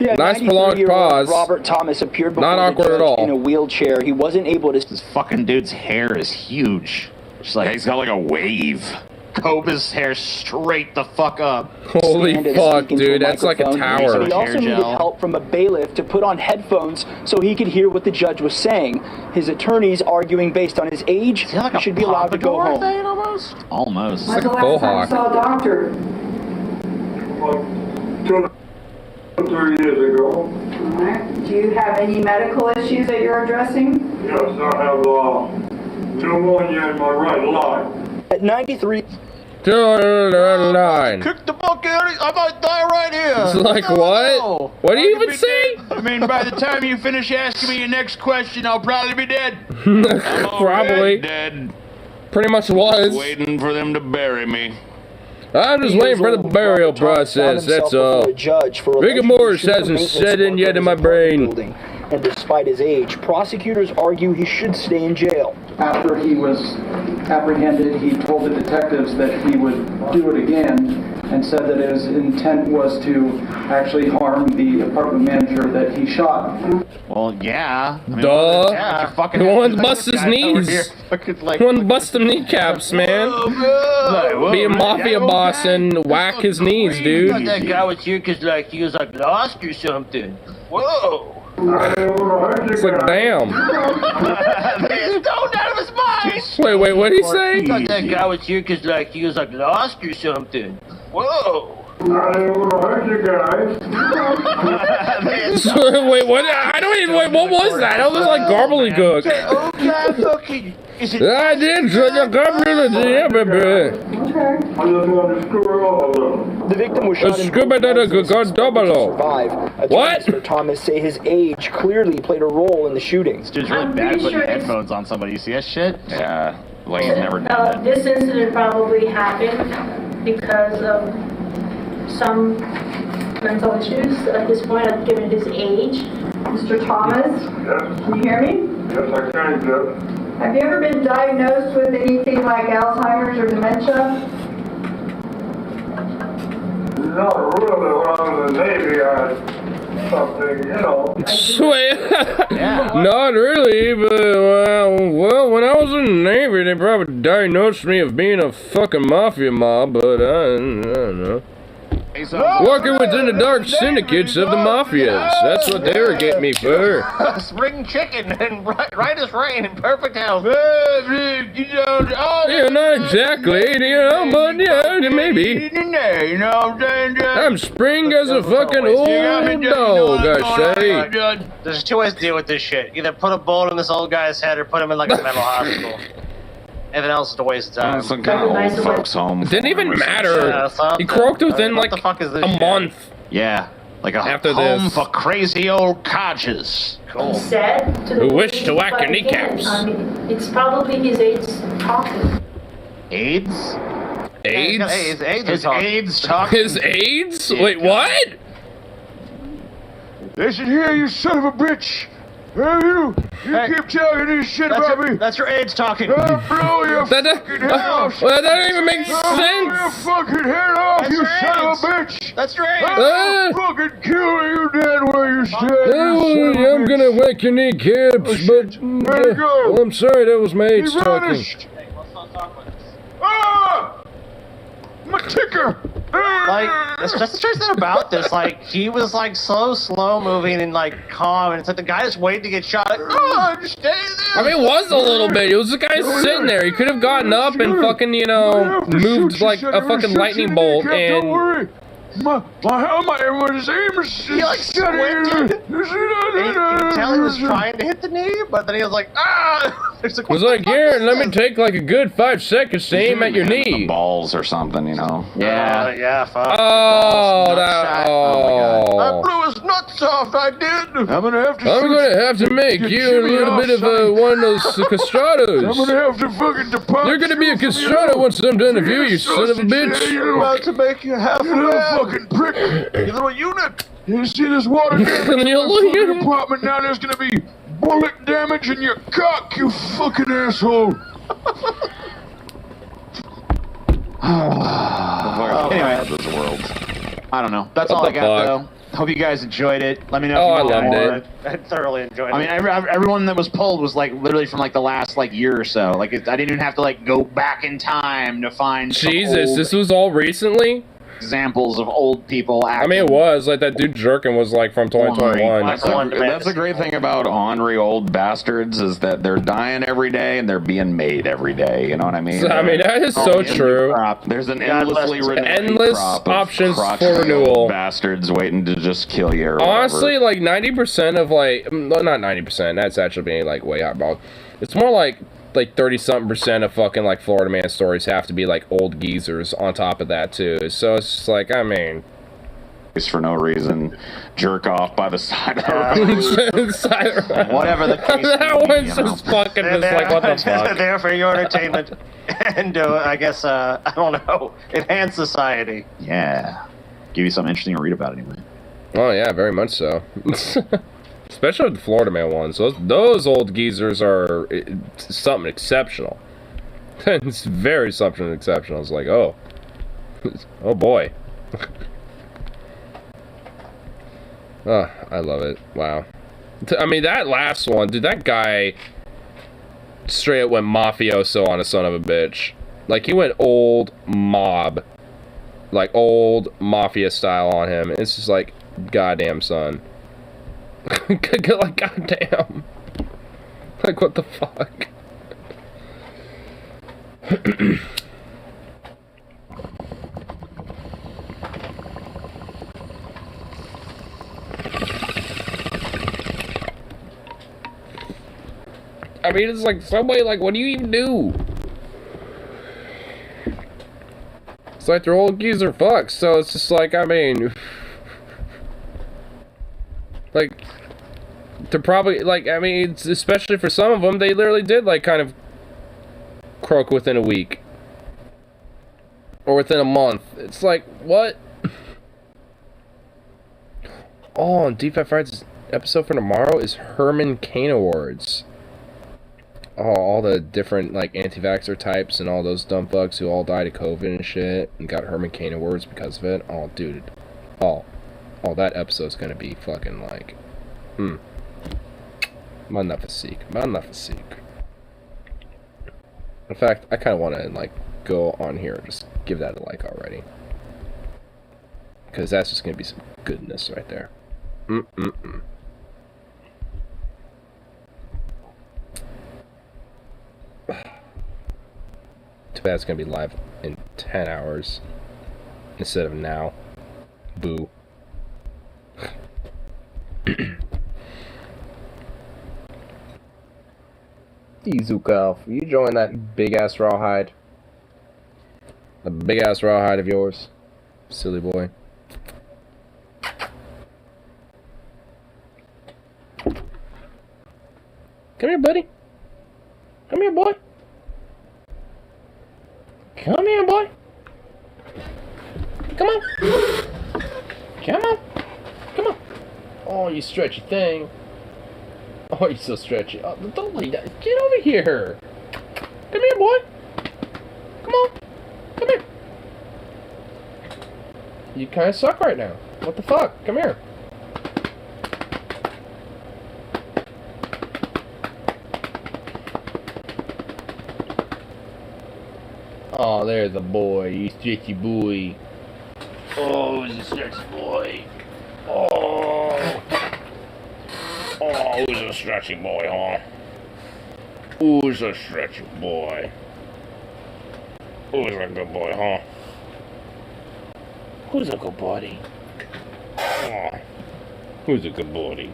Yeah, Nice prolonged 93-year-old pause. Robert Thomas appeared before Not the awkward at judge all. in a wheelchair. He wasn't able to. This fucking dude's hair is huge. Just like He's got like a wave. comb his hair straight the fuck up. Holy stand and fuck, speak into dude. That's like a microphone. tower. He also Hair needed gel. help from a bailiff to put on headphones so he could hear what the judge was saying. His attorneys arguing based on his age, Is he like he a should be allowed to go pompadour home. thing almost? Almost. Like a bull hawk. saw a doctor. 3 years ago. Do you have any medical issues that you're addressing? Yes, I have pneumonia in my right lung. At 93, Line. Kick the buck out. I might die right here. It's like, what? What do you even say? I mean, by the time you finish asking me your next question, I'll probably be dead. Probably. Dead. Pretty much was. Waiting for them to bury me. I'm just waiting for the burial process, that's all. Rigor mortis hasn't set in yet in my brain. And despite his age, prosecutors argue he should stay in jail. After he was apprehended, he told the detectives that he would do it again and said that his intent was to actually harm the apartment manager that he shot. Well, yeah. I mean, Duh. yeah. Fucking He wanted to bust his knees. He wanted to bust them kneecaps, man. Be a mafia boss and whack his knees, dude. That guy was here because, like, he was, like, lost or something. Whoa. It's like, damn. He's stoned out of his mind. Wait, what did he say? Thought that guy was here because, like, he was, like, lost or something. Whoa. Wait, what? I don't even. Wait, what was that? That was like gobbledygook. Okay, fucking. Is it? I did. Yeah, baby. The victim was shot in Scuba both dada legs and is double. expected to survive. What? Attorneys for Thomas say his age clearly played a role in the shooting. It's just really I'm bad pretty putting sure it's- headphones on somebody. You see that shit? Yeah. Like he's never done it. This incident probably happened because of some mental issues at this point, given his age. Mr. Thomas, Yes, can you hear me? yes, I can, Jeff. Have you ever been diagnosed with anything like Alzheimer's or dementia? Not really. When I was in the Navy, I had something, you know. Sweet. Not really, but well, when I was in the Navy, they probably diagnosed me of being a fucking mafia mob, but I don't know. Working within the dark syndicates of the mafias. That's what they were getting me for. Spring chicken and right as rain in perfect health. Yeah, not exactly, you know, but yeah, maybe. You know what I'm saying, Jeff? I'm spring as a fucking old dog, I say. There's two ways to deal with this shit. Either put a bullet in this old guy's head or put him in like a mental hospital. Everything else is a waste of time. Some kind of old folks home. It didn't even matter. Yeah, He croaked within what like the fuck is this a shit? month. Yeah. Like a After home this. for crazy old codgers. Cool. Said to Who the wish to whack your but again, kneecaps. I mean, it's probably his age talking. AIDS? AIDS? His AIDS talking. His AIDS? Wait, what? Listen here, you son of a bitch. Hey, you keep telling this shit about me. That's your AIDS talking. I'll blow your That fucking head off. well, that don't even make I'll blow your sense. fucking head off, That's you your son AIDS. of a bitch. That's your AIDS. I'll fucking kill you dead where you stand. Oh, I'm gonna whack your kneecaps, but There you go. well, I'm sorry, that was my Be AIDS talking. vanished. Ah! My ticker! Like, that's just the truth about this. Like, he was like slow moving and like calm, and it's like the guy just waiting to get shot. Like, oh, stay there. I mean, it was a little bit. It was the guy sitting there. He could have gotten up and fucking, you know, moved like a fucking lightning bolt and. Don't worry. My helmet, everyone's aim is He like squinted. You could tell he was trying to hit the knee, but then he was like, ah! It was like, here, let me take like a good 5 seconds to aim at your knee. Balls or something, you know. Yeah. Yeah, fuck. Oh, that. Oh. I blew his nuts off, I did. I'm gonna have to. I'm gonna have to make you a little bit of one of those castrados. I'm gonna have to fucking depart. You're gonna be a castrado once I'm done with you, you son of a bitch. I'm about to make you half You little fucking prick. You little eunuch. You see this water damage in You my little fucking eunuch. apartment? Now there's gonna be bullet damage in your cock, you fucking asshole. Anyway, This world. I don't know. That's What all I the got, fuck? though. Hope you guys enjoyed it. Let me know Oh, if I you want loved more. it. I thoroughly enjoyed it. I mean, everyone that was pulled was like literally from like the last like year or so. Like I didn't even have to like go back in time to find some Jesus, old this was all recently? examples of old people I acting. mean, it was. Like, that dude jerking was, like, from 2021. That's a great thing about ornery old bastards is that they're dying every day and they're being made every day. You know what I mean? I mean, that is so true. There's an endlessly renewing Endless crop of options crotchety for renewal. old bastards waiting to just kill you. Or Honestly, whatever. like 90% of like, no, not 90%. That's actually being like way highball. It's more like 30-something% of fucking like Florida Man stories have to be like old geezers on top of that too. So it's just like, I mean, for no reason, jerk off by the side of the road. Whatever the case. That one's just fucking just like, what the They're fuck? there for your entertainment and I guess I don't know, enhance society. Yeah. Give you something interesting to read about anyway. Oh yeah, very much so. Especially with the Florida Man ones. Those old geezers are something exceptional. It's very something exceptional. It's like, oh boy. Oh, I love it. Wow. I mean, that last one, dude, that guy straight up went mafioso on a son of a bitch. Like, he went old mob. Like, old mafia style on him. It's just like, goddamn, son. Like, goddamn. Like, what the fuck? I mean, it's like, somebody, like, what do you even do? It's like they're old geezer fucks, so it's just like, I mean... Like, they're probably, like, I mean, it's, especially for some of them, they literally did, like, kind of croak within a week. Or within a month. It's like, what? Oh, and Deep Fat Friday's episode for tomorrow is Herman Cain Awards. Oh, all the different, like, anti-vaxxer types and all those dumb fucks who all died of COVID and shit and got Herman Cain Awards because of it. Oh, dude. Oh, that episode's gonna be fucking, like, magnifique. In fact, I kind of want to, like, go on here and just give that a like already. Because that's just gonna be some goodness right there. Too bad it's gonna be live in 10 hours instead of now. Boo. Zukov, you join that big ass rawhide? The big ass rawhide of yours, silly boy. Come here, buddy. Come here, boy. Come here, boy. Come on. Come on. Come on. Oh, you stretchy thing. Oh, you're so stretchy. Oh, don't lay down. Get over here. Come here, boy. Come on. Come here. You kind of suck right now. What the fuck? Come here. Oh, there's a boy. You stretchy boy. Oh, who's a stretchy boy? Oh. Oh, who's a stretchy boy, huh? Who's a stretchy boy? Who's a good boy, huh? Who's a good buddy? Oh. Who's a good buddy?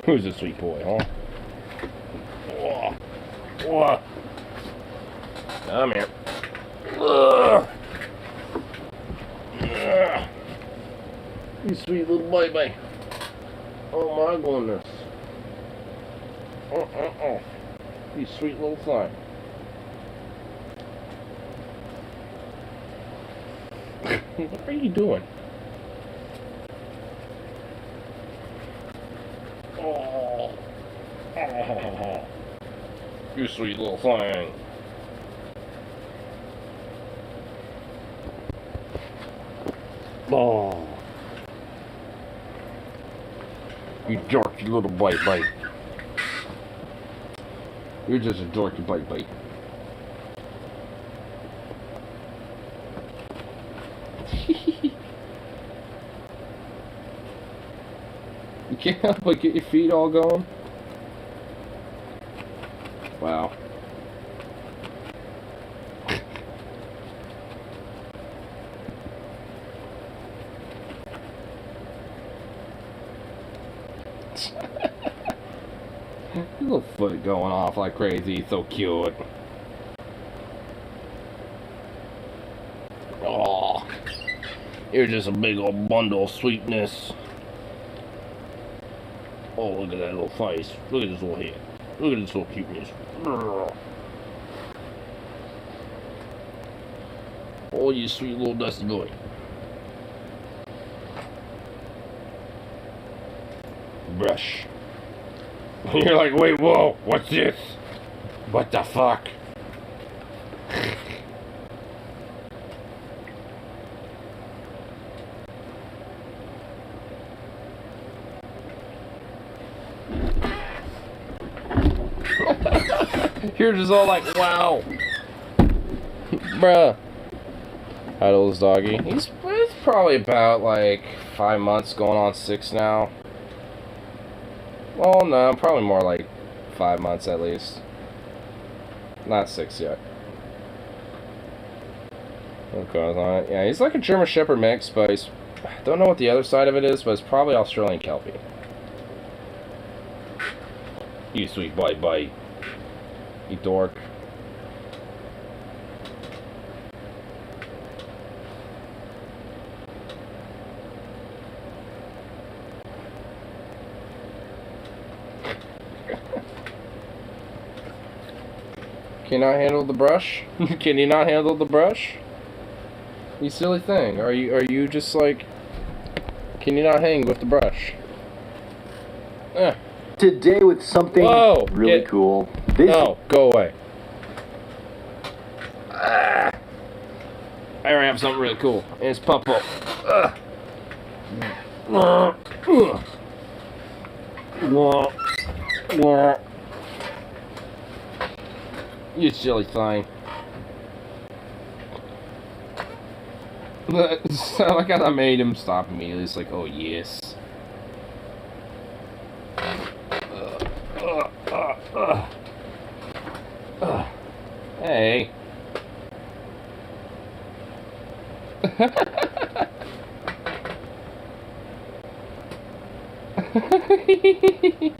Who's a sweet boy, huh? Oh. Oh. Come here. Ugh. Ugh. You sweet little baby. Oh my goodness. You sweet little thing. What are you doing? Oh. Oh. You sweet little thing. Oh. You dorky little bite. You're just a dorky bite. You can't help but get your feet all going. Wow. Your little foot going off like crazy, so cute. Oh, you're just a big old bundle of sweetness. Oh, look at that little face. Look at this little head. Look at this little cuteness. Oh, you sweet little dusty boy. Brush. You're like, wait, whoa, what's this? What the fuck? You're just all like, wow. Bruh. How old is doggy? He's probably about like 5 months, going on 6 now. Well, no, probably more like 5 months at least. Not 6 yet. What goes on it? Yeah, he's like a German Shepherd mix, but he's... I don't know what the other side of it is, but it's probably Australian Kelpie. You sweet bite. You dork. Can you not handle the brush? Can you not handle the brush? You silly thing. Are you just like... Can you not hang with the brush? Today with something really cool. No, go away. I already have something really cool. And it's Pumpo. You silly thing. Like I made him stop immediately. It's like, oh yes. Hey.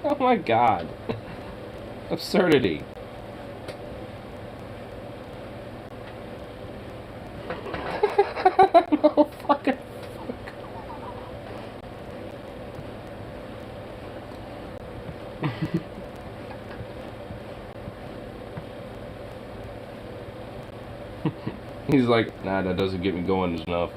Oh my god. Absurdity. No fucking He's like, nah, that doesn't get me going enough.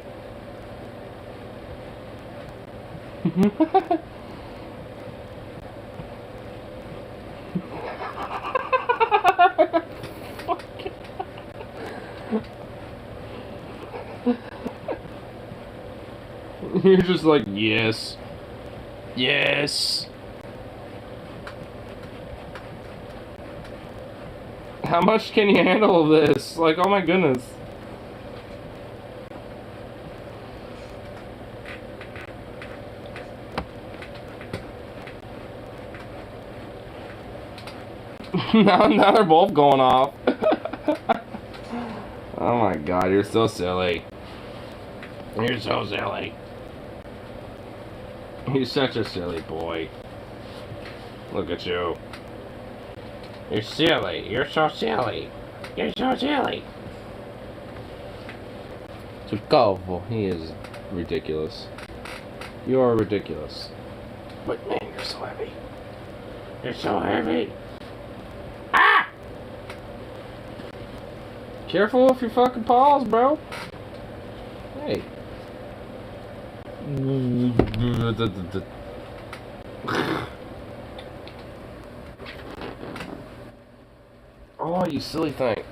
You're just like, yes. Yes. How much can you handle of this? Like, oh my goodness. now they're both going off. Oh my god, you're so silly. You're so silly. You're such a silly boy. Look at you. You're silly. You're so silly. You're so silly. Cicalvo, he is ridiculous. You are ridiculous. But man, you're so heavy. You're so heavy. Ah! Careful with your fucking paws, bro. Hey. Oh, you silly thing.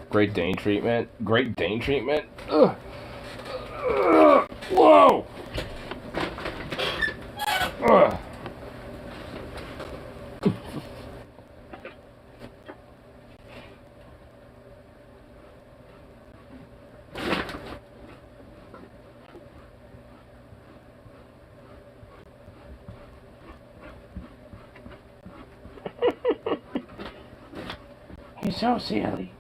Great Dane treatment. Great Dane treatment. Ugh. Whoa! Ugh. He's so silly.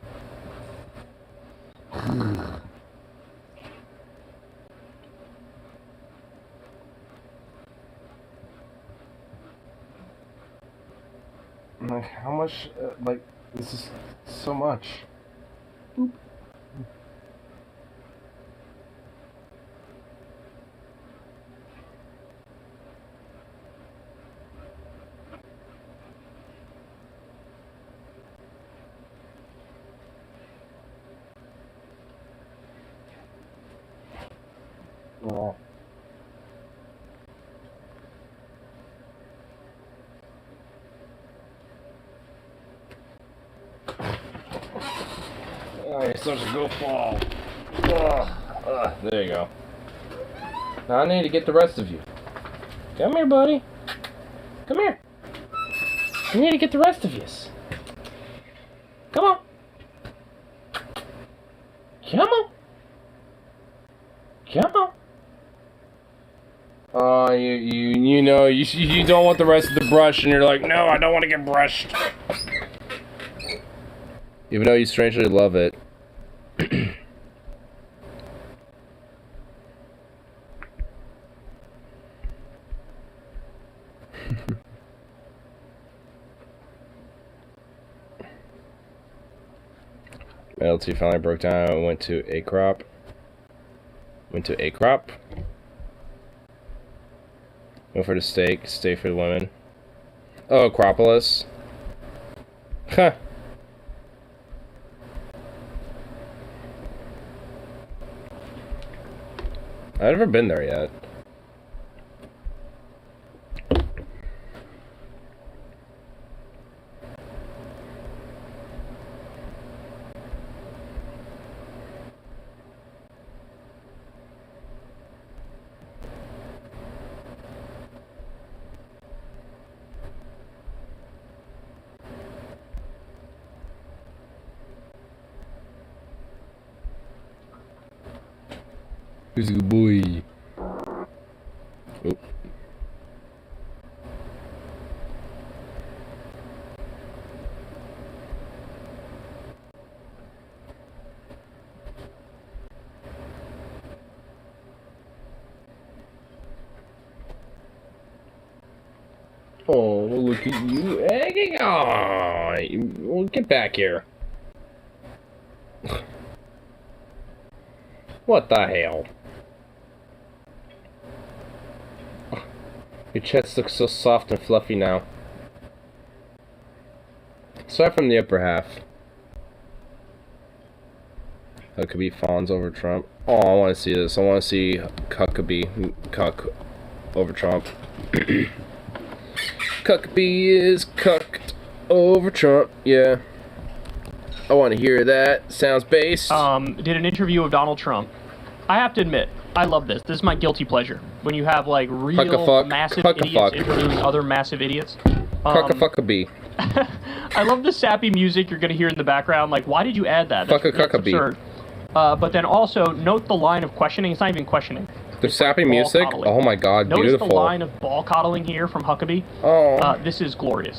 Like, how much, like, this is so much. Boop. Oh. Oh, you're such a goofball. There you go. Now I need to get the rest of you. Come here, buddy. Come here. I need to get the rest of yous. Come on. Come on. Come on. Oh, you know, you don't want the rest of the brush, and you're like, no, I don't want to get brushed. Even though you strangely love it. LT finally broke down and went to a crop. Went for the steak, stay for the women. Oh, Acropolis. Huh. I've never been there yet. Who's a good boy? Oh. Oh, look at you egging on. Well, get back here. What the hell? Your chest looks so soft and fluffy now. Aside from the upper half. Huckabee fawns over Trump. Oh, I want to see this. I want to see Huckabee cuck over Trump. Huckabee is cucked over Trump. Yeah. I want to hear that. Sounds based. Did an interview of Donald Trump. I have to admit, I love this. This is my guilty pleasure. When you have like real massive idiots interviewing other massive idiots. Huckabee. I love the sappy music you're going to hear in the background. Like, why did you add that? That's absurd. But then also, note the line of questioning. It's not even questioning. The sappy music? coddling. Oh my god, Notice beautiful. the line of ball coddling here from Huckabee? Oh. This is glorious.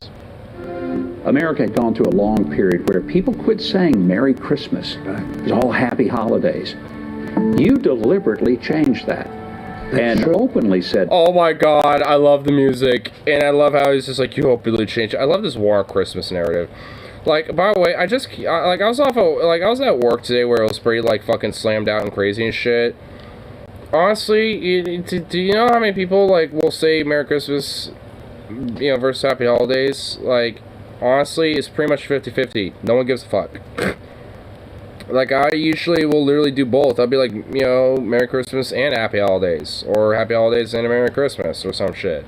America had gone through a long period where people quit saying Merry Christmas. It was all happy holidays. You deliberately changed that. And openly said, oh my god, I love the music. And I love how he's just like, you openly changed. I love this war on Christmas narrative. Like, by the way, I was at work today where it was pretty, like, fucking slammed out and crazy and shit. Honestly, do you know how many people, like, will say Merry Christmas, you know, versus Happy Holidays? Like, honestly, it's pretty much 50-50. No one gives a fuck. Like, I usually will literally do both. I'll be like, you know, Merry Christmas and Happy Holidays. Or Happy Holidays and a Merry Christmas or some shit.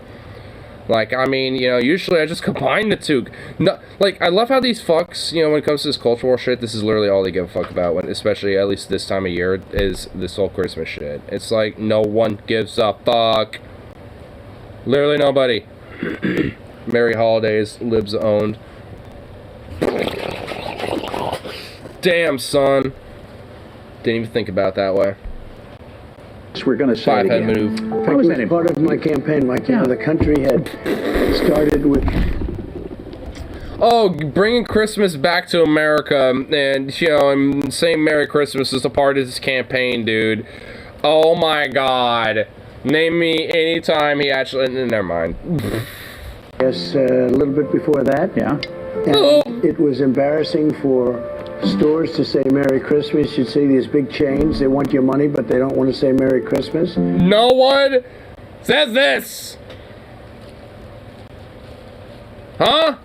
Like, I mean, you know, usually I just combine the two. No, like, I love how these fucks, you know, when it comes to this cultural shit, this is literally all they give a fuck about, when, especially at least this time of year, is this whole Christmas shit. It's like, no one gives a fuck. Literally nobody. Merry Holidays, libs owned. Damn, son. Didn't even think about it that way. we're going to say it Five-head again. move. How was that It was part of my campaign. Like, you know, the country had started with... Oh, bringing Christmas back to America, and, you know, and saying Merry Christmas is a part of this campaign, dude. Oh my god. Name me any time he actually... Never mind. Yes, a little bit before that. Yeah. And it was embarrassing for stores to say Merry Christmas. You'd see these big chains. They want your money, but they don't want to say Merry Christmas. No one says this. Huh?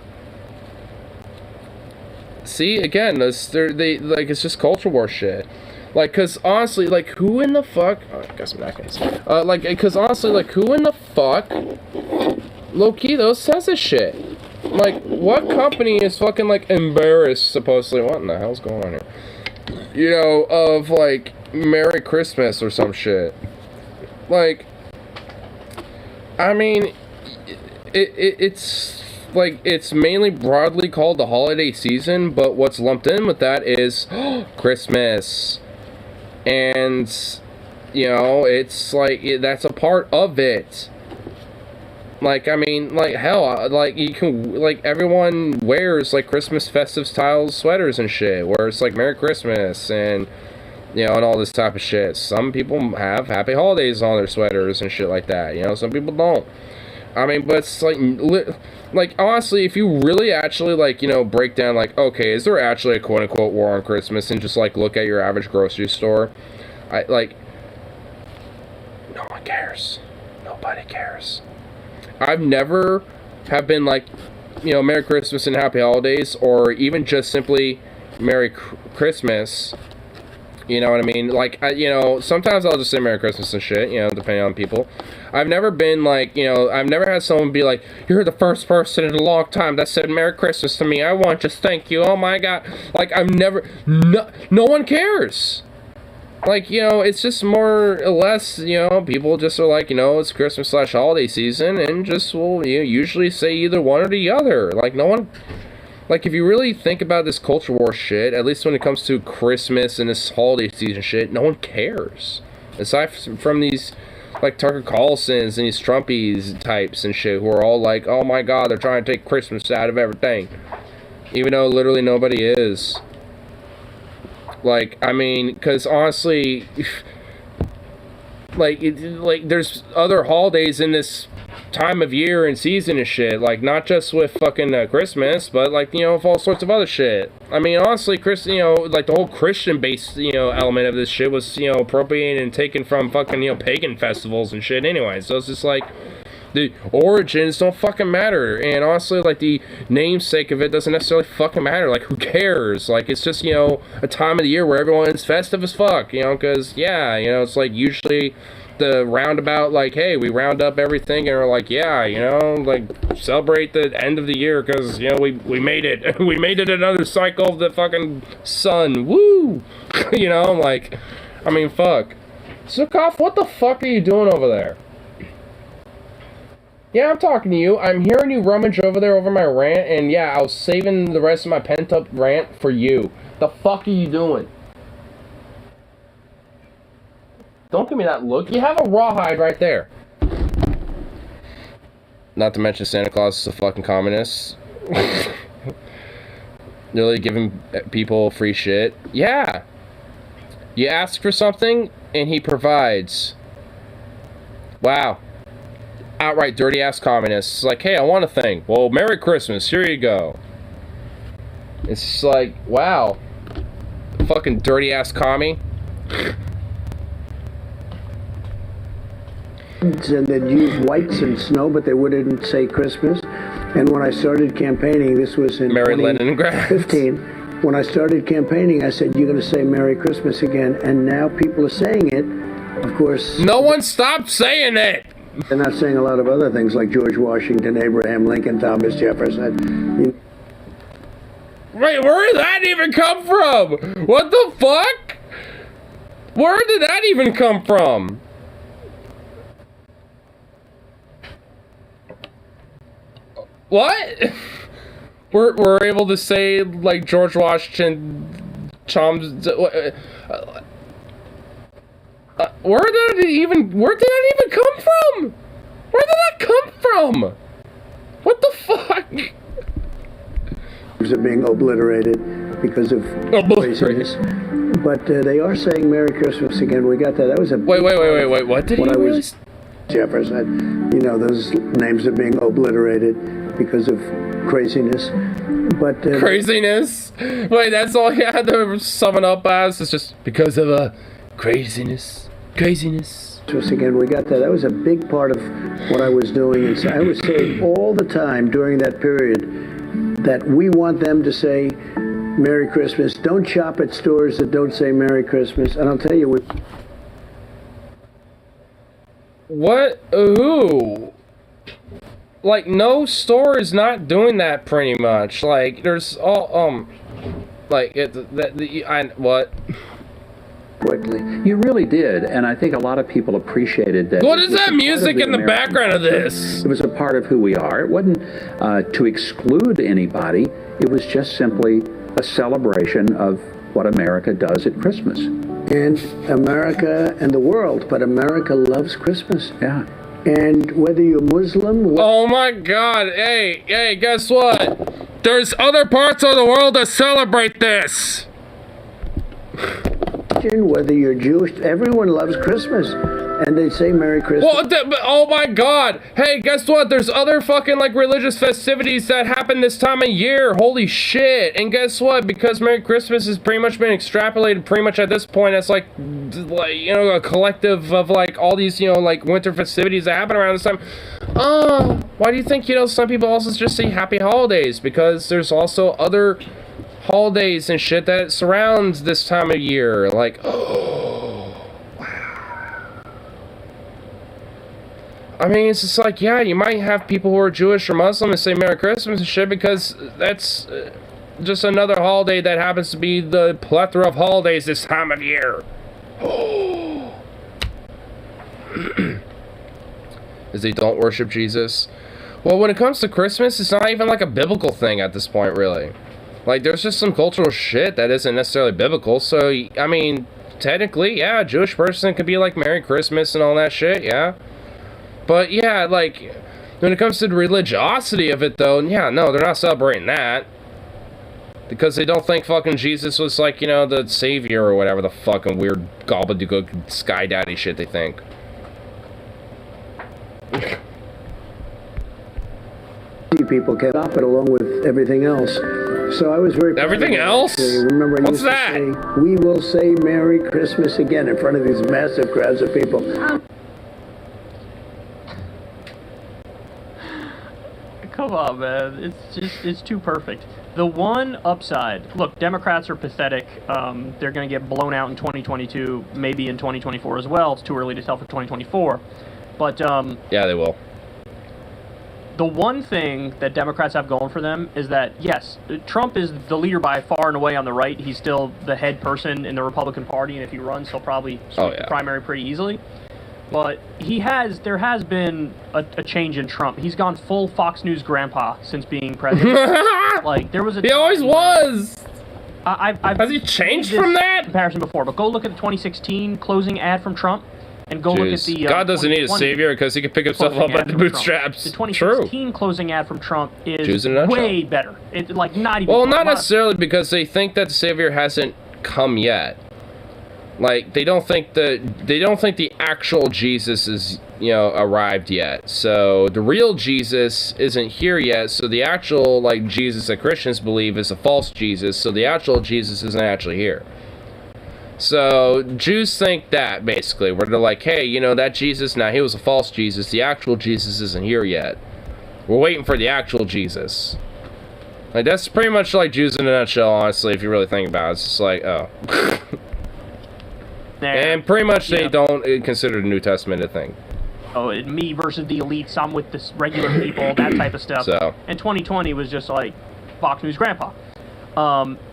See, again, it's just culture war shit. Like, cause honestly, like, who in the fuck? Oh, I guess I'm not gonna say. Cause honestly, like, who in the fuck, low-key though, says this shit? Like, what company is fucking, like, embarrassed, supposedly? What in the hell's going on here? You know, of, like, Merry Christmas or some shit. Like, I mean, it's, like, it's mainly broadly called the holiday season, but what's lumped in with that is Christmas. And, you know, it's, like, that's a part of it. Like, I mean, like, hell, like, you can, like, everyone wears, like, Christmas festive style sweaters and shit, where it's, like, Merry Christmas, and, you know, and all this type of shit. Some people have Happy Holidays on their sweaters and shit like that, you know, some people don't. I mean, but it's, like, honestly, if you really actually, like, you know, break down, like, okay, is there actually a quote-unquote war on Christmas, and just, like, look at your average grocery store, like, no one cares. Nobody cares. I've never have been like, you know, Merry Christmas and Happy Holidays, or even just simply Merry Christmas. You know what I mean? Like, you know, sometimes I'll just say Merry Christmas and shit, you know, depending on people. I've never been like, you know, I've never had someone be like, you're the first person in a long time that said Merry Christmas to me. I want to thank you. Oh my god. Like, I've never, no one cares. Like, you know, it's just more or less, you know, people just are like, you know, it's Christmas/holiday season, and just will, you know, usually say either one or the other. Like, no one, like, if you really think about this culture war shit, at least when it comes to Christmas and this holiday season shit, no one cares. Aside from these, like, Tucker Carlsons and these Trumpies types and shit, who are all like, oh my god, they're trying to take Christmas out of everything. Even though literally nobody is. Like, I mean, because honestly, like, there's other holidays in this time of year and season and shit. Like, not just with fucking Christmas, but, like, you know, with all sorts of other shit. I mean, honestly, you know, like, the whole Christian-based, you know, element of this shit was, you know, appropriated and taken from fucking, you know, pagan festivals and shit anyway. So it's just like, the origins don't fucking matter, and honestly, like, the namesake of it doesn't necessarily fucking matter. Like, who cares? Like, it's just, you know, a time of the year where everyone's festive as fuck, you know, because, yeah, you know, it's like usually the roundabout, like, hey, we round up everything and we're like, yeah, you know, like, celebrate the end of the year because, you know, we made it. We made it another cycle of the fucking sun. Woo! You know, like, I mean, fuck. Sukov, what the fuck are you doing over there? Yeah, I'm talking to you. I'm hearing you rummage over there over my rant, and yeah, I was saving the rest of my pent-up rant for you. The fuck are you doing? Don't give me that look. You have a rawhide right there. Not to mention Santa Claus is a fucking communist. Really giving people free shit. Yeah. You ask for something, and he provides. Wow. Outright dirty-ass communists. It's like, hey, I want a thing. Well, Merry Christmas. Here you go. It's just like, wow. Fucking dirty-ass commie. And they'd use whites and snow, but they wouldn't say Christmas. And when I started campaigning, this was in Merry Leningrad. 2015. When I started campaigning, I said, you're going to say Merry Christmas again. And now people are saying it. Of course. No one stopped saying it. They're not saying a lot of other things like George Washington, Abraham Lincoln, Thomas Jefferson. Wait, where did that even come from? What the fuck? Where did that even come from? What? We're able to say like George Washington, where did that even come from? Where did that come from? What the fuck? Are being obliterated because of craziness. But they are saying Merry Christmas again. We got that. That was a wait. What did he really? Jefferson, you know, those names are being obliterated because of craziness. But craziness? Wait, that's all you had to sum it up as? It's just because of craziness. Craziness. Again, we got that. That was a big part of what I was doing. And so I was saying all the time during that period that we want them to say Merry Christmas. Don't shop at stores that don't say Merry Christmas. And I'll tell you what. What? Who? Like, no store is not doing that pretty much. Like, there's all, like, what? Quickly. You really did, and I think a lot of people appreciated that. What is that music in the background of this? It was a part of who we are. It wasn't to exclude anybody. It was just simply a celebration of what America does at Christmas. And America and the world, but America loves Christmas. Yeah. And whether you're Muslim... Oh my God, hey, guess what? There's other parts of the world that celebrate this. Whether you're Jewish, everyone loves Christmas. And they say Merry Christmas. Well, oh my God. Hey, guess what? There's other fucking, like, religious festivities that happen this time of year. Holy shit. And guess what? Because Merry Christmas has pretty much been extrapolated pretty much at this point as, like, you know, a collective of, like, all these, you know, like, winter festivities that happen around this time. Why do you think, you know, some people also just say Happy Holidays? Because there's also other holidays and shit that surrounds this time of year. Like, I mean, it's just like, yeah, you might have people who are Jewish or Muslim and say Merry Christmas and shit because that's just another holiday that happens to be the plethora of holidays this time of year. As they don't worship Jesus. Well, when it comes to Christmas, it's not even like a biblical thing at this point, really. Like, there's just some cultural shit that isn't necessarily biblical, so, I mean, technically, yeah, a Jewish person could be like Merry Christmas and all that shit, yeah. But, yeah, like, when it comes to the religiosity of it, though, yeah, no, they're not celebrating that. Because they don't think fucking Jesus was, like, you know, the savior or whatever the fucking weird gobbledygook sky daddy shit they think. People kept up it along with everything else. So I was very proud. Everything else? Remember, what's that? We will say Merry Christmas again in front of these massive crowds of people. Come on, man. It's too perfect. The one upside, look, Democrats are pathetic. They're going to get blown out in 2022, maybe in 2024 as well. It's too early to tell for 2024. But, yeah, they will. The one thing that Democrats have going for them is that, yes, Trump is the leader by far and away on the right. He's still the head person in the Republican Party, and if he runs, he'll probably sweep the primary pretty easily. But there has been a change in Trump. He's gone full Fox News grandpa since being president. Like, there was a... He always was! Has he changed from that? Comparison before, but go look at the 2016 closing ad from Trump. And go look at the God doesn't need a savior because he can pick himself up by the bootstraps. The 2016 closing ad from Trump is way better. Like not even. Well, not necessarily because they think that the savior hasn't come yet. Like they don't think the actual Jesus is arrived yet. So the real Jesus isn't here yet. So the actual like Jesus that Christians believe is a false Jesus. So the actual Jesus isn't actually here. So Jews think that basically, where they're like, hey, that Jesus, he was a false Jesus. The actual Jesus isn't here yet. We're waiting for the actual Jesus. Like that's pretty much like Jews in a nutshell, honestly. If you really think about it, it's just like, oh. And pretty much they don't consider the New Testament a thing. Oh, me versus the elites. I'm with the regular people, that type of stuff. So. And 2020 was just like Fox News Grandpa.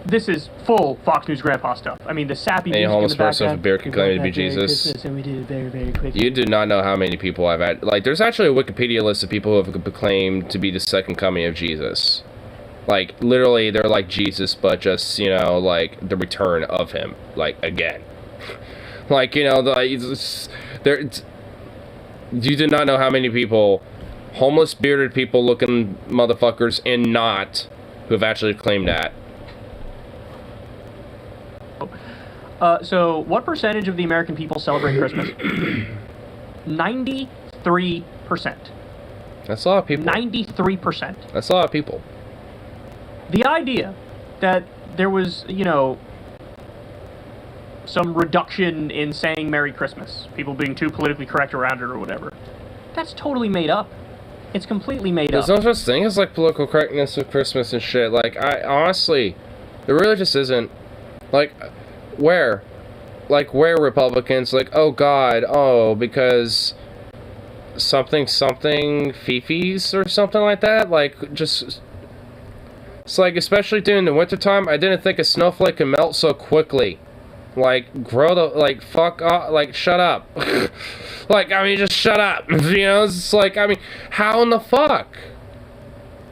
This is full Fox News Grandpa stuff. I mean, the sappy music in the background. Any homeless person with a beer can claim to be Jesus. And we did it very, very quickly. You do not know how many people I've had. Like, there's actually a Wikipedia list of people who have claimed to be the second coming of Jesus. Like, literally, they're like Jesus, but just, like, the return of him. Like, again. Like, you do not know how many people, homeless, bearded people looking motherfuckers and not, who have actually claimed that. So, what percentage of the American people celebrate Christmas? 93%. That's a lot of people. 93%. That's a lot of people. The idea that there was, some reduction in saying Merry Christmas, people being too politically correct around it or whatever, that's totally made up. It's completely made up. There's no such thing as like political correctness with Christmas and shit. Like, I honestly, there really just isn't. Like, where Republicans like, oh God, because something fifis or something like that. Like, just it's like, especially during the wintertime, I didn't think a snowflake could melt so quickly. Like, grow the, like, fuck off, like, shut up. Like, I mean, just shut up. It's like, I mean, how in the fuck?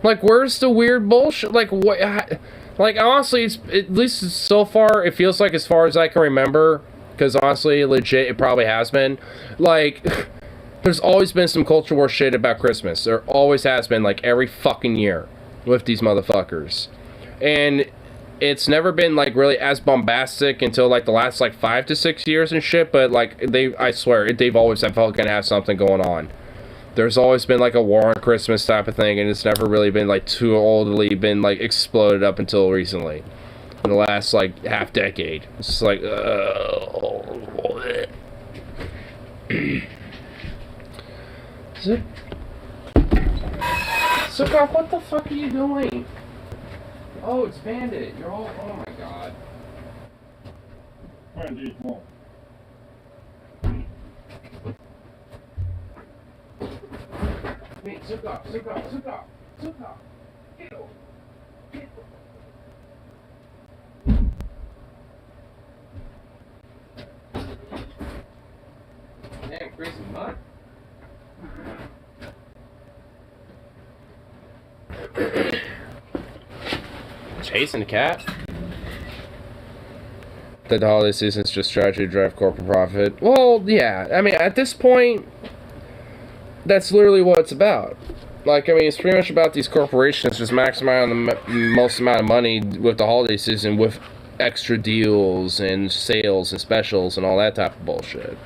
Like, where's the weird bullshit? Like, what? Like, honestly, at least so far, it feels like as far as I can remember, because honestly, legit, it probably has been. Like, there's always been some culture war shit about Christmas. There always has been, like, every fucking year with these motherfuckers. And it's never been, like, really as bombastic until, like, the last, like, 5 to 6 years and shit, but, like, I swear, they've always fucking have something going on. There's always been, like, a war on Christmas type of thing, and it's never really been, like, too oldly been, like, exploded up until recently. In the last, like, half decade. It's just like, Zucker, what the fuck are you doing? Oh, it's Bandit. You're all. Oh my god. Bandit, more. Wait, Zucker. Get over. Damn, crazy mud. Chasing the cat? That the holiday season is just strategy to drive corporate profit. Well, yeah. I mean, at this point, that's literally what it's about. Like, I mean, it's pretty much about these corporations just maximizing the most amount of money with the holiday season with extra deals and sales and specials and all that type of bullshit.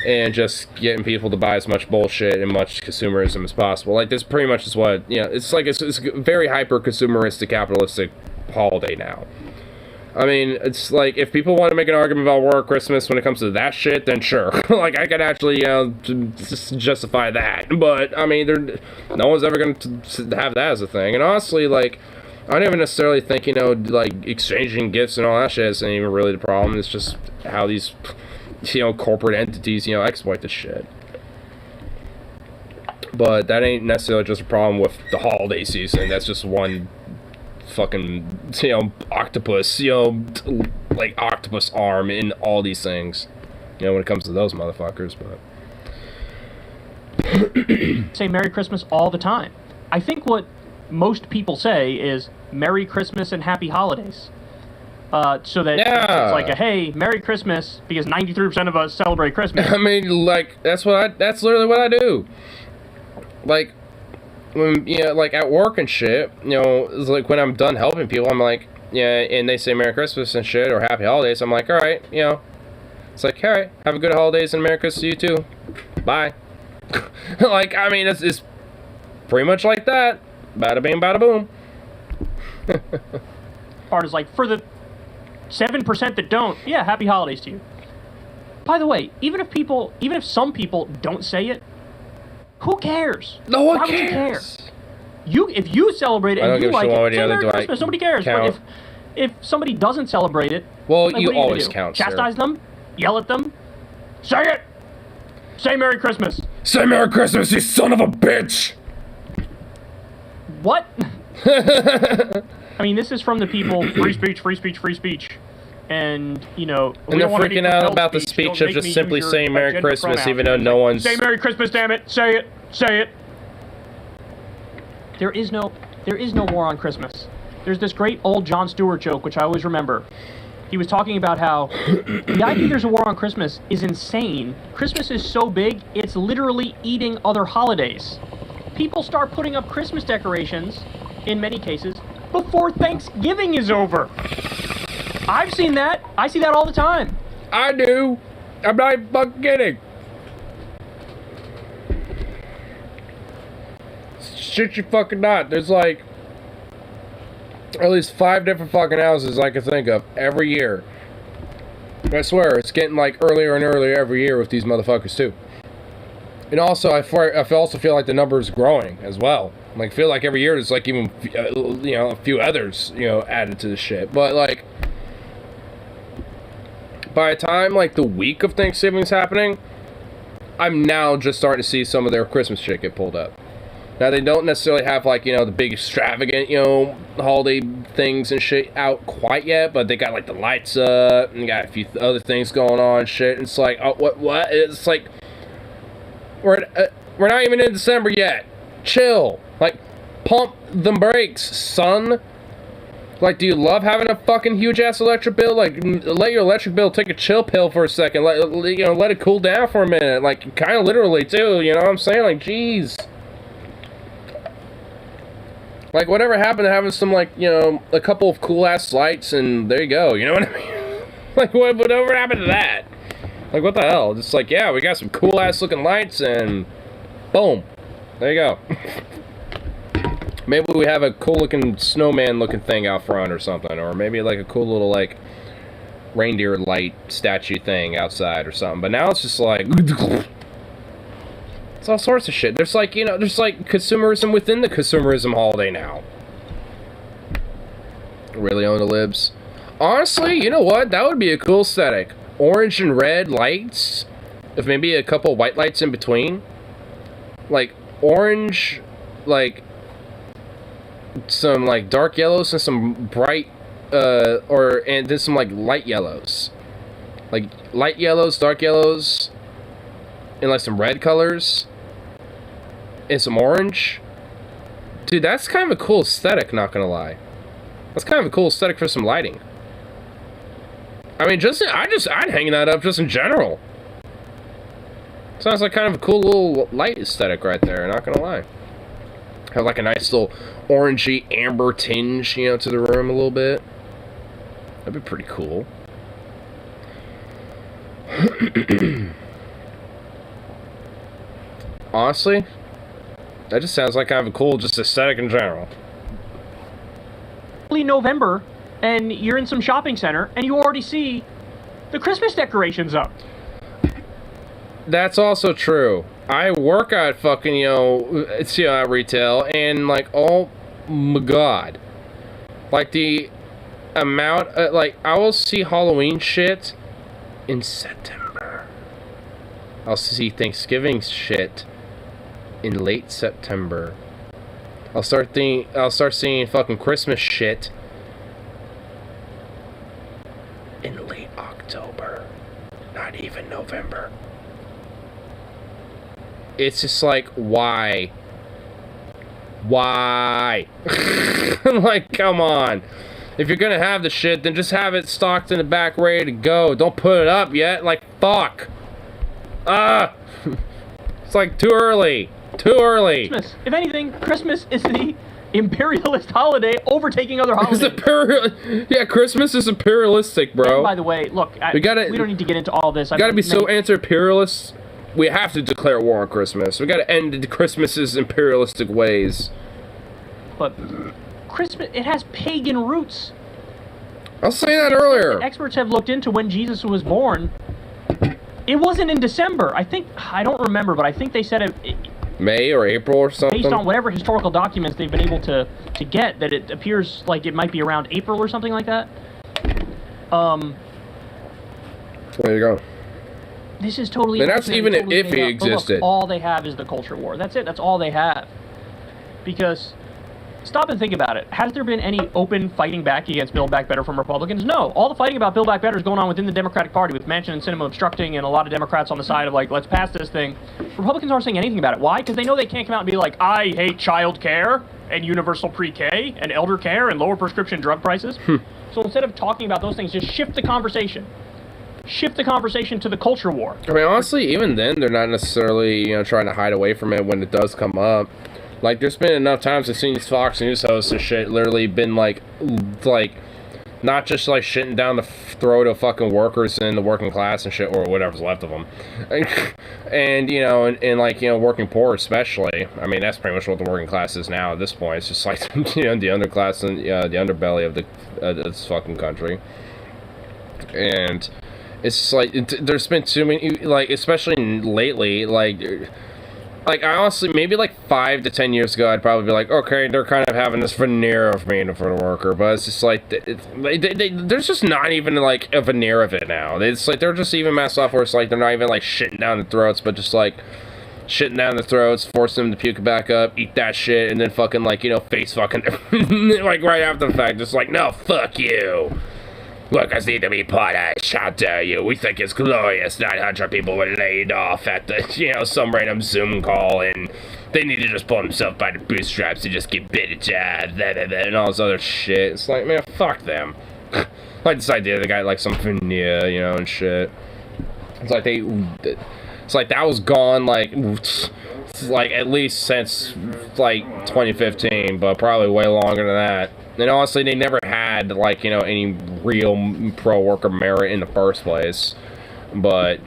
And just getting people to buy as much bullshit and much consumerism as possible. Like, this pretty much is what, it's like, it's very hyper-consumeristic, capitalistic holiday now. I mean, it's like, if people want to make an argument about War of Christmas when it comes to that shit, then sure. Like, I could actually, justify that. But, I mean, no one's ever going to have that as a thing. And honestly, like, I don't even necessarily think, like, exchanging gifts and all that shit isn't even really the problem. It's just how these, corporate entities, exploit this shit. But that ain't necessarily just a problem with the holiday season. That's just one fucking, octopus, like octopus arm in all these things, when it comes to those motherfuckers. But say Merry Christmas all the time. I think what most people say is Merry Christmas and Happy Holidays. so that it's like a, hey, Merry Christmas, because 93% of us celebrate Christmas. I mean, like, that's literally what I do. Like, when, like at work and shit, it's like when I'm done helping people, I'm like, yeah, and they say Merry Christmas and shit, or Happy Holidays, I'm like, all right, it's like, all right, have a good holidays and Merry Christmas to you too. Bye. Like, I mean, it's pretty much like that. Bada bing, bada boom. Part is like, for the 7% that don't, yeah, Happy Holidays to you. By the way, even if some people don't say it, who cares? No one Why cares. Would you care? If you celebrate it and you like it, say Merry Christmas, nobody cares. Count? But if somebody doesn't celebrate it, well, like, you what are always do? count, Chastise them? Yell at them? Say it! Say Merry Christmas! Say Merry Christmas, you son of a bitch! What? I mean, this is from the people, free speech, free speech, free speech. And, and they're freaking out about the speech of just simply saying Merry Christmas, even though no one's... Say Merry Christmas, damn it! Say it! Say it! There is no war on Christmas. There's this great old Jon Stewart joke, which I always remember. He was talking about how the idea there's a war on Christmas is insane. Christmas is so big, it's literally eating other holidays. People start putting up Christmas decorations, in many cases, before Thanksgiving is over. I've seen that. I see that all the time. I do. I'm not even fucking kidding. Shit, you fucking not. There's like at least 5 different fucking houses I can think of every year. I swear, it's getting like earlier and earlier every year with these motherfuckers too. And also, I also feel like the number is growing as well. Like, I feel like every year there's like even a few others added to the shit. But like, by the time like the week of Thanksgiving's happening, I'm now just starting to see some of their Christmas shit get pulled up. Now, they don't necessarily have, like, the big extravagant, holiday things and shit out quite yet, but they got, like, the lights up, and got a few other things going on and shit, and it's like, oh, what? It's like, we're not even in December yet. Chill. Like, pump the brakes, son. Like, do you love having a fucking huge-ass electric bill? Like, let your electric bill take a chill pill for a second. Let it cool down for a minute. Like, kind of literally, too, you know what I'm saying? Like, jeez. Like, whatever happened to having some, like, a couple of cool-ass lights, and there you go, you know what I mean? Like, whatever happened to that? Like, what the hell? Just like, yeah, we got some cool-ass looking lights, and boom. There you go. Maybe we have a cool-looking snowman-looking thing out front or something, or maybe, like, a cool little, like, reindeer light statue thing outside or something. But now it's just like... It's all sorts of shit. There's like, there's like consumerism within the consumerism holiday now. Really on the libs. Honestly, you know what? That would be a cool aesthetic. Orange and red lights, with maybe a couple white lights in between. Like orange, like some like dark yellows and some bright, and then some like light yellows. Like light yellows, dark yellows, and like some red colors. And some orange. Dude, that's kind of a cool aesthetic, not gonna lie. That's kind of a cool aesthetic for some lighting. I mean, I'd hang that up just in general. Sounds like kind of a cool little light aesthetic right there, not gonna lie. Have like a nice little orangey amber tinge, to the room a little bit. That'd be pretty cool. Honestly, that just sounds like kind of a cool just aesthetic in general. November, and you're in some shopping center, and you already see the Christmas decorations up. That's also true. I work at fucking, it's, at retail, and, like, oh my god. Like, the amount, I will see Halloween shit in September. I'll see Thanksgiving shit in late September. I'll start seeing fucking Christmas shit in late October. Not even November. It's just like, why? Like, come on. If you're gonna have the shit, then just have it stocked in the back, ready to go. Don't put it up yet. Like, fuck. It's like too early. Too early. Christmas. If anything, Christmas is the imperialist holiday overtaking other holidays. Yeah, Christmas is imperialistic, bro. And by the way, look, we don't need to get into all this. We gotta be so anti-imperialist. We have to declare war on Christmas. We gotta end Christmas's imperialistic ways. But Christmas, it has pagan roots. I was saying that earlier. Experts have looked into when Jesus was born. It wasn't in December. I don't remember, but I think they said it May or April or something. Based on whatever historical documents they've been able to get, that it appears like it might be around April or something like that. There you go. This is totally. And that's even if he existed. Look, all they have is the culture war. That's it. That's all they have. Because, stop and think about it. Has there been any open fighting back against Build Back Better from Republicans? No. All the fighting about Build Back Better is going on within the Democratic Party, with Manchin and Sinema obstructing, and a lot of Democrats on the side of like, let's pass this thing. Republicans aren't saying anything about it. Why? Because they know they can't come out and be like, I hate child care and universal pre-K and elder care and lower prescription drug prices. So instead of talking about those things, just shift the conversation. Shift the conversation to the culture war. I mean, honestly, even then, they're not necessarily, trying to hide away from it when it does come up. Like, there's been enough times I've seen these Fox News hosts and shit literally been, like, not just, like, shitting down the throat of fucking workers in the working class and shit, or whatever's left of them. And, working poor especially. I mean, that's pretty much what the working class is now at this point. It's just, like, the underclass and the underbelly of this fucking country. And it's like, there's been too many, like, especially lately, like, I honestly, maybe like 5 to 10 years ago, I'd probably be like, okay, they're kind of having this veneer of being a front worker, but it's just like, there's just not even like a veneer of it now. It's like, they're just even messed up where it's like, they're not even like shitting down the throats, but just like, shitting down the throats, forcing them to puke back up, eat that shit, and then fucking like, face fucking, like right after the fact, just like, no, fuck you. Workers need to be punished, how dare you? We think it's glorious 900 people were laid off at the, some random Zoom call, and they need to just pull themselves by the bootstraps and just get bit a job, and all this other shit. It's like, man, fuck them. Like this idea they got like some veneer, and shit. It's like that was gone, like at least since, like, 2015, but probably way longer than that. And honestly, they never had, like, any real pro-worker merit in the first place. But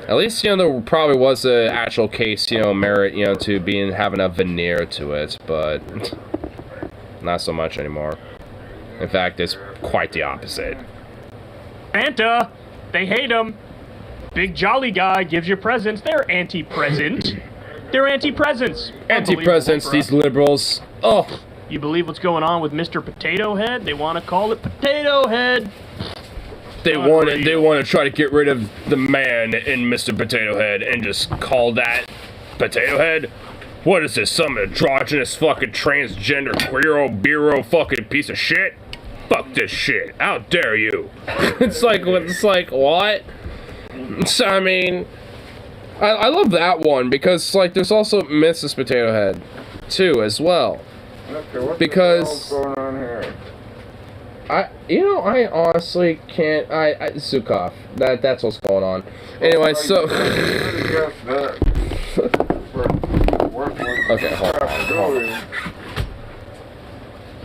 at least, there probably was an actual case, merit, to having a veneer to it. But not so much anymore. In fact, it's quite the opposite. Santa! They hate him! Big jolly guy gives you presents. They're anti-present. They're anti-presents. Anti-presents, these liberals. Oh! You believe what's going on with Mr. Potato Head? They want to call it Potato Head. They want to try to get rid of the man in Mr. Potato Head and just call that Potato Head? What is this, some androgynous fucking transgender queero beero fucking piece of shit? Fuck this shit. How dare you? It's like, what? So, I mean, I love that one because, like, there's also Mrs. Potato Head, too, as well. Okay, what because the hell's going on here? I honestly can't. Zukov. That's what's going on. Anyway, so. Okay, hold on.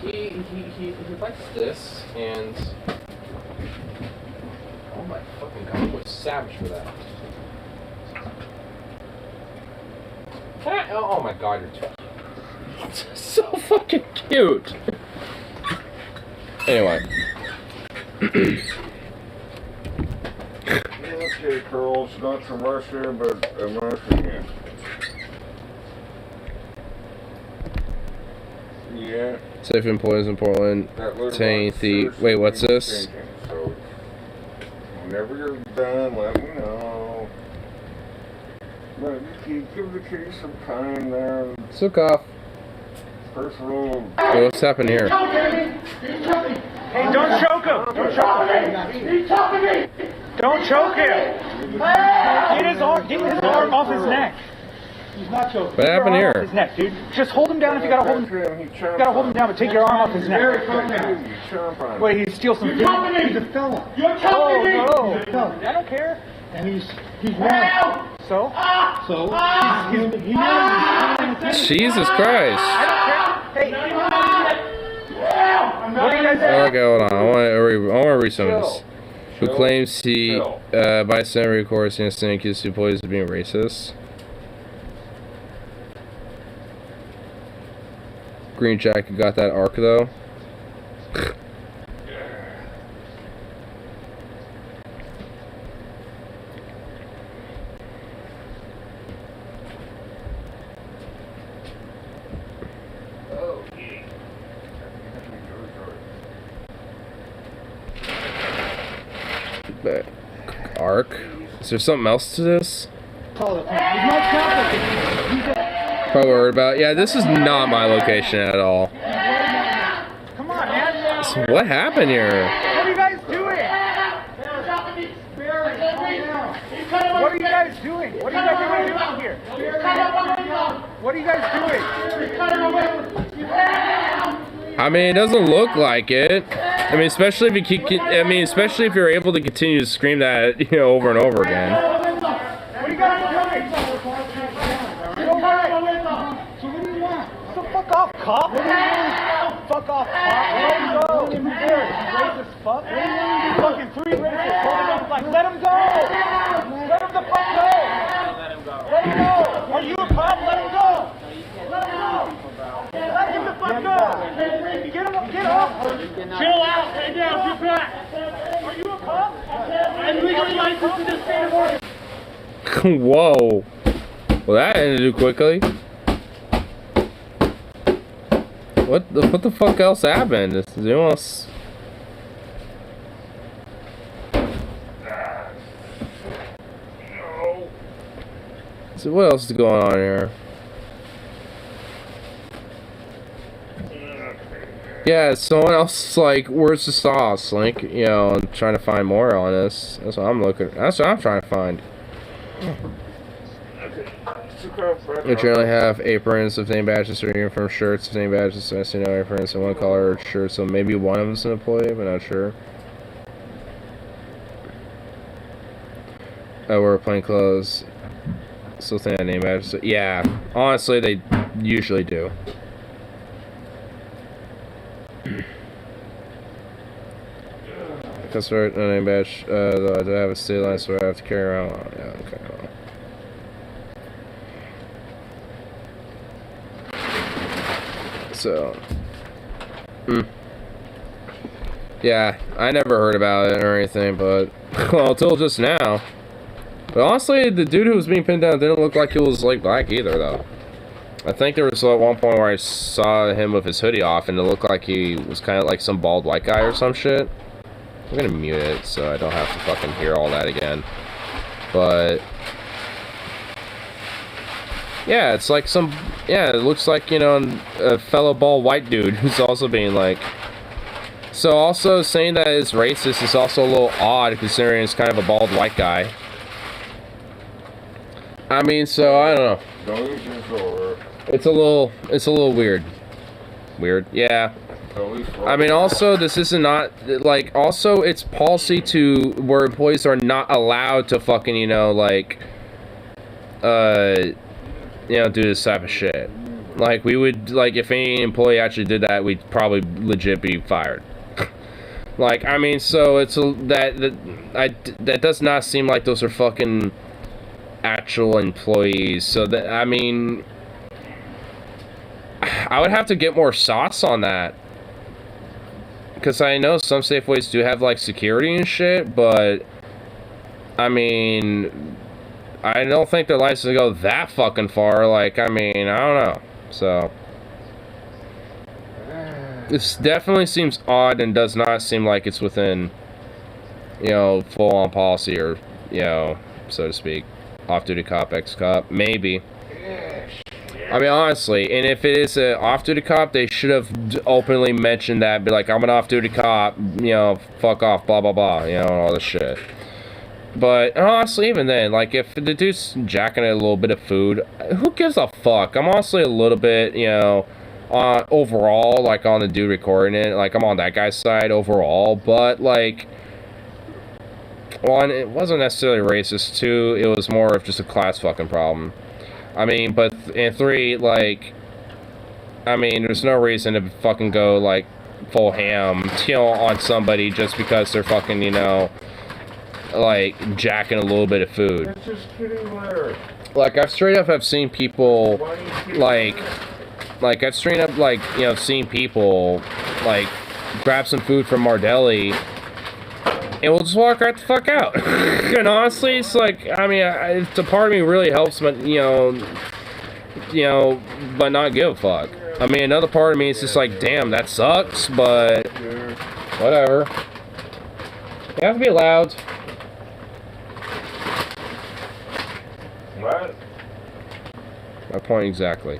He likes this, and oh my fucking god, he was savage for that. Oh my god, you're too. So fucking cute. Anyway. Okay, Carl, it's not from Russia, but American. Yeah. Safe employees in Portland. Wait, what's this? So, whenever you're done, let me know. But you give the kid some time there. Zukov. First rule. Hey, what's happening here? Hey, don't choke him! Don't choke him! He's choking me! Don't choke him! Get his arm off his neck! He's not choking. What happened Take your arm here? off his neck, dude. Just hold him down if you gotta hold him. You gotta hold him down, but take your arm off his neck. Wait, he steals some food. He's a fella. You're choking me. No. I don't care. And he's wrong. So? Jesus Christ. I don't care. Hey. What are you guys saying? Okay, hold on. I want to read some of this. Who claims he, bystander records and accused employees of being racist. Green Jacket got that arc though. Arc? Is there something else to this? Probably heard about. Yeah, this is not my location at all. Come on, man. So what happened here? What are you guys doing? What are you guys doing? What are you guys doing here? What are you guys doing? I mean, it doesn't look like it. I mean, especially if you keep. I mean, especially if you're able to continue to scream that, you know, over and over again. What are you guys doing? So what do you want? So fuck off, cop. Fuck off, cop. Let him go. Racist fuck. Fucking 3 racists. Let him go. Let him the fuck go. Let him go. Let him go. Are you a cop? Let him go. Let him go. Let him the fuck go. Get off. Chill out. Stay down. Get back. Are you a cop? I'm legally licensed in this state of Oregon. Whoa. Well, that ended quickly. What the fuck else happened? Is anyone else? So what else is going on here? Yeah, someone else like, where's the sauce? Like, you know, I'm trying to find more on this. That's what I'm looking. That's what I'm trying to find. We generally have aprons of name badges or uniform shirts of name badges. So I see no aprons and one color shirt. So maybe one of them's an employee, but not sure. I wear plain clothes. Still think I name badges. So, yeah, honestly, they usually do. Customer no name badge. Do I have a state line so I have to carry around? Oh, yeah, okay. So, yeah, I never heard about it or anything, but well, until just now. But honestly, the dude who was being pinned down didn't look like he was like black either, though. I think there was at one point where I saw him with his hoodie off, and it looked like he was kind of like some bald white guy or some shit. I'm gonna mute it so I don't have to fucking hear all that again. But yeah, it's like some, yeah, it looks like, you know, a fellow bald white dude who's also being like. So also saying that it's racist is also a little odd considering it's kind of a bald white guy. I mean, so I don't know. It's a little weird. Weird, yeah. I mean, also, this is not, like, also, it's policy to, where employees are not allowed to fucking, you know, like, you know, do this type of shit. Like, we would, like, if any employee actually did that, we'd probably legit be fired. Like, I mean, so it's, that does not seem like those are fucking actual employees. So, that, I mean, I would have to get more sauce on that. Because I know some Safeways do have, like, security and shit, but, I mean, I don't think their license go that fucking far. Like, I mean, I don't know. So, this definitely seems odd and does not seem like it's within, you know, full-on policy or, you know, so to speak. Off-duty cop, ex-cop, maybe. I mean, honestly, and if it is an off-duty cop, they should have openly mentioned that, be like, I'm an off-duty cop, you know, fuck off, blah, blah, blah, you know, all this shit. But honestly, even then, like, if the dude's jacking a little bit of food, who gives a fuck? I'm honestly a little bit, you know, overall, like, on the dude recording it. Like, I'm on that guy's side overall. But, like, one, it wasn't necessarily racist. Two, it was more of just a class fucking problem. I mean, but, and three, like, I mean, there's no reason to fucking go, like, full ham, you know, on somebody just because they're fucking, you know, like, jacking a little bit of food. It's just getting better. Like, I've straight up have seen people, like, I've straight up, like, you know, seen people, like, grab some food from Mardelli, and we'll just walk right the fuck out. And honestly, it's like, I mean, it's a part of me really helps, but, you know, but not give a fuck. I mean, another part of me is just like, damn, that sucks, but whatever. You have to be loud. What? My point exactly.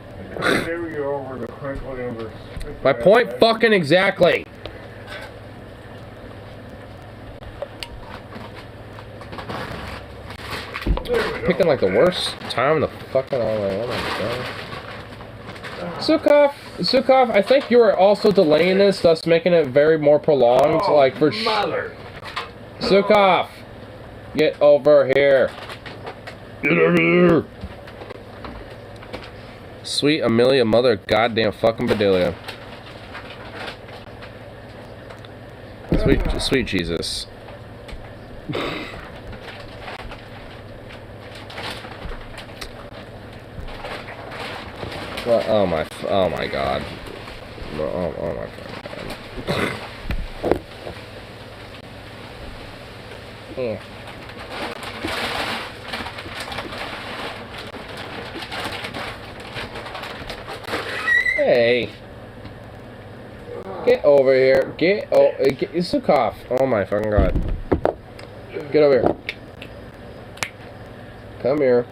My point fucking exactly. Picking like the worst time in the fucking oh my god. Sukov, I think you are also delaying this, thus making it very more prolonged. Like for Sukov, get over here. Get over here. Sweet Amelia, mother of goddamn fucking Bedelia. Sweet Jesus. Well, oh my god. Oh my god. Yeah. Hey. Get over here. Get Sukov. Oh my fucking god. Get over here. Come here.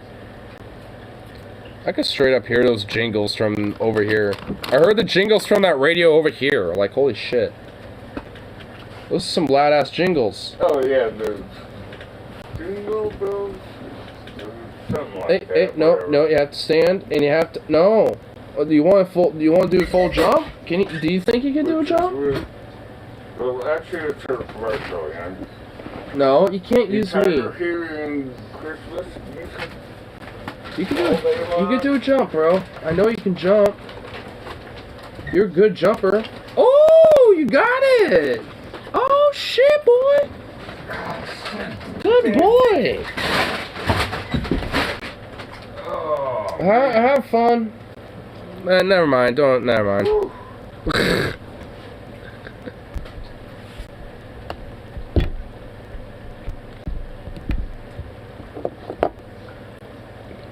I could straight up hear those jingles from over here. I heard the jingles from that radio over here. Like, holy shit. Those are some loud ass jingles. Oh yeah, the jingle bells. Something like that. No, you have to stand and you have to no. Do you want to do a full jump? Do you think you can do a jump? Well, actually, it's a commercial, yeah. No, you can't use me. Here in Christmas, you can do a jump, bro. I know you can jump. You're a good jumper. Oh, you got it. Oh shit, boy. Good boy. Have fun. Never mind. Never mind.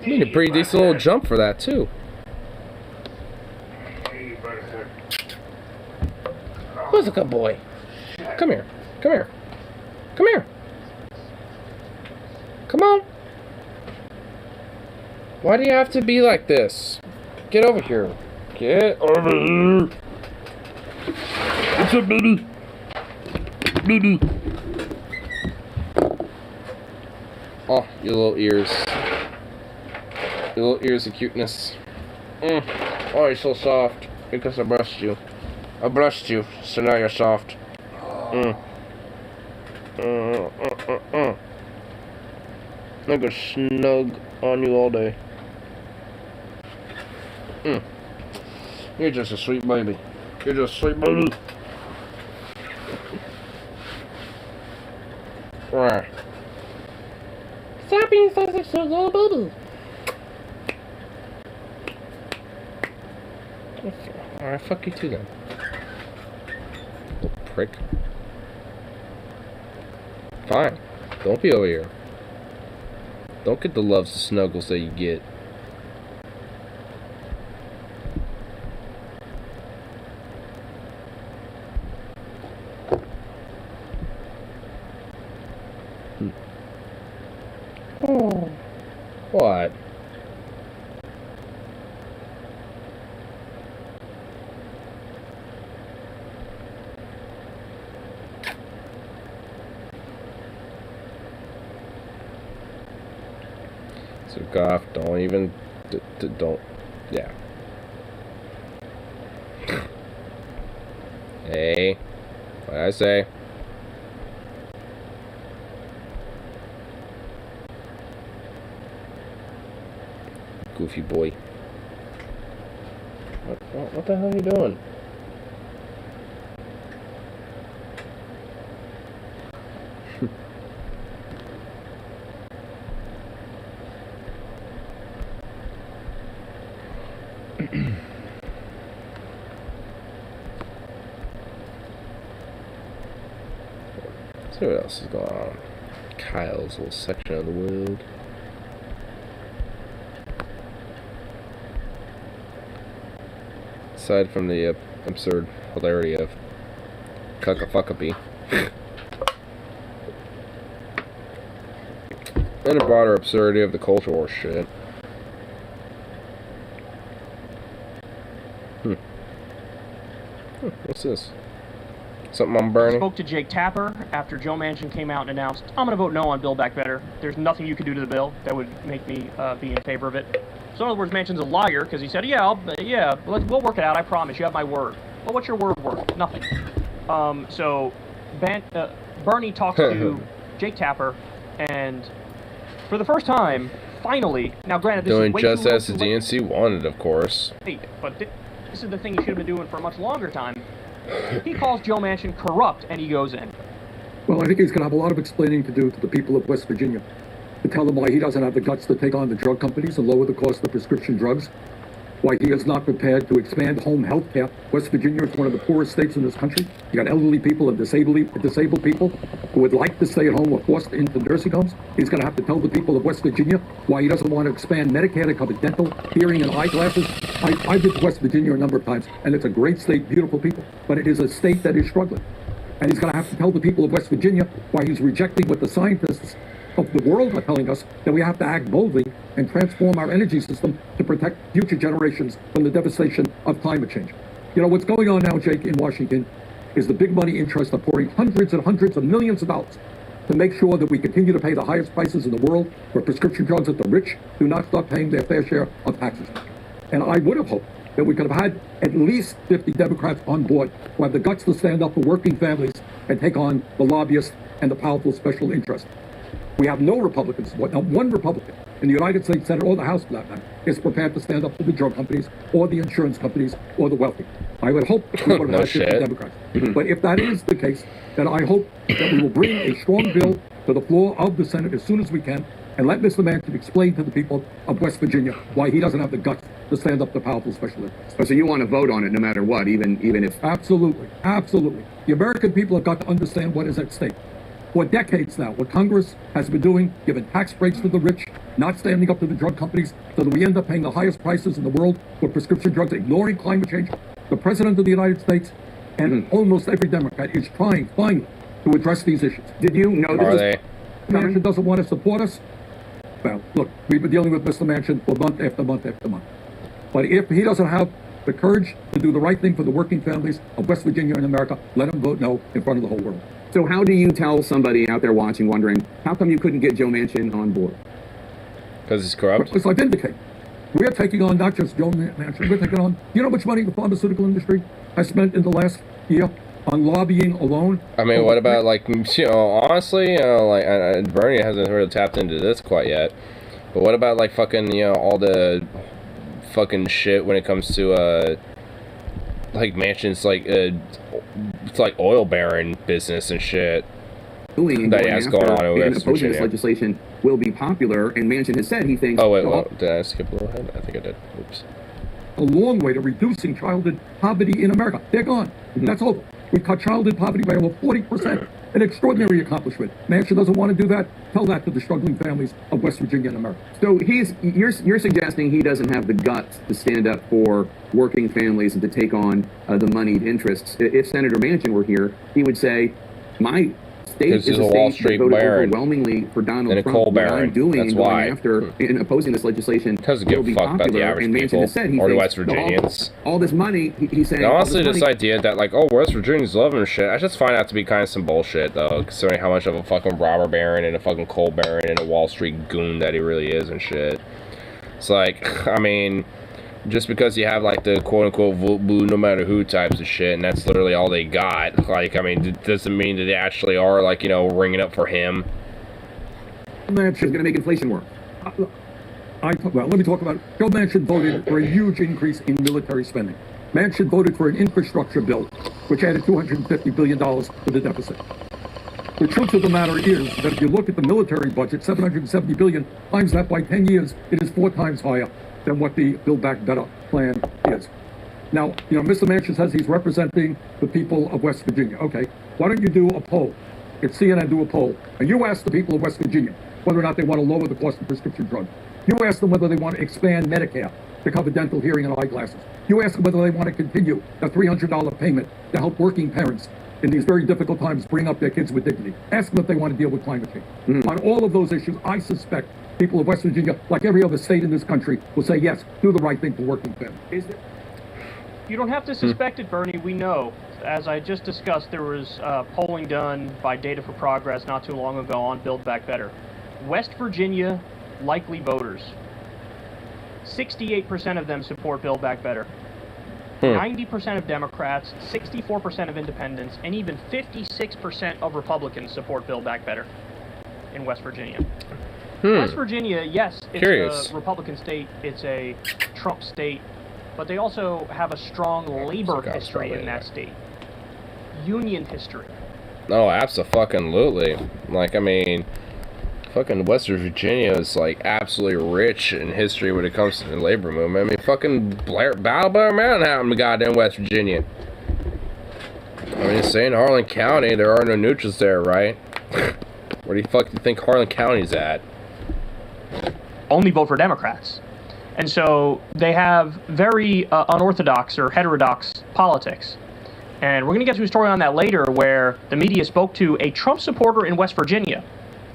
You need a pretty decent little jump for that, too. Who's a good boy? Come here. Come here. Come here. Come on. Why do you have to be like this? Get over here. Get over here. What's up, baby? Baby. Oh, your little ears. Your little ears of cuteness. Oh, you're so soft. Because I brushed you. I brushed you, so now you're soft. I could snug on you all day. You're just a sweet baby. You're just a sweet baby. Right. Stop being such a sweet little baby. Alright, fuck you too then. Little prick. Fine. Don't be over here. Don't get the loves and snuggles that you get. Oh. What? So Goff, don't even, don't, yeah. Hey, what I say? Goofy boy. What the hell are you doing? Let's see what else is going on. Kyle's little section of the world. Aside from the absurd hilarity of Cuckafuckapee. And the broader absurdity of the culture war shit. What's this? Something I'm burning? I spoke to Jake Tapper after Joe Manchin came out and announced, I'm going to vote no on Build Back Better. There's nothing you can do to the bill that would make me be in favor of it. So in other words, Manchin's a liar because he said, we'll work it out, I promise, you have my word. Well, what's your word worth? Nothing. So Bernie talks to Jake Tapper, and for the first time, finally, now granted this doing is way just too as the DNC wanted, of course. but this is the thing he should have been doing for a much longer time. He calls Joe Manchin corrupt, and he goes in. Well, I think he's going to have a lot of explaining to do to the people of West Virginia, to tell them why he doesn't have the guts to take on the drug companies and lower the cost of prescription drugs, why he is not prepared to expand home health care. West Virginia is one of the poorest states in this country. You got elderly people and disabled people who would like to stay at home or forced into nursing homes. He's going to have to tell the people of West Virginia why he doesn't want to expand Medicare to cover dental, hearing, and eyeglasses. I've been to West Virginia a number of times, and it's a great state, beautiful people, but it is a state that is struggling. And he's going to have to tell the people of West Virginia why he's rejecting what the scientists of the world are telling us, that we have to act boldly and transform our energy system to protect future generations from the devastation of climate change. You know, what's going on now, Jake, in Washington is the big money interests are pouring hundreds and hundreds of millions of dollars to make sure that we continue to pay the highest prices in the world for prescription drugs, that the rich do not start paying their fair share of taxes. And I would have hoped that we could have had at least 50 Democrats on board who have the guts to stand up for working families and take on the lobbyists and the powerful special interests. We have no Republicans, not one Republican in the United States Senate or the House for that matter, is prepared to stand up to the drug companies or the insurance companies or the wealthy. I would hope we would have had 50 Democrats. But if that is the case, then I hope that we will bring a strong bill to the floor of the Senate as soon as we can and let Mr. Manchin explain to the people of West Virginia why he doesn't have the guts to stand up to powerful special interests. So you want to vote on it no matter what, even if... Absolutely. Absolutely. The American people have got to understand what is at stake. For decades now, what Congress has been doing, giving tax breaks to the rich, not standing up to the drug companies, so that we end up paying the highest prices in the world for prescription drugs, ignoring climate change. The President of the United States and almost every Democrat is trying, finally, to address these issues. Did you know that Manchin doesn't want to support us? Well, look, we've been dealing with Mr. Manchin for month after month after month. But if he doesn't have the courage to do the right thing for the working families of West Virginia and America, let him vote no in front of the whole world. So how do you tell somebody out there watching, wondering, how come you couldn't get Joe Manchin on board? Because he's corrupt? Because I vindicate. We're taking on not just Joe Manchin, we're taking on, you know how much money the pharmaceutical industry has spent in the last year on lobbying alone? I mean, what about, like, you know, honestly, you know, like, Bernie hasn't really tapped into this quite yet, but what about, like, fucking, you know, all the fucking shit when it comes to, like, Manchin's, like, it's like oil baron business and shit that he has going on in West opposing Virginia. this legislation will be popular, and Manchin has said he thinks... Oh, wait, well, did I skip a little ahead? I think I did. Oops. A long way to reducing childhood poverty in America. They're gone. That's over. We cut childhood poverty by over 40%. An extraordinary accomplishment. Manchin doesn't want to do that. Tell that to the struggling families of West Virginia and America. So you're suggesting he doesn't have the guts to stand up for working families and to take on the moneyed interests. If Senator Manchin were here, he would say, my state is he's a a Wall state Street that voted baron overwhelmingly for Donald and a Trump. coal What baron. I'm doing That's and going why. after and opposing this legislation Doesn't will give a be fuck about the popular. average And Manchin people has said he or the thinks West Virginians. all this money, he's saying. And honestly, all this idea that like, oh, West Virginians love him and shit, I just find that to be kind of some bullshit, though, considering how much of a fucking robber baron and a fucking coal baron and a Wall Street goon that he really is and shit. It's like, I mean, just because you have like the quote-unquote vote blue no matter who types of shit, and that's literally all they got, like, I mean, it doesn't mean that they actually are, like, you know, ringing up for him. Manchin is going to make inflation work. Well, let me talk about it. Joe Manchin voted for a huge increase in military spending. Manchin voted for an infrastructure bill, which added $250 billion to the deficit. The truth of the matter is that if you look at the military budget, $770 billion, times that by 10 years, it is 4 times higher than what the Build Back Better plan is. Now, you know, Mr. Manchin says he's representing the people of West Virginia. Okay, why don't you do a poll? Get CNN do a poll. And you ask the people of West Virginia whether or not they want to lower the cost of prescription drugs. You ask them whether they want to expand Medicare to cover dental, hearing, and eyeglasses. You ask them whether they want to continue the $300 payment to help working parents in these very difficult times bring up their kids with dignity. Ask them if they want to deal with climate change. On all of those issues, I suspect people of West Virginia, like every other state in this country, will say, yes, do the right thing for working families. You don't have to suspect it, Bernie. We know. As I just discussed, there was polling done by Data for Progress not too long ago on Build Back Better. West Virginia likely voters, 68% of them support Build Back Better. 90% of Democrats, 64% of independents, and even 56% of Republicans support Build Back Better in West Virginia. West Virginia, yes, it's a Republican state, it's a Trump state, but they also have a strong labor history in that state. Union history. No, absolutely. Like, I mean, fucking West Virginia is, like, absolutely rich in history when it comes to the labor movement. I mean, fucking Battleboro Mountain happened in goddamn West Virginia. I mean, saying Harlan County, there are no neutrals there, right? Where do you fuck think Harlan County's at? Only vote for Democrats. And so they have very unorthodox or heterodox politics. And we're going to get to a story on that later where the media spoke to a Trump supporter in West Virginia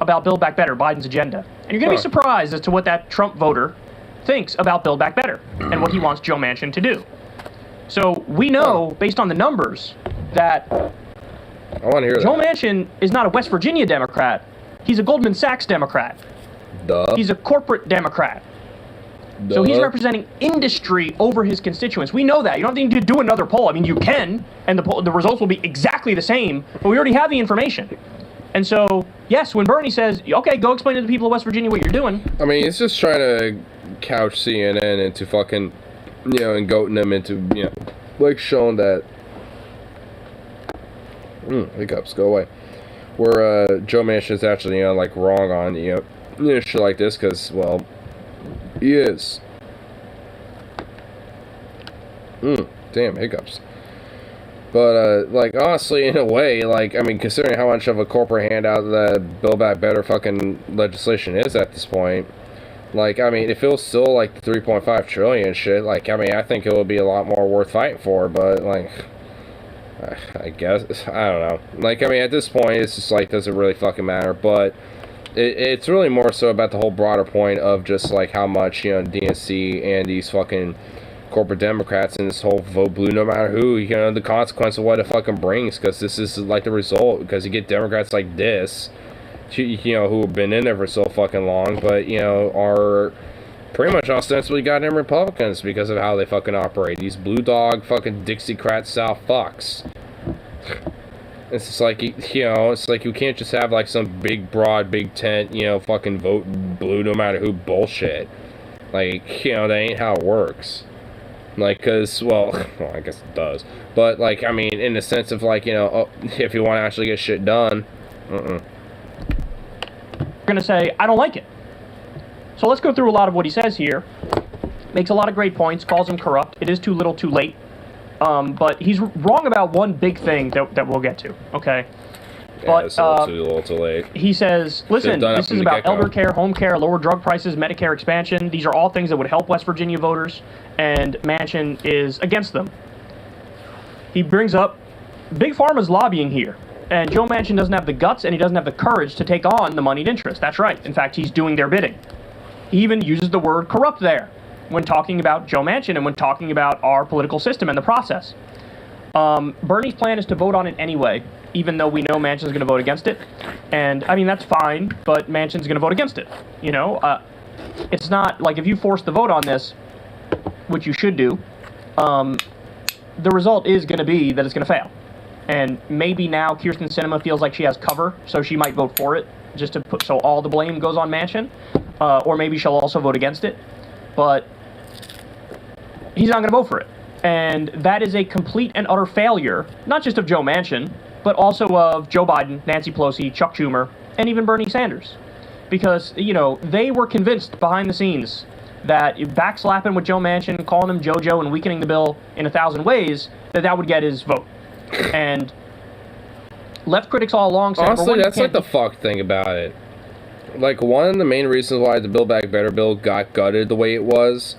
about Build Back Better, Biden's agenda. And you're going to be surprised as to what that Trump voter thinks about Build Back Better and what he wants Joe Manchin to do. So we know, based on the numbers, that I want to hear Joe Manchin is not a West Virginia Democrat. He's a Goldman Sachs Democrat. Duh. He's a corporate Democrat. Duh. So he's representing industry over his constituents. We know that. You don't need to do another poll. I mean, you can, and the results will be exactly the same, but we already have the information. And so, yes, when Bernie says, okay, go explain to the people of West Virginia what you're doing. I mean, he's just trying to couch CNN into fucking, you know, and goating them into, you know, like showing that, hiccups, go away. Where Joe Manchin is actually, you know, like wrong on, you know, shit like this, because, well, he is. Damn, hiccups. But, like, honestly, in a way, like, I mean, considering how much of a corporate handout the Build Back Better fucking legislation is at this point, like, I mean, if it was still, like, the 3.5 trillion shit, like, I mean, I think it would be a lot more worth fighting for, but, like, I guess, I don't know. Like, I mean, at this point, it's just, like, doesn't really fucking matter, but it's really more so about the whole broader point of just, like, how much, you know, DNC and these fucking corporate Democrats and this whole vote blue no matter who, you know, the consequence of what it fucking brings, because this is like the result, because you get Democrats like this, you know, who have been in there for so fucking long, but, you know, are pretty much ostensibly goddamn Republicans because of how they fucking operate. These blue dog fucking Dixiecrat style fucks. It's just like, you know, it's like you can't just have like some big broad big tent, you know, fucking vote blue no matter who bullshit. Like, you know, that ain't how it works. Like, because, well, I guess it does. But, like, I mean, in the sense of, like, you know, if you want to actually get shit done, You're going to say, I don't like it. So let's go through a lot of what he says here. Makes a lot of great points, calls him corrupt. It is too little too late. But he's wrong about one big thing that we'll get to, okay? Yeah, it's a little too late. He says, listen, this is about elder care, home care, lower drug prices, Medicare expansion. These are all things that would help West Virginia voters, and Manchin is against them. He brings up, Big Pharma's lobbying here, And Joe Manchin doesn't have the guts and he doesn't have the courage to take on the moneyed interest. That's right. In fact, he's doing their bidding. He even uses the word corrupt there when talking about Joe Manchin and when talking about our political system and the process. Bernie's plan is to vote on it anyway, even though we know Manchin's going to vote against it. And, I mean, that's fine, but Manchin's going to vote against it. You know, it's not like if you force the vote on this, which you should do, the result is going to be that it's going to fail. And maybe now Kyrsten Sinema feels like she has cover, so she might vote for it, just to put so all the blame goes on Manchin. Or maybe she'll also vote against it. But he's not going to vote for it. And that is a complete and utter failure, not just of Joe Manchin, but also of Joe Biden, Nancy Pelosi, Chuck Schumer, and even Bernie Sanders. Because, you know, they were convinced behind the scenes that backslapping with Joe Manchin, calling him JoJo and weakening the bill in 1,000 ways, that would get his vote. And left critics all along said, honestly, that's like the fuck thing about it. Like, one of the main reasons why the Build Back Better bill got gutted the way it was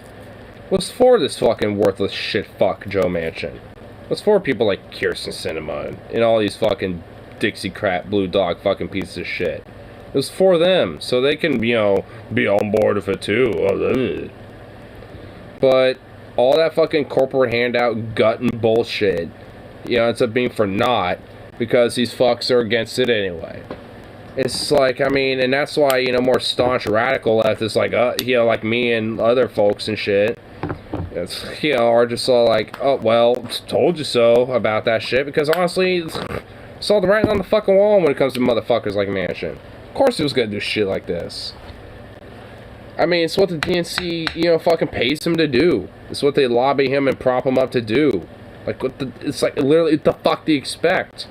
for this fucking worthless shit fuck Joe Manchin. It was for people like Kyrsten Sinema and all these fucking Dixiecrat blue dog fucking pieces of shit. It was for them, so they can, you know, be on board with it too. But all that fucking corporate handout gutting bullshit, you know, ends up being for naught because these fucks are against it anyway. It's like, I mean, and that's why, you know, more staunch radical leftists like, you know, like me and other folks and shit, it's, you know, are just all like, oh, well, told you so about that shit, because honestly, it's all the writing on the fucking wall when it comes to motherfuckers like Manchin. Of course he was gonna do shit like this. I mean, it's what the DNC, you know, fucking pays him to do. It's what they lobby him and prop him up to do. Like, it's like, literally, what the fuck do you expect?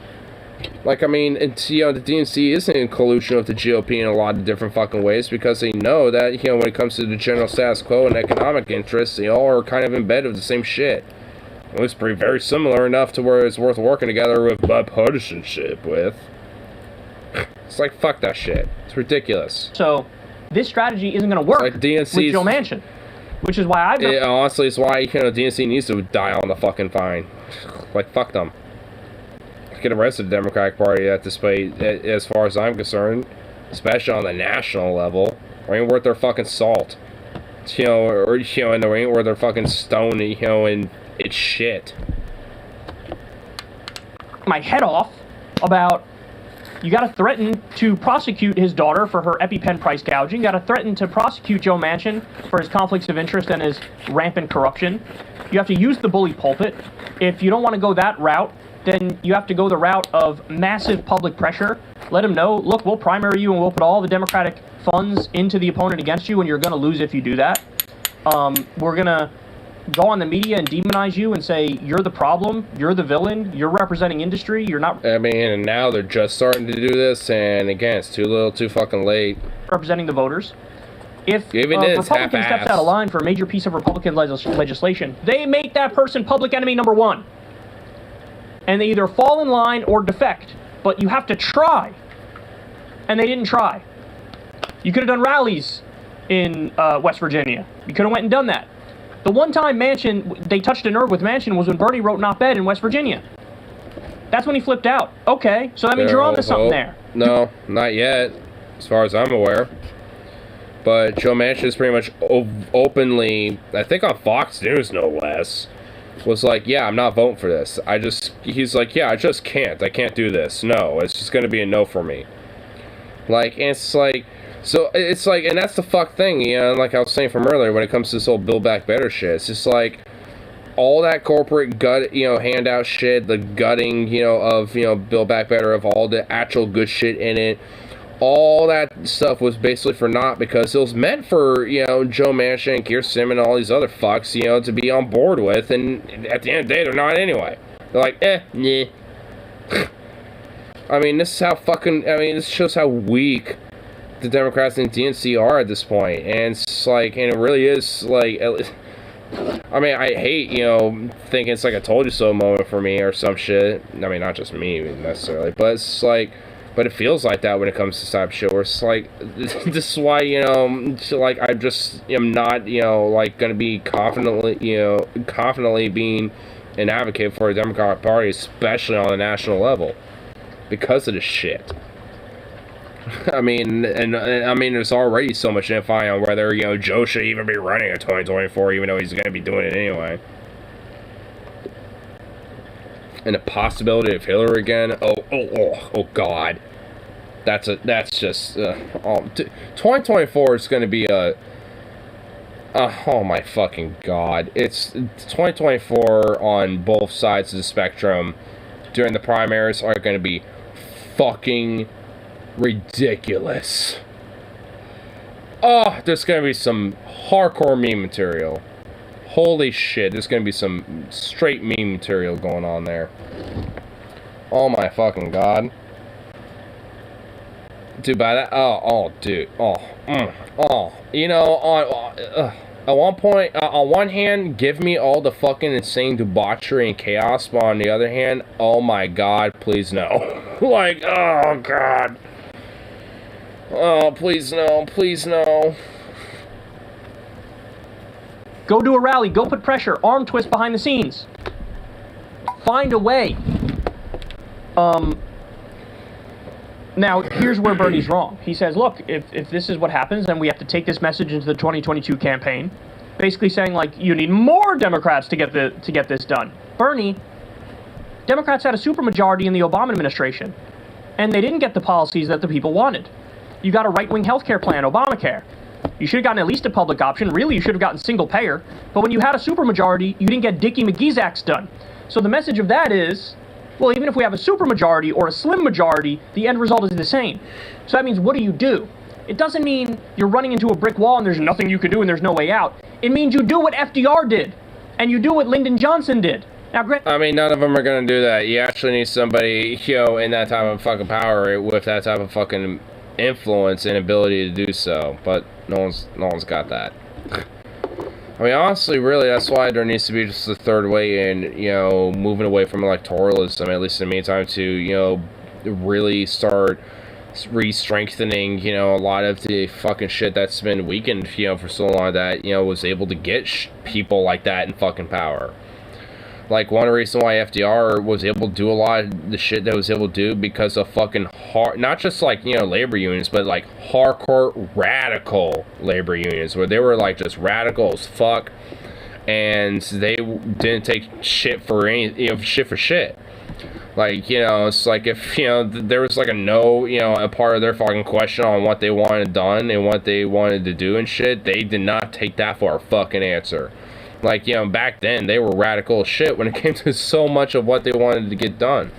Like, I mean, it's, you know, the DNC is in collusion with the GOP in a lot of different fucking ways because they know that, you know, when it comes to the general status quo and economic interests, they all are kind of embedded with the same shit. It was pretty very similar enough to where it's worth working together with bipartisanship with. It's like, fuck that shit. It's ridiculous. So, this strategy isn't going to work like with Joe Manchin. Which is why honestly, it's why, you know, DNC needs to die on the fucking vine. Like, fuck them. Get the rest of the Democratic Party at this point, as far as I'm concerned, especially on the national level, ain't worth their fucking salt. You know, or, you know, and they ain't worth their fucking stone, you know, and it's shit. My head off about, you gotta threaten to prosecute his daughter for her EpiPen price gouging, you gotta threaten to prosecute Joe Manchin for his conflicts of interest and his rampant corruption. You have to use the bully pulpit. If you don't want to go that route, then you have to go the route of massive public pressure. Let him know, look, we'll primary you and we'll put all the Democratic funds into the opponent against you and you're going to lose if you do that. We're going to go on the media and demonize you and say, you're the problem, you're the villain, you're representing industry, you're not... I mean, and now they're just starting to do this, and again, it's too little, too fucking late. ...representing the voters. If a Republican steps out of line for a major piece of Republican legislation, they make that person public enemy number one. And they either fall in line or defect. But you have to try. And they didn't try. You could have done rallies in West Virginia. You could have went and done that. The one time they touched a nerve with Manchin was when Bernie wrote an op-ed in West Virginia. That's when he flipped out. Okay, so that means you're onto something there. No, not yet, as far as I'm aware. But Joe Manchin is pretty much openly, I think on Fox News no less, was like, yeah, I'm not voting for this. He's like, yeah, I just can't. I can't do this. No, it's just going to be a no for me. Like, and it's like, so it's like, and that's the fuck thing, you know, like I was saying from earlier, when it comes to this whole Build Back Better shit, it's just like, all that corporate gut, you know, handout shit, the gutting, you know, of, you know, Build Back Better, of all the actual good shit in it, all that stuff was basically for naught because it was meant for, you know, Joe Manchin and Kyrsten and all these other fucks, you know, to be on board with, and at the end of the day, they're not anyway. They're like, nah. I mean, this shows how weak the Democrats and DNC are at this point, and it's like, and it really is, like, I mean, I hate, you know, thinking it's like a told you so moment for me or some shit. I mean, not just me necessarily, but it's like, but it feels like that when it comes to this type of shit, where it's like, this is why, you know, like, I just am not, you know, like, gonna be confidently being an advocate for the Democratic Party, especially on the national level. because of the shit. I mean, there's already so much info on whether, Joe should even be running in 2024, even though he's going to be doing it anyway. And the possibility of Hillary again. Oh God. That's just 2024 is going to be oh my fucking God. It's 2024 on both sides of the spectrum during the primaries are going to be fucking ridiculous. Oh, there's going to be some hardcore meme material. Holy shit, there's going to be some straight meme material going on there. Oh my fucking God. Dude, by that, dude, at one point, on one hand, give me all the fucking insane debauchery and chaos, but on the other hand, oh my God, please no. Like, oh God. Oh, please no. Go do a rally, go put pressure, arm twist behind the scenes. Find a way. Now, here's where Bernie's wrong. He says, look, if this is what happens, then we have to take this message into the 2022 campaign. Basically saying, like, you need more Democrats to get this done. Bernie, Democrats had a supermajority in the Obama administration, and they didn't get the policies that the people wanted. You got a right-wing healthcare plan, Obamacare. You should have gotten at least a public option. Really, you should have gotten single payer. But when you had a supermajority, you didn't get Dickie McGee's acts done. So the message of that is, well, even if we have a supermajority or a slim majority, the end result is the same. So that means, what do? It doesn't mean you're running into a brick wall and there's nothing you can do and there's no way out. It means you do what FDR did, and you do what Lyndon Johnson did. Now, I mean, none of them are going to do that. You actually need somebody, in that type of fucking power with that type of fucking influence and ability to do so. But no one's got that. I mean, honestly, really, that's why there needs to be just a third way in, moving away from electoralism, at least in the meantime, to, really start re-strengthening, a lot of the fucking shit that's been weakened, for so long that, was able to get people like that in fucking power. Like, one reason why FDR was able to do a lot of the shit that was able to do because of fucking not just like, labor unions, but like hardcore radical labor unions where they were like just radical as fuck and they didn't take shit for shit. Like, it's like if, there was like a part of their fucking question on what they wanted done and what they wanted to do and shit, they did not take that for a fucking answer. Like, back then, they were radical as shit when it came to so much of what they wanted to get done.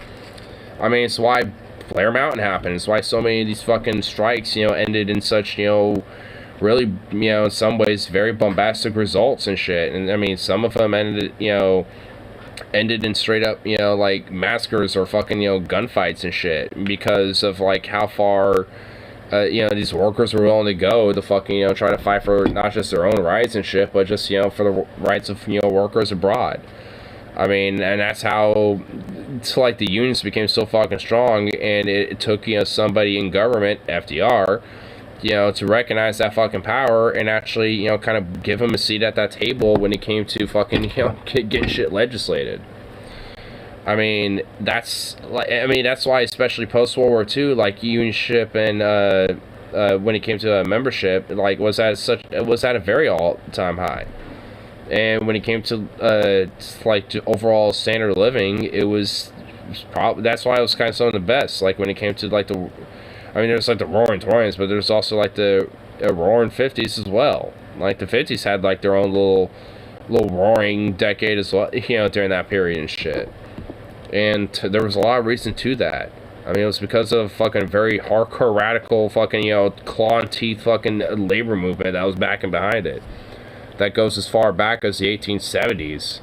I mean, it's why Blair Mountain happened. It's why so many of these fucking strikes, ended in such, really, in some ways, very bombastic results and shit. And, I mean, some of them ended in straight up, like, massacres or fucking, gunfights and shit because of, like, how far... these workers were willing to go to fucking, try to fight for not just their own rights and shit, but just, for the rights of, workers abroad. I mean, and that's how, like, the unions became so fucking strong, and it took, somebody in government, FDR, to recognize that fucking power and actually, kind of give him a seat at that table when it came to fucking, getting shit legislated. I mean, that's why, especially post-World War II, like, unionship and, when it came to membership, like, was at a very all-time high. And when it came to, to overall standard of living, it was probably, that's why it was kind of some of the best. Like, when it came to, like, there's, like, the Roaring 20s, but there's also, like, the Roaring 50s as well. Like, the 50s had, like, their own little roaring decade as well, during that period and shit. And there was a lot of reason to that. I mean, it was because of fucking very hardcore, radical, fucking, claw and teeth fucking labor movement that was backing behind it. That goes as far back as the 1870s.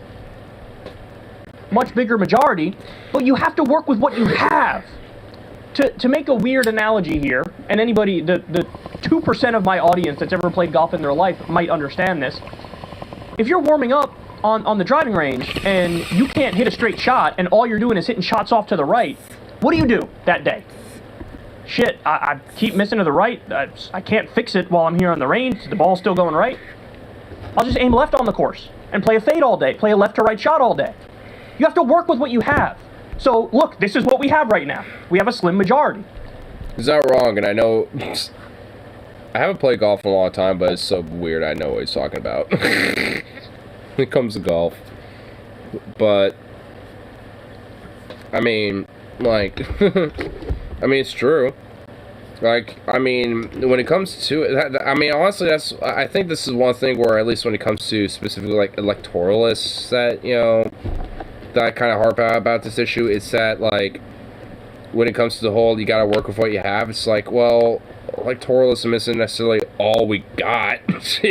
Much bigger majority, but you have to work with what you have. To make a weird analogy here, and anybody, the 2% of my audience that's ever played golf in their life might understand this. If you're warming up on the driving range and you can't hit a straight shot and all you're doing is hitting shots off to the right, what do you do that day? Shit, I keep missing to the right. I can't fix it while I'm here on the range. The ball's still going right. I'll just aim left on the course and play a fade all day, play a left to right shot all day. You have to work with what you have. So, look, this is what we have right now. We have a slim majority. He's not wrong, and I know... I haven't played golf in a long time, but it's so weird I know what he's talking about. When it comes to golf. But... I mean, like... I mean, it's true. Like, I mean, when it comes to it, I mean, honestly, I think this is one thing where, at least when it comes to specifically, like, electoralists that, you know, that I kind of harp out about this issue, is that, like, when it comes to the whole, you gotta work with what you have, it's like, well, electoralism isn't necessarily all we got.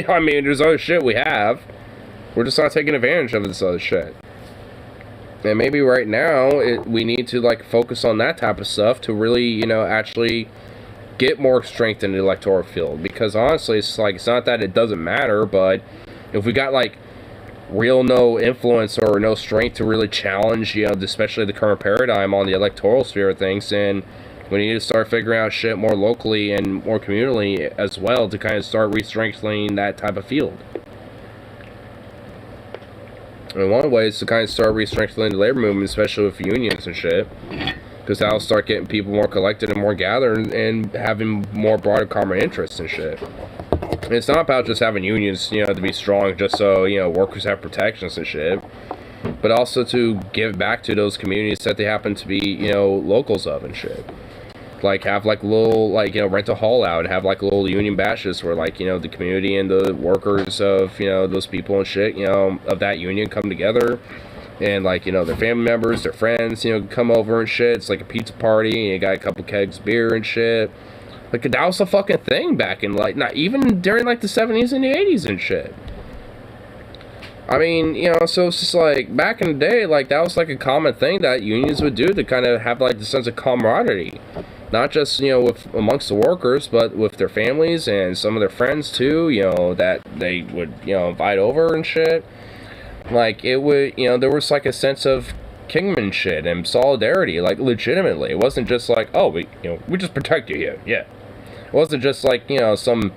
I mean, there's other shit we have. We're just not taking advantage of this other shit. And maybe right now, we need to, like, focus on that type of stuff to really, you know, actually get more strength in the electoral field. Because honestly, it's like, it's not that it doesn't matter, but if we got, like, real no influence or no strength to really challenge, you know, especially the current paradigm on the electoral sphere of things, then we need to start figuring out shit more locally and more communally as well to kind of start re-strengthening that type of field. And one way is to kind of start re-strengthening the labor movement, especially with unions and shit. Because that'll start getting people more collected and more gathered and having more broader common interests and shit. And it's not about just having unions, you know, to be strong just so, you know, workers have protections and shit. But also to give back to those communities that they happen to be, you know, locals of and shit. Like, have, like, little, like, you know, rent a hall out, have, like, little union bashes where, like, you know, the community and the workers of, you know, those people and shit, you know, of that union come together. And, like, you know, their family members, their friends, you know, come over and shit. It's like a pizza party, and you got a couple kegs of beer and shit. Like, that was a fucking thing back in, like, not even during, like, the 70s and the 80s and shit. I mean, you know, so it's just, like, back in the day, like, that was, like, a common thing that unions would do to kind of have, like, the sense of camaraderie. Not just, you know, with amongst the workers, but with their families and some of their friends, too, you know, that they would, you know, invite over and shit. Like, it would, you know, there was, like, a sense of kingmanship and solidarity, like, legitimately. It wasn't just like, oh, we just protect you here, yeah. It wasn't just, like, you know, some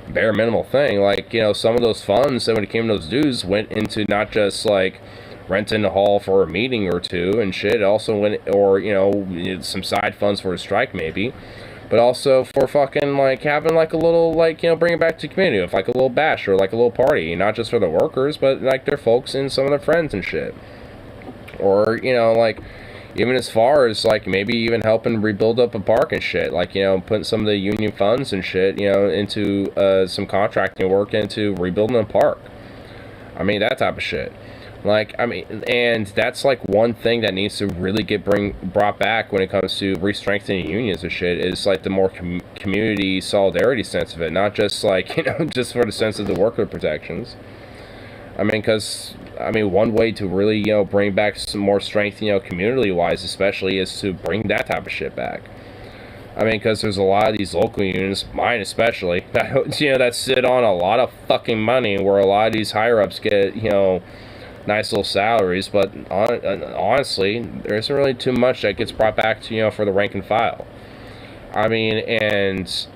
bare minimal thing. Like, you know, some of those funds, and when it came to those dues, went into not just, like, renting a hall for a meeting or two and shit. It also went, or, you know, some side funds for a strike, maybe. But also for fucking, like, having, like, a little, like, you know, bring it back to the community with, like, a little bash or, like, a little party. Not just for the workers, but, like, their folks and some of their friends and shit. Or, you know, like, even as far as, like, maybe even helping rebuild up a park and shit. Like, you know, putting some of the union funds and shit, you know, into some contracting work into rebuilding a park. I mean, that type of shit. Like, I mean, and that's, like, one thing that needs to really get brought back when it comes to re-strengthening unions and shit, is, like, the more community solidarity sense of it, not just, like, you know, just for the sense of the worker protections. I mean, because, I mean, one way to really, you know, bring back some more strength, you know, community-wise especially, is to bring that type of shit back. I mean, because there's a lot of these local unions, mine especially, that, you know, that sit on a lot of fucking money, where a lot of these higher-ups get, you know, nice little salaries, but honestly, there isn't really too much that gets brought back to, you know, for the rank and file. I mean, and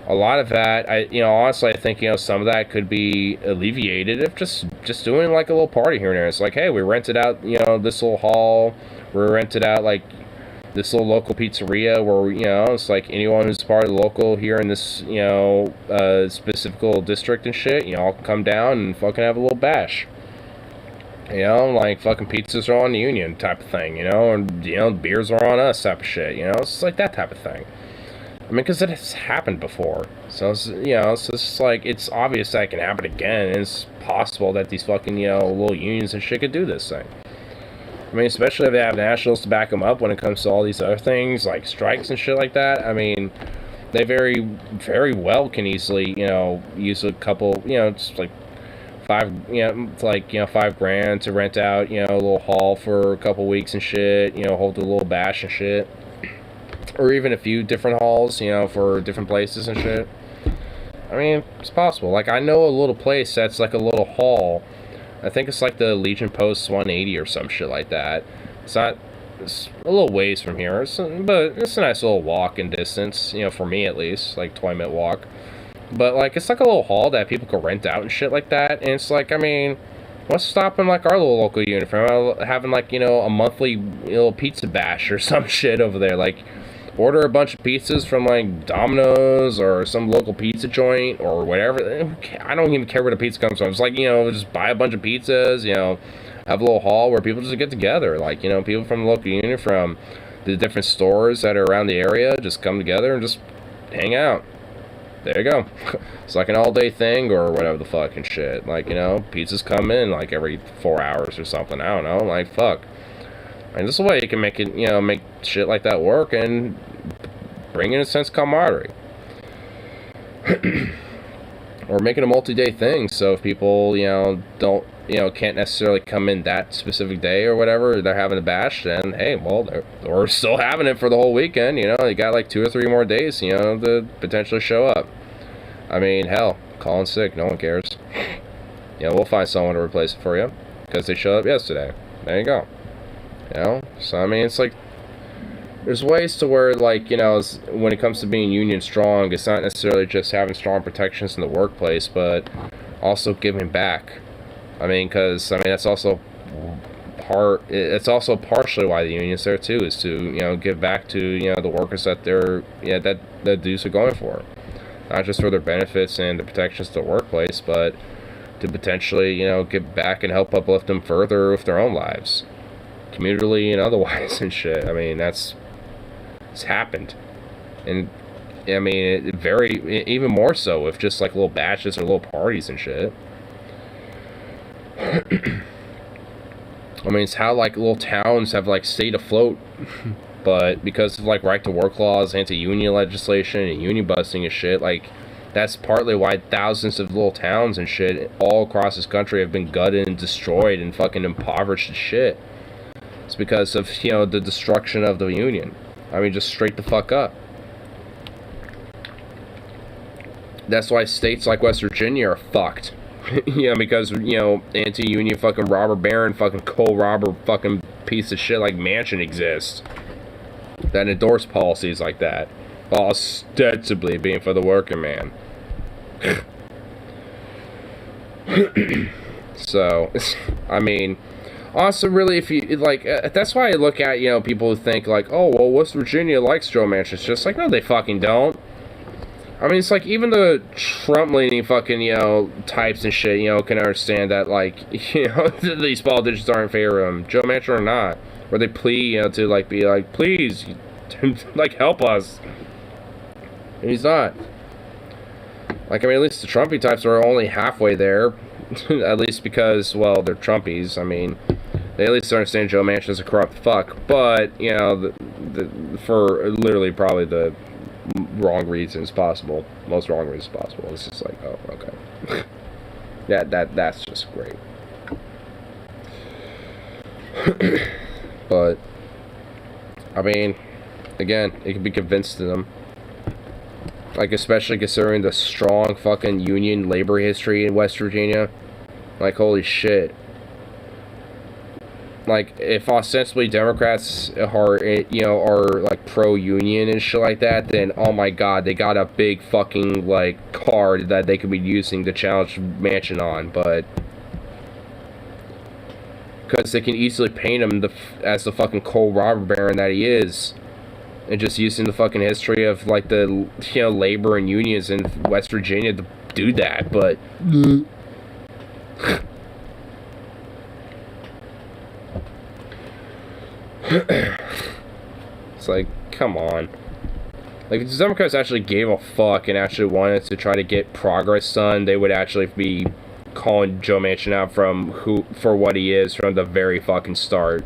a lot of that, you know, honestly, I think, you know, some of that could be alleviated if just doing, like, a little party here and there. It's like, hey, we rented out, you know, this little hall, we rented out, like, this little local pizzeria where, you know, it's like anyone who's part of the local here in this, you know, specific little district and shit, you know, all can come down and fucking have a little bash. You know, like, fucking pizzas are on the union type of thing, you know, and, you know, beers are on us type of shit, you know, it's like that type of thing. I mean, because it has happened before, so, it's, you know, so it's just like, it's obvious that it can happen again, and it's possible that these fucking, you know, little unions and shit could do this thing. I mean, especially if they have nationals to back them up when it comes to all these other things, like strikes and shit like that. I mean, they very, very well can easily, you know, use a couple, you know, it's like, $5,000 to rent out, you know, a little hall for a couple weeks and shit, you know, hold a little bash and shit. Or even a few different halls, you know, for different places and shit. I mean, it's possible. Like, I know a little place that's like a little hall. I think it's like the Legion Post 180 or some shit like that. It's not, it's a little ways from here, but it's a nice little walk in distance, you know, for me at least, like 20-minute walk. But, like, it's like a little hall that people can rent out and shit like that. And it's like, I mean, What's stopping like our little local unit from having like, you know, a monthly little pizza bash or some shit over there? Like, order a bunch of pizzas from like Domino's or some local pizza joint or whatever. I don't even care where the pizza comes from. It's like, you know, just buy a bunch of pizzas, you know, have a little hall where people just get together. Like, you know, people from the local unit, from the different stores that are around the area, just come together and just hang out. There you go. It's like an all-day thing or whatever the fucking shit. Like, you know, pizzas come in like every 4 hours or something. I don't know. Like, fuck. And this is a way you can make it, you know, make shit like that work and bring in a sense of camaraderie. Or make it a multi-day thing, so if people, you know, can't necessarily come in that specific day or whatever, they're having a bash, then, hey, well, we're still having it for the whole weekend, you know, you got like 2 or 3 more days, you know, to potentially show up. I mean, hell, calling sick, no one cares. You know, we'll find someone to replace it for you, because they showed up yesterday. There you go. You know, so I mean, it's like, there's ways to where, like, you know, when it comes to being union strong, it's not necessarily just having strong protections in the workplace, but also giving back. I mean, because, I mean, that's also it's also partially why the union's there, too, is to, you know, give back to, you know, the workers that they're, yeah, that the dues are going for. Not just for their benefits and the protections to the workplace, but to potentially, you know, give back and help uplift them further with their own lives. Communally and otherwise and shit. I mean, it's happened. And, I mean, even more so with just, like, little batches or little parties and shit. I mean, it's how, like, little towns have, like, stayed afloat. But because of, like, right-to-work laws, anti-union legislation, and union busting and shit, like, that's partly why thousands of little towns and shit all across this country have been gutted and destroyed and fucking impoverished as shit. It's because of, you know, the destruction of the union. I mean, just straight the fuck up. That's why states like West Virginia are fucked. You know, because, you know, anti-union fucking robber baron, fucking coal robber fucking piece of shit like Manchin exists. That endorse policies like that. Ostensibly being for the working man. So, I mean, also really, if you, like, that's why I look at, you know, people who think, like, oh, well, West Virginia likes Joe Manchin. It's just like, no, they fucking don't. I mean, it's like, even the Trump-leaning fucking, you know, types and shit, you know, can understand that, like, you know, these politicians are in favor of him, Joe Manchin or not. Or they plea, you know, to, like, be like, please, like, help us. And he's not. Like, I mean, at least the Trumpy types are only halfway there. At least because, well, they're Trumpies. I mean, they at least understand Joe Manchin is a corrupt fuck. But, you know, for literally probably the wrong reasons possible. Most wrong reasons possible. It's just like, oh, okay. That's just great. But, I mean, again, it can be convinced to them. Like, especially considering the strong fucking union labor history in West Virginia. Like, holy shit. Like, if ostensibly Democrats are, you know, are, like, pro-union and shit like that, then, oh my god, they got a big fucking, like, card that they could be using to challenge Manchin on, but because they can easily paint him as the fucking coal robber baron that he is. And just using the fucking history of, like, the, you know, labor and unions in West Virginia to do that, but it's like, come on. Like, if the Democrats actually gave a fuck and actually wanted to try to get progress done, they would actually be calling Joe Manchin out for what he is from the very fucking start.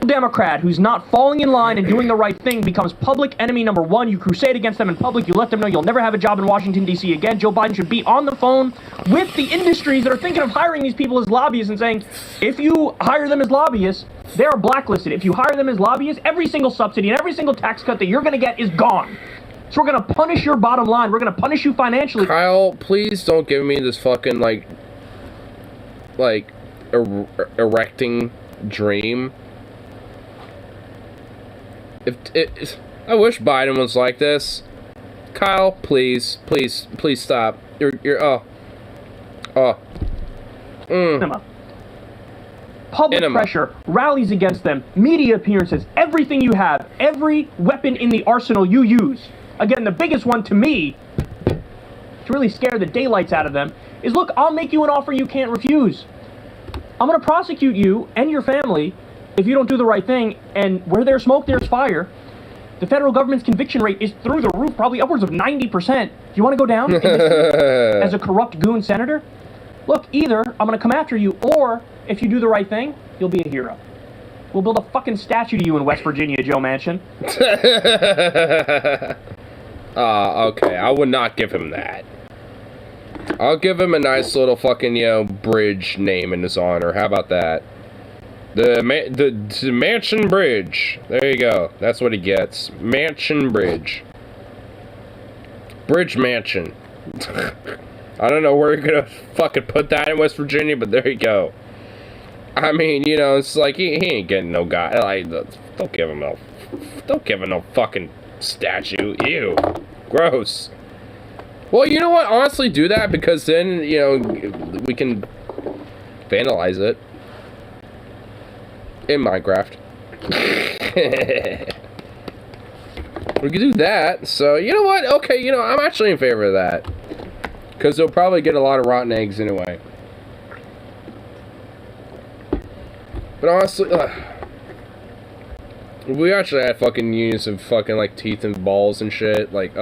Democrat who's not falling in line and doing the right thing becomes public enemy number one. You crusade against them in public. You let them know you'll never have a job in Washington, D.C. again. Joe Biden should be on the phone with the industries that are thinking of hiring these people as lobbyists and saying, if you hire them as lobbyists, they are blacklisted. If you hire them as lobbyists, every single subsidy and every single tax cut that you're going to get is gone. So we're going to punish your bottom line. We're going to punish you financially. Kyle, please don't give me this fucking, like erecting dream. I wish Biden was like this. Kyle, please stop. You're cinema. Public pressure, rallies against them, media appearances, everything you have, every weapon in the arsenal you use. Again, the biggest one to me, to really scare the daylights out of them, is look, I'll make you an offer you can't refuse. I'm going to prosecute you and your family if you don't do the right thing, and where there's smoke, there's fire. The federal government's conviction rate is through the roof, probably upwards of 90%. Do you want to go down as a corrupt goon senator? Look, either I'm going to come after you, or if you do the right thing, you'll be a hero. We'll build a fucking statue to you in West Virginia, Joe Manchin. Okay, I would not give him that. I'll give him a nice little fucking, bridge name in his honor. How about that? The Mansion Bridge. There you go. That's what he gets. Mansion Bridge. Bridge Mansion. I don't know where you're gonna fucking put that in West Virginia, but there you go. I mean, it's like he ain't getting no guy. Like, don't give him no fucking statue. Ew. Gross. Well, you know what? Honestly, do that, because then, we can vandalize it. In Minecraft. We could do that. So, you know what? Okay, I'm actually in favor of that. Because they'll probably get a lot of rotten eggs anyway. But honestly, if we actually had fucking units of fucking, like, teeth and balls and shit, like,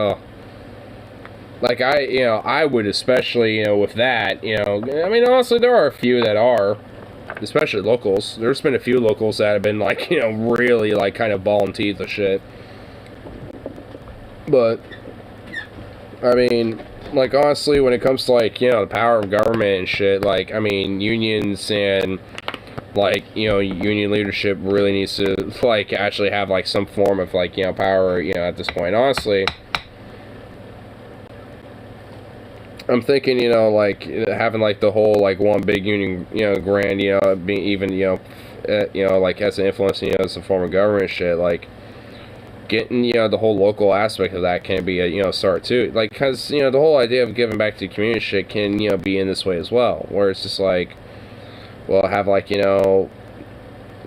like, I would especially, with that, I mean, honestly, there are a few that are. Especially locals. There's been a few locals that have been, like, really, like, kind of ball and teeth of shit. But, I mean, like, honestly, when it comes to, like, the power of government and shit, like, I mean, unions and, like, union leadership really needs to, like, actually have, like, some form of, like, power, at this point. Honestly, I'm thinking, like, having, like, the whole, like, one big union, grand, being even, like, has an influence, as a form of government shit, like, getting, the whole local aspect of that can be a, start, too. Like, because, the whole idea of giving back to the community shit can, be in this way as well, where it's just, like, well, have, like,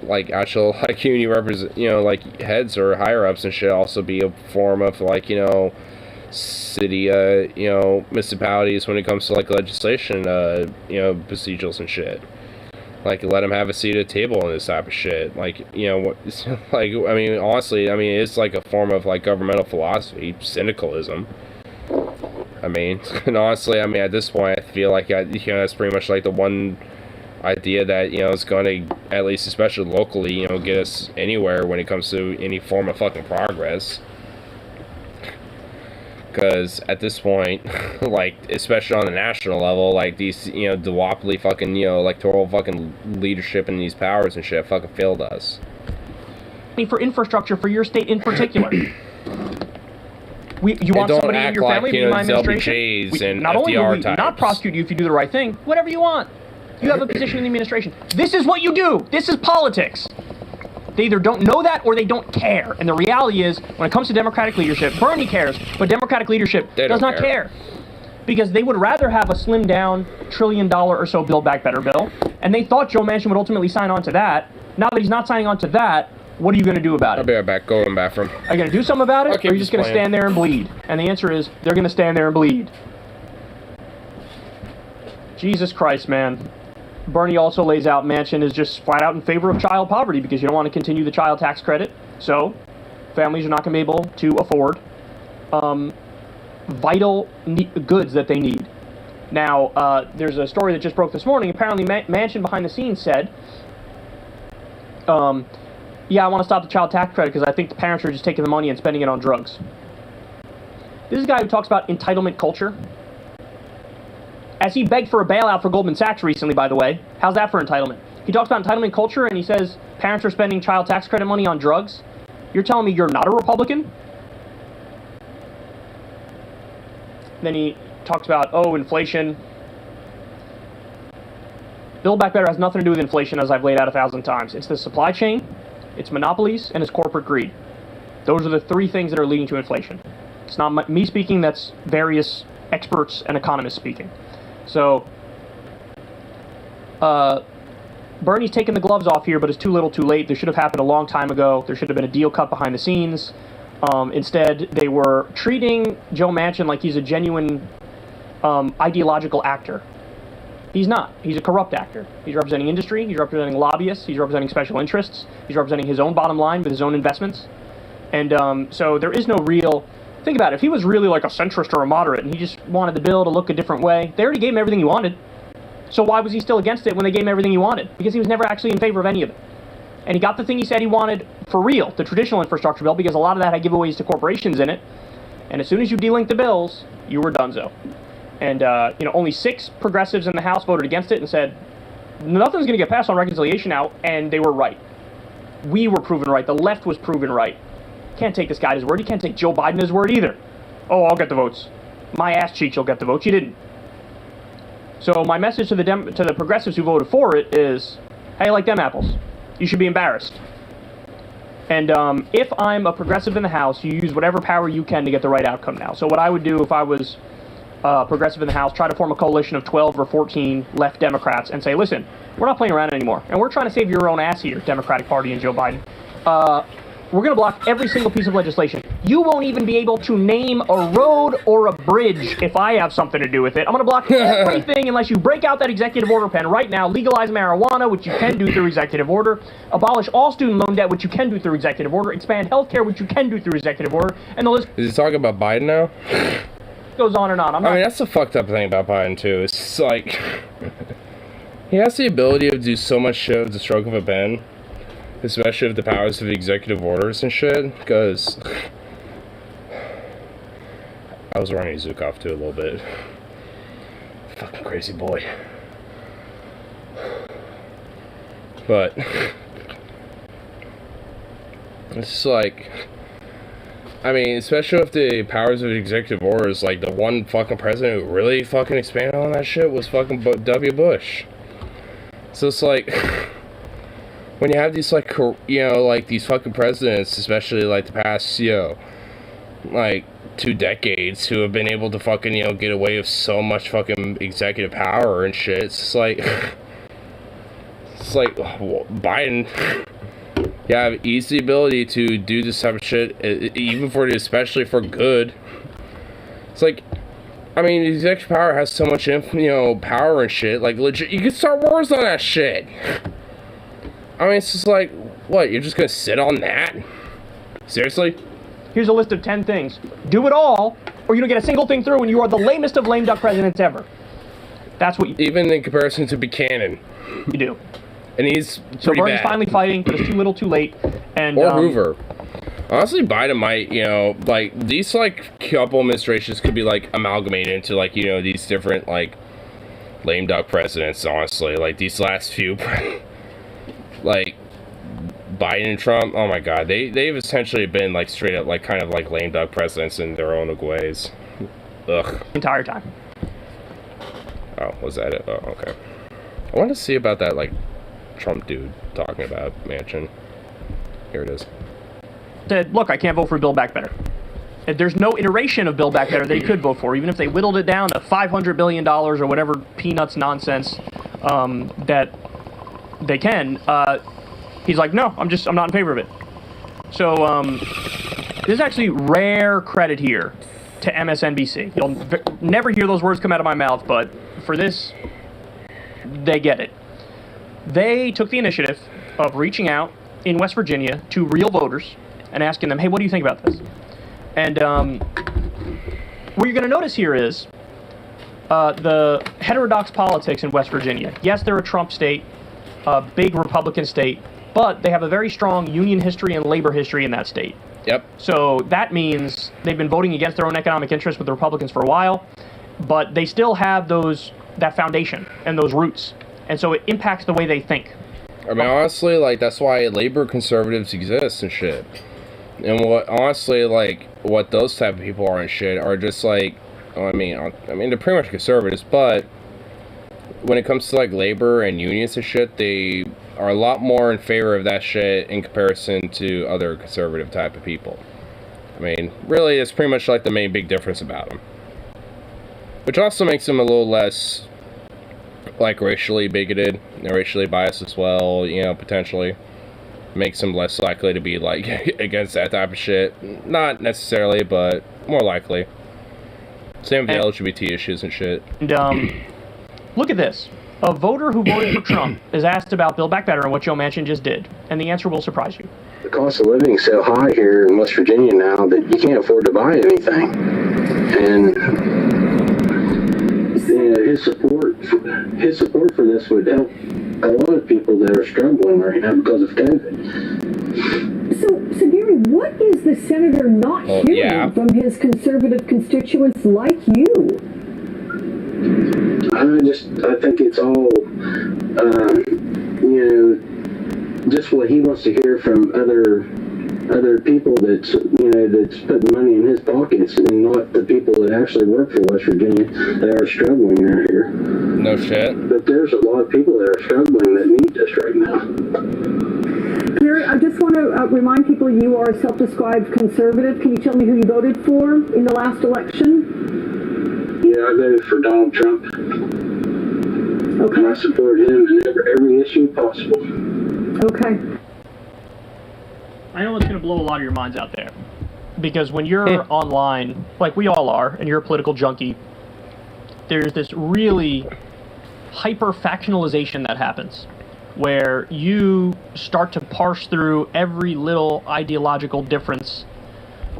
like, actual, like, union represent, like, heads or higher-ups and shit also be a form of, like, city, municipalities when it comes to, like, legislation, procedures and shit. Like, let them have a seat at the table and this type of shit. Like, what, like, I mean, honestly, I mean, it's like a form of, like, governmental philosophy, syndicalism. I mean, and honestly, I mean, at this point, I feel like, that's pretty much, like, the one idea that, is going to, at least, especially locally, get us anywhere when it comes to any form of fucking progress. Because at this point, like, especially on the national level, like, these, duopoly fucking, electoral fucking leadership and these powers and shit fucking failed us. For infrastructure for your state in particular. You want somebody in your family to be in my administration? Not only will we not prosecute you if you do the right thing, whatever you want. You have a position in the administration. This is what you do. This is politics. They either don't know that or they don't care. And the reality is, when it comes to Democratic leadership, Bernie cares, but Democratic leadership does not care. Because they would rather have a slimmed down $1 trillion or so Build Back Better bill. And they thought Joe Manchin would ultimately sign on to that. Now that he's not signing on to that, what are you going to do about it? I'll be right back. Go in the bathroom. Are you going to do something about it? Or are you just going to stand there and bleed? And the answer is, they're going to stand there and bleed. Jesus Christ, man. Bernie also lays out Manchin is just flat out in favor of child poverty because you don't want to continue the child tax credit. So, families are not going to be able to afford vital goods that they need. Now, there's a story that just broke this morning. Apparently, Manchin behind the scenes said, yeah, I want to stop the child tax credit because I think the parents are just taking the money and spending it on drugs. This is a guy who talks about entitlement culture. As he begged for a bailout for Goldman Sachs recently, by the way. How's that for entitlement? He talks about entitlement culture and he says parents are spending child tax credit money on drugs. You're telling me you're not a Republican? Then he talks about, oh, inflation. Build Back Better has nothing to do with inflation, as I've laid out 1,000 times. It's the supply chain, it's monopolies, and it's corporate greed. Those are the three things that are leading to inflation. It's not me speaking, that's various experts and economists speaking. So, Bernie's taking the gloves off here, but it's too little too late. This should have happened a long time ago. There should have been a deal cut behind the scenes. Instead, they were treating Joe Manchin like he's a genuine ideological actor. He's not. He's a corrupt actor. He's representing industry. He's representing lobbyists. He's representing special interests. He's representing his own bottom line with his own investments. And so there is no real... Think about it. If he was really like a centrist or a moderate and he just wanted the bill to look a different way, they already gave him everything he wanted. So why was he still against it when they gave him everything he wanted? Because he was never actually in favor of any of it. And he got the thing he said he wanted for real, the traditional infrastructure bill, because a lot of that had giveaways to corporations in it. And as soon as you delinked the bills, you were donezo. And, only 6 progressives in the House voted against it and said, nothing's going to get passed on reconciliation now, and they were right. We were proven right. The left was proven right. Can't take this guy at his word. You can't take Joe Biden at his word either. Oh, I'll get the votes. My ass cheeks will get the votes. You didn't. So my message to the progressives who voted for it is, hey, like them apples. You should be embarrassed. And if I'm a progressive in the House, you use whatever power you can to get the right outcome now. So what I would do if I was progressive in the House, try to form a coalition of 12 or 14 left Democrats and say, listen, we're not playing around anymore. And we're trying to save your own ass here, Democratic Party and Joe Biden. We're going to block every single piece of legislation. You won't even be able to name a road or a bridge if I have something to do with it. I'm going to block everything unless you break out that executive order pen right now, legalize marijuana, which you can do through executive order, abolish all student loan debt, which you can do through executive order, expand healthcare, which you can do through executive order, and the list Is he talking about Biden now? goes on and on. I mean, that's the fucked up thing about Biden, too. It's just like... he has the ability to do so much shit with the stroke of a pen. Especially with the powers of executive orders and shit, because I was running Zukov too a little bit. Fucking crazy boy. But it's just like, I mean, especially with the powers of executive orders, like the one fucking president who really fucking expanded on that shit was fucking W. Bush. So it's like, when you have these, like, like, these fucking presidents, especially, like, the past, like, 2 decades, who have been able to fucking, get away with so much fucking executive power and shit, it's like, Biden, have easy ability to do this type of shit, even especially for good. It's like, I mean, the executive power has so much, power and shit, like, legit, you can start wars on that shit. I mean, it's just like, what, you're just gonna sit on that? Seriously? Here's a list of 10 things. Do it all, or you don't get a single thing through, and you are the lamest of lame duck presidents ever. That's what you... Even in comparison to Buchanan. You do. And he's so pretty Bernie's bad. finally fighting, but it's too little too late. And, or Hoover. Honestly, Biden might, like, these, like, couple administrations could be, like, amalgamated into, like, these different, like, lame duck presidents, honestly. Like, these last few... like Biden and Trump, oh my god, they've essentially been like straight up like kind of like lame duck presidents in their own ways. Ugh. Entire time. Oh, was that it? Oh, okay. I want to see about that like Trump dude talking about Manchin. Here it is. Said, look, I can't vote for Build Back Better. There's no iteration of Build Back Better they could vote for, even if they whittled it down to $500 billion or whatever peanuts nonsense that they can. He's like, no, I'm not in favor of it. So there's actually rare credit here to MSNBC. You'll never hear those words come out of my mouth, but for this, they get it. They took the initiative of reaching out in West Virginia to real voters and asking them, hey, what do you think about this? And what you're going to notice here is the heterodox politics in West Virginia. Yes, they're a Trump state, a big Republican state, but they have a very strong union history and labor history in that state. Yep. So that means they've been voting against their own economic interests with the Republicans for a while, but they still have that foundation and those roots. And so it impacts the way they think. I mean, honestly, like, that's why labor conservatives exist and shit. And what those type of people are and shit are just like, I mean, they're pretty much conservatives, but when it comes to like labor and unions and shit, they are a lot more in favor of that shit in comparison to other conservative type of people. I mean, really, it's pretty much like the main big difference about them. Which also makes them a little less like racially bigoted and racially biased as well, you know, potentially makes them less likely to be like against that type of shit. Not necessarily, but more likely. Same with the LGBT issues and shit. And look at this. A voter who voted for Trump is asked about Build Back Better and what Joe Manchin just did, and the answer will surprise you. The cost of living is so high here in West Virginia now that you can't afford to buy anything. And you know, his support for this would help a lot of people that are struggling right now because of COVID. So Gary, what is the senator not hearing from his conservative constituents like you? I think it's all, you know, just what he wants to hear from other people that's putting money in his pockets, and not the people that actually work for West Virginia that are struggling out here. No shit. But there's a lot of people that are struggling that need this right now. Gary, I just want to remind people you are a self-described conservative. Can you tell me who you voted for in the last election? Yeah, I voted for Donald Trump. Okay. And I support him in every issue possible. Okay. I know it's going to blow a lot of your minds out there. Because when you're online, like we all are, and you're a political junkie, there's this really hyper-factionalization that happens, where you start to parse through every little ideological difference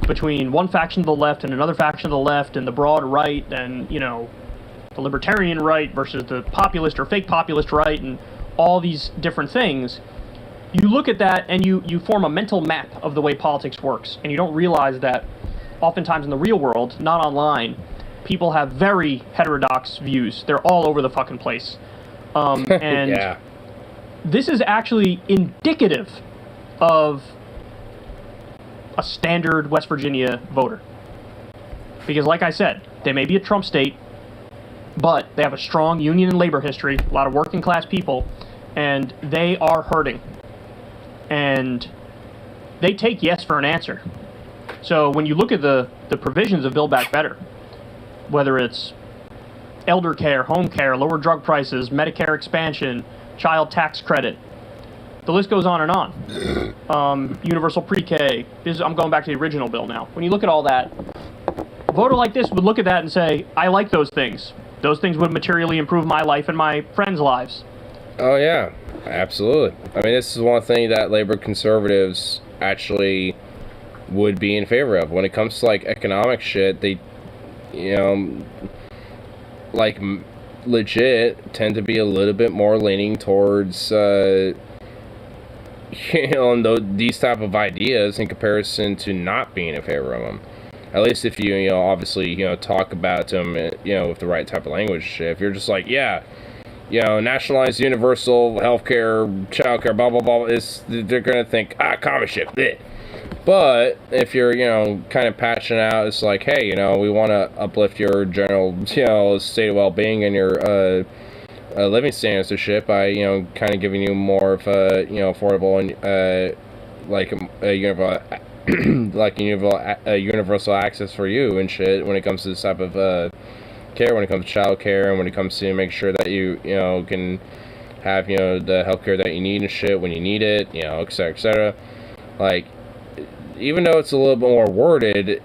between one faction to the left and another faction to the left, and the broad right, and, you know, the libertarian right versus the populist or fake populist right, and all these different things. You look at that and you form a mental map of the way politics works, and you don't realize that oftentimes in the real world, not online, people have very heterodox views. They're all over the fucking place. And yeah. This is actually indicative of a standard West Virginia voter. Because like I said, they may be a Trump state, but they have a strong union and labor history, a lot of working class people, and they are hurting. And they take yes for an answer. So when you look at the provisions of Build Back Better, whether it's elder care, home care, lower drug prices, Medicare expansion, child tax credit, the list goes on and on. Universal pre-K. I'm going back to the original bill now. When you look at all that, a voter like this would look at that and say, I like those things. Those things would materially improve my life and my friends' lives. Oh, yeah. Absolutely. I mean, this is one thing that labor conservatives actually would be in favor of. When it comes to, like, economic shit, they, you know, like, legit tend to be a little bit more leaning towards, you know, these type of ideas in comparison to not being in favor of them. At least if you, you know, obviously, you know, talk about them, you know, with the right type of language shit. If you're just like, yeah, you know, nationalized universal healthcare, childcare, blah, blah, blah, they're going to think, common shit, bleh. But if you're, you know, kind of patching out, it's like, hey, you know, we want to uplift your general, you know, state of well-being and your living standards and shit by, you know, kind of giving you more of a, you know, affordable and, like a universal access for you and shit when it comes to this type of care, when it comes to child care, and when it comes to make sure that you know, can have, you know, the health care that you need and shit when you need it, you know, et cetera, et cetera. Like, even though it's a little bit more worded,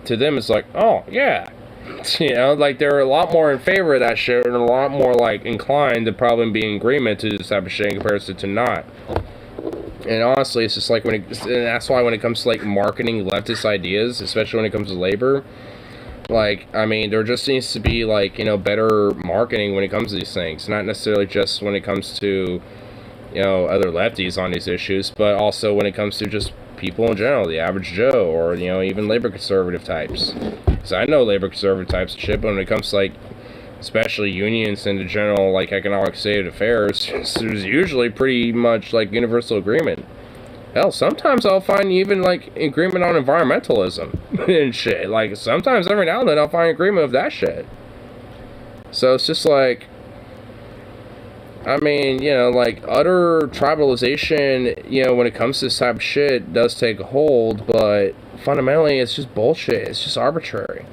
to them it's like, oh, yeah. You know, like, they're a lot more in favor of that shit and a lot more, like, inclined to probably be in agreement to this type of shit in comparison to not. And honestly, it's just like, and that's why when it comes to, like, marketing leftist ideas, especially when it comes to labor, like, I mean, there just needs to be, like, you know, better marketing when it comes to these things. Not necessarily just when it comes to, you know, other lefties on these issues, but also when it comes to just people in general, the average Joe, or, you know, even labor conservative types. Because I know labor conservative types of shit, but when it comes to, like, especially unions and the general, like, economic state of affairs, there's usually pretty much, like, universal agreement. Hell, sometimes I'll find even, like, agreement on environmentalism and shit. Like, sometimes every now and then I'll find agreement of that shit. So it's just like, I mean, you know, like, utter tribalization, you know, when it comes to this type of shit does take a hold, but fundamentally it's just bullshit. It's just arbitrary.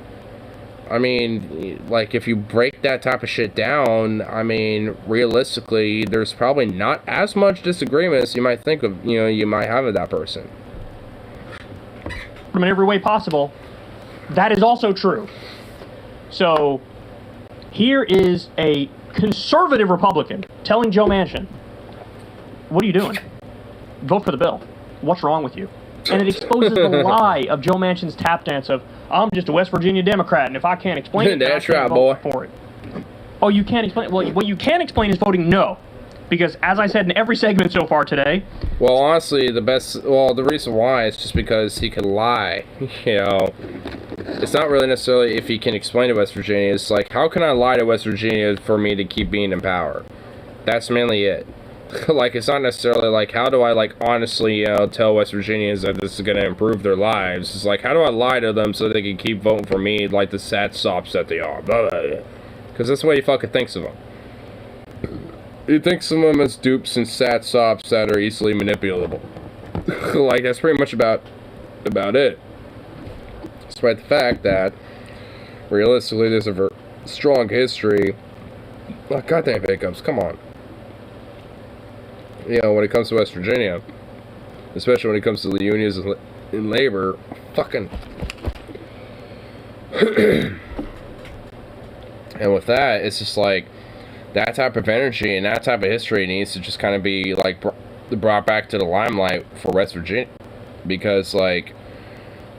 I mean, like, if you break that type of shit down, I mean, realistically, there's probably not as much disagreement as you might think of, you might have with that person. From in every way possible, that is also true. So, here is a conservative Republican telling Joe Manchin, what are you doing? Vote for the bill. What's wrong with you? And it exposes the lie of Joe Manchin's tap dance of, I'm just a West Virginia Democrat, and if I can't explain it, that's I can't right, vote boy. for it. Oh, you can't explain it? Well, what you can explain is voting no. Because, as I said in every segment so far today... Well, honestly, the reason why is just because he can lie, It's not really necessarily if he can explain to West Virginia. It's like, how can I lie to West Virginia for me to keep being in power? That's mainly it. Like, it's not necessarily like, how do I, like, honestly, tell West Virginians that this is going to improve their lives? It's like, how do I lie to them so they can keep voting for me like the sad sops that they are? Because that's the way he fucking thinks of them. He thinks of them as dupes and sad sops that are easily manipulable. Like, that's pretty much about it. Despite the fact that, realistically, there's a strong history. Oh, goddamn hiccups, come on. When it comes to West Virginia, especially when it comes to the unions in labor, fucking. And with that, it's just like, that type of energy and that type of history needs to just kind of be, like, brought back to the limelight for West Virginia. Because, like,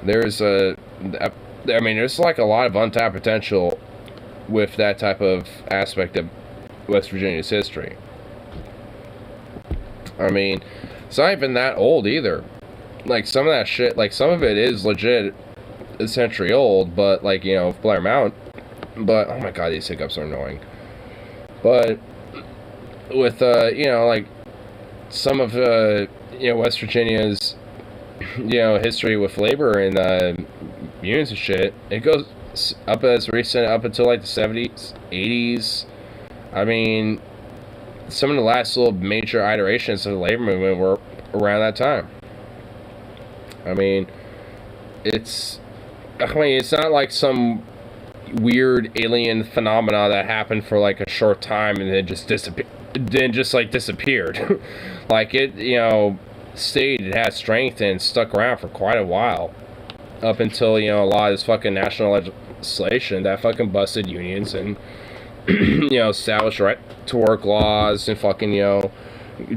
there's like a lot of untapped potential with that type of aspect of West Virginia's history. I mean, it's not even that old either. Like, some of that shit, like, some of it is legit a century old, but, like, Blair Mountain. But, oh my god, these hiccups are annoying. But, with, like, some of, West Virginia's, history with labor and, unions and shit, it goes up until, like, the 70s, 80s. I mean, some of the last little major iterations of the labor movement were around that time. I mean, it's not like some weird alien phenomena that happened for like a short time and then just disappeared. Like, it, stayed, it had strength and stuck around for quite a while. Up until, a lot of this fucking national legislation that fucking busted unions and established right to work laws and fucking,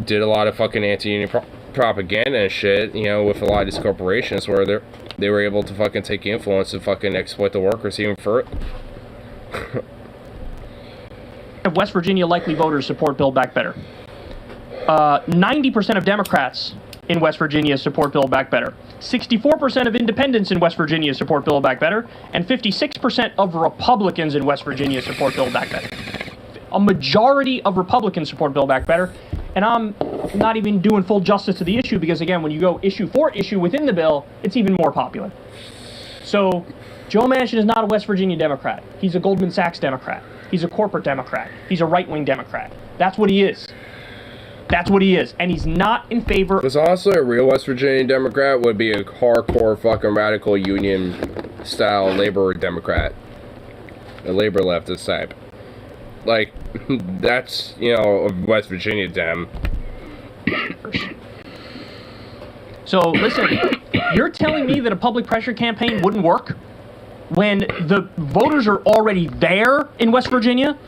did a lot of fucking anti-union propaganda and shit, with a lot of these corporations where they were able to fucking take influence and fucking exploit the workers even further. West Virginia likely voters support Build Back Better. 90% of Democrats in West Virginia support Build Back Better. 64% of independents in West Virginia support Build Back Better, and 56% of Republicans in West Virginia support Build Back Better. A majority of Republicans support Build Back Better, and I'm not even doing full justice to the issue because, again, when you go issue for issue within the bill, it's even more popular. So, Joe Manchin is not a West Virginia Democrat. He's a Goldman Sachs Democrat. He's a corporate Democrat. He's a right-wing Democrat. That's what he is. That's what he is. And he's not in favor... Because honestly, a real West Virginia Democrat would be a hardcore fucking radical union-style labor Democrat. A labor leftist type. Like, that's, a West Virginia Dem. So, listen, you're telling me that a public pressure campaign wouldn't work when the voters are already there in West Virginia?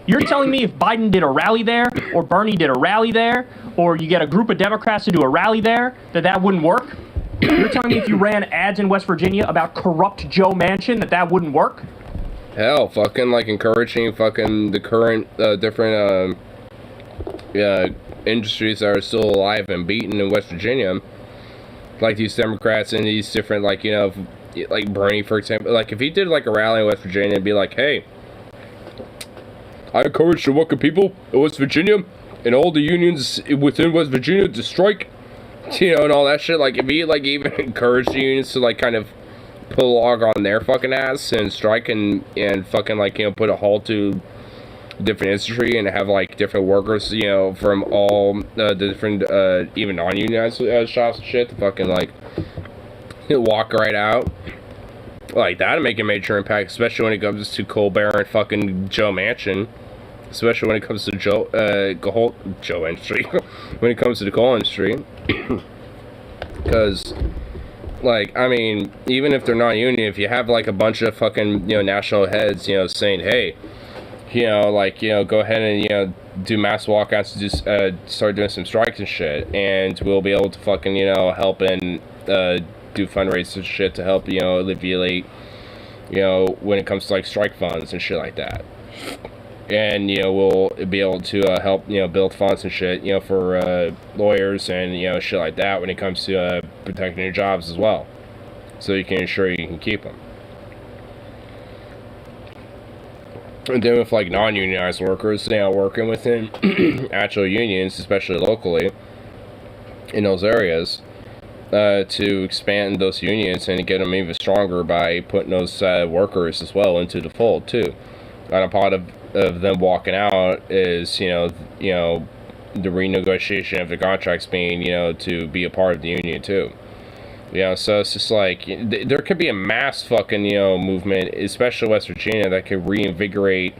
You're telling me if Biden did a rally there, or Bernie did a rally there, or you get a group of Democrats to do a rally there, that wouldn't work? You're telling me if you ran ads in West Virginia about corrupt Joe Manchin, that wouldn't work? Hell, fucking, like, encouraging fucking the current, different, industries that are still alive and beaten in West Virginia. Like, these Democrats and these different, like, like Bernie, for example. Like, if he did, like, a rally in West Virginia and be like, hey, I encourage the working people of West Virginia and all the unions within West Virginia to strike, and all that shit. Like, if he, like, even encouraged the unions to, like, kind of put a log on their fucking ass and strike and fucking, like, put a halt to different industry and have, like, different workers, from all the different, even non-unionized shops and shit to fucking, like, walk right out like that'd make a major impact, especially when it comes to Colbert and fucking Joe Manchin. Especially when it comes to Joe industry. When it comes to the coal industry. Because, like, I mean, even if they're non-union, if you have, like, a bunch of fucking, national heads, saying, hey, like, go ahead and, do mass walkouts and just start doing some strikes and shit. And we'll be able to fucking, help and do fundraisers and shit to help, alleviate, when it comes to, like, strike funds and shit like that. And, we'll be able to help, build funds and shit, for lawyers and, shit like that when it comes to protecting your jobs as well. So you can ensure you can keep them. And then with, like, non-unionized workers, working within actual unions, especially locally, in those areas, to expand those unions and get them even stronger by putting those workers as well into the fold, too. And a part of them walking out is, the renegotiation of the contracts being, to be a part of the union too. So it's just like, there could be a mass fucking, movement, especially West Virginia, that could reinvigorate,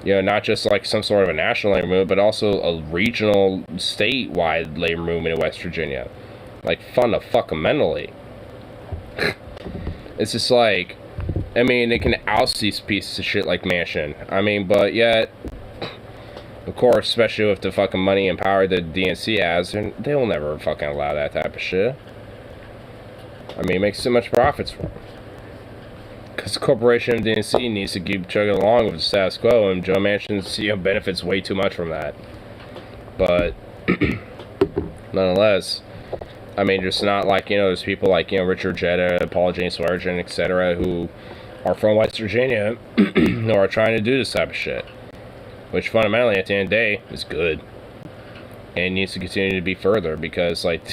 not just like some sort of a national labor movement, but also a regional, statewide labor movement in West Virginia. Like, fundamentally. It's just like, I mean, they can oust these pieces of shit like Manchin. I mean, but yet, of course, especially with the fucking money and power that DNC has, they will never fucking allow that type of shit. I mean, it makes so much profits for them. Because the corporation of DNC needs to keep chugging along with the status quo, and Joe Manchin's, benefits way too much from that. But, nonetheless, I mean, just not like, there's people like, Richard Jetta, Paul James Swearengin, etc., who are from West Virginia, who are trying to do this type of shit. Which fundamentally, at the end of the day, is good. And needs to continue to be further, because, like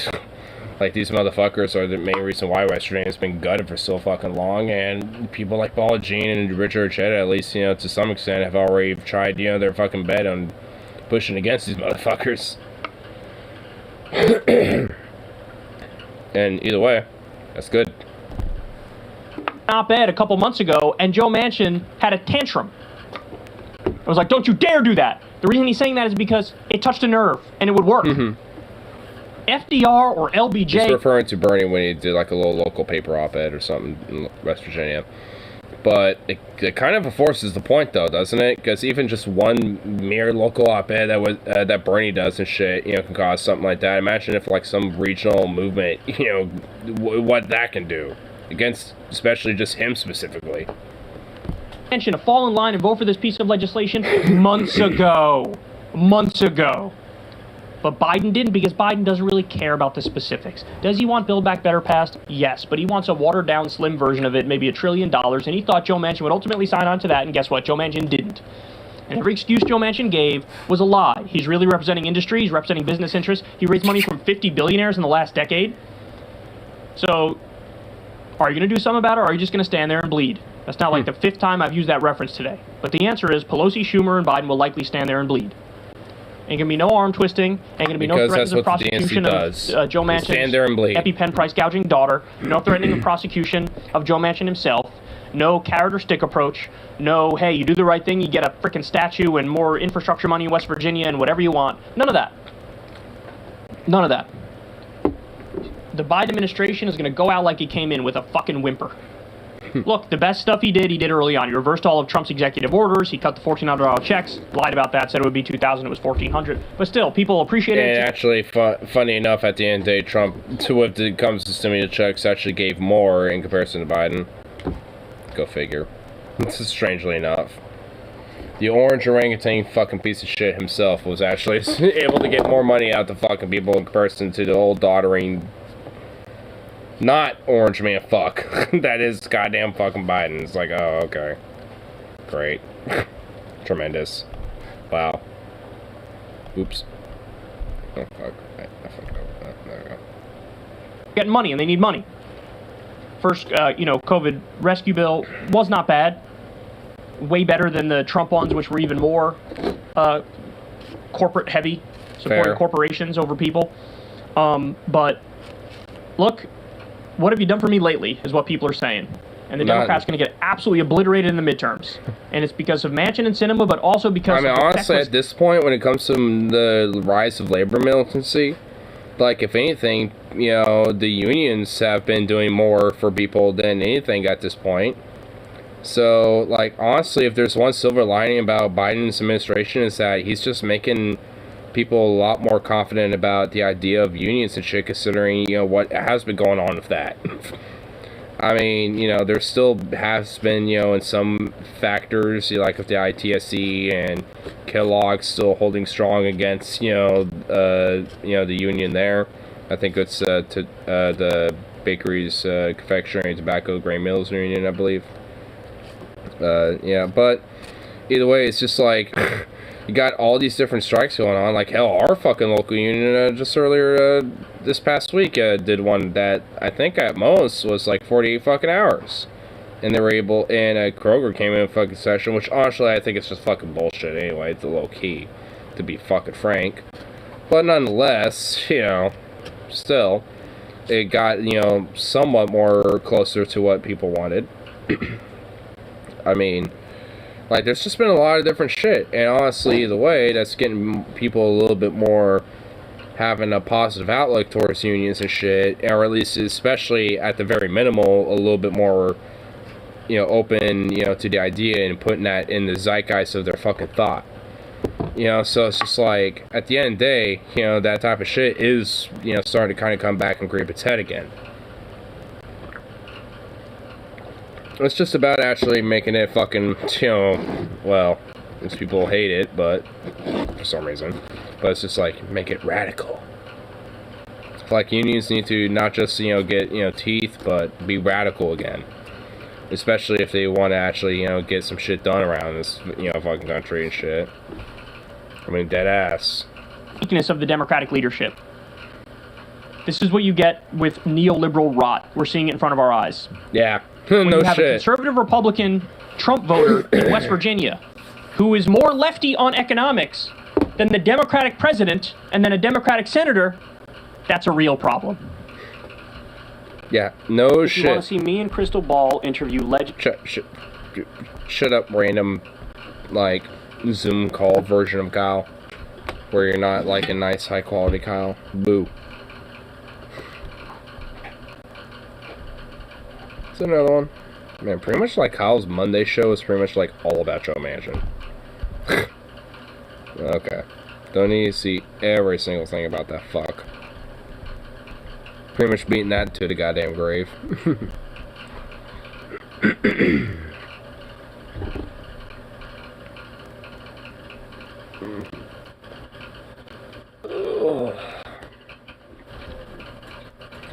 these motherfuckers are the main reason why West Virginia has been gutted for so fucking long, and people like Paul Jean and Richard Jetta, at least, to some extent, have already tried, their fucking bet on pushing against these motherfuckers. And either way, that's good. Op-ed a couple months ago, and Joe Manchin had a tantrum. I was like, don't you dare do that. The reason he's saying that is because it touched a nerve, and it would work. FDR or LBJ... He's referring to Bernie when he did like a little local paper op-ed or something in West Virginia. But it kind of enforces the point, though, doesn't it? Because even just one mere local op-ed that Bernie does and shit, can cause something like that. Imagine if, like, some regional movement, what that can do. Against, especially just him specifically. To fall in line and vote for this piece of legislation months ago. But Biden didn't, because Biden doesn't really care about the specifics. Does he want Build Back Better passed? Yes, but he wants a watered-down, slim version of it, maybe $1 trillion, and he thought Joe Manchin would ultimately sign on to that, and guess what? Joe Manchin didn't. And every excuse Joe Manchin gave was a lie. He's really representing industry, he's representing business interests. He raised money from 50 billionaires in the last decade. So, are you going to do something about it, or are you just going to stand there and bleed? That's not like the 5th time I've used that reference today. But the answer is Pelosi, Schumer, and Biden will likely stand there and bleed. Ain't gonna be no arm twisting. Ain't gonna be no threats of prosecution of Joe Manchin's EpiPen price gouging daughter. No threatening of prosecution of Joe Manchin himself. No carrot or stick approach. No, hey, you do the right thing, you get a frickin' statue and more infrastructure money in West Virginia and whatever you want. None of that. None of that. The Biden administration is gonna go out like he came in, with a fucking whimper. Look, the best stuff he did early on. He reversed all of Trump's executive orders. He cut the $1,400 checks, lied about that, said it would be $2,000, it was $1,400. But still, people appreciate it. And actually, funny enough, at the end of the day, Trump, to what it comes to stimulus checks, actually gave more in comparison to Biden. Go figure. This is strangely enough. The orange orangutan fucking piece of shit himself was actually able to get more money out to fucking people in comparison to the old doddering... Not orange man fuck. That is goddamn fucking Biden. It's like, oh, okay. Great. Tremendous. Wow. Oops. Oh, fuck. I fucked up. There we go. Getting money, and they need money. First, COVID rescue bill was not bad. Way better than the Trump ones, which were even more corporate heavy, supporting corporations over people. But look, what have you done for me lately, is what people are saying. And the Democrats going to get absolutely obliterated in the midterms. And it's because of Manchin and Sinema, but also because I mean, of the honestly, feckless- at this point, when it comes to the rise of labor militancy, like, if anything, you know, the unions have been doing more for people than anything at this point. So, like, honestly, if there's one silver lining about Biden's administration is that he's just making people a lot more confident about the idea of unions and shit, considering, you know, what has been going on with that. I mean, you know, there still has been, you know, in some factors, like with the ITSE and Kellogg still holding strong against, you know, the union there. I think it's the bakeries, confectionery, and tobacco grain mills union, I believe. Yeah, but either way, it's just like you got all these different strikes going on. Like, hell, our fucking local union just earlier this past week did one that I think at most was like 48 fucking hours, and they were able. And Kroger came in fucking session, which honestly I think it's just fucking bullshit anyway. It's a low key, to be fucking frank. But nonetheless, you know, still, it got, you know, somewhat more closer to what people wanted. I mean, like, there's just been a lot of different shit, and honestly, the way that's getting people a little bit more having a positive outlook towards unions and shit, or at least, especially at the very minimal, a little bit more, you know, open, you know, to the idea and putting that in the zeitgeist of their fucking thought. You know, so it's just like, at the end of the day, you know, that type of shit is, you know, starting to kind of come back and creep its head again. It's just about actually making it fucking, you know, well, these people hate it, but for some reason, but it's just like, make it radical. It's like unions need to not just, you know, get, you know, teeth, but be radical again. Especially if they want to actually, you know, get some shit done around this, you know, fucking country and shit. I mean, dead ass. Weakness of the Democratic leadership. This is what you get with neoliberal rot. We're seeing it in front of our eyes. Yeah. When No you have shit. a conservative Republican Trump voter in West Virginia who is more lefty on economics than the Democratic president and then a Democratic senator, that's a real problem. Yeah, no If shit. you want to see me and Crystal Ball interview Shut up, random, like, Zoom call version of Kyle, where you're not like a nice, high quality Kyle. Boo. It's another one. Man, pretty much like Kyle's Monday show is pretty much like all about Joe Manchin. Okay. Don't need to see every single thing about that fuck. Pretty much beating that to the goddamn grave.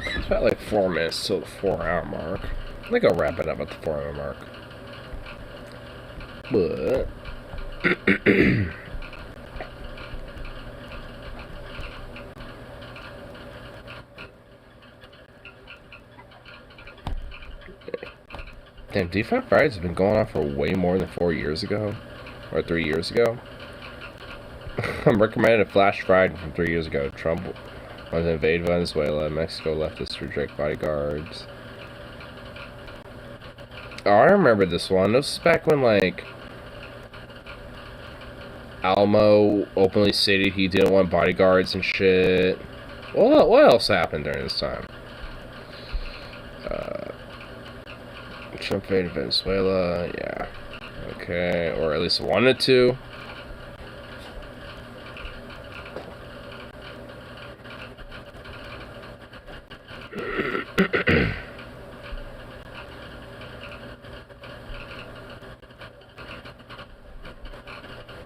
It's about like 4 minutes till the 4-hour mark. I think I'll wrap it up at the 4-hour mark. But damn, D5 Fridays have been going on for way more than 4 years ago. Or 3 years ago. I'm recommending a flash Friday from 3 years ago. Trump wanted to invade Venezuela. Mexico leftists to reject bodyguards. Oh, I remember this one. This was back when, like, Alamo openly stated he didn't want bodyguards and shit. What else happened during this time? Trump invaded Venezuela, yeah. Okay, or at least wanted to.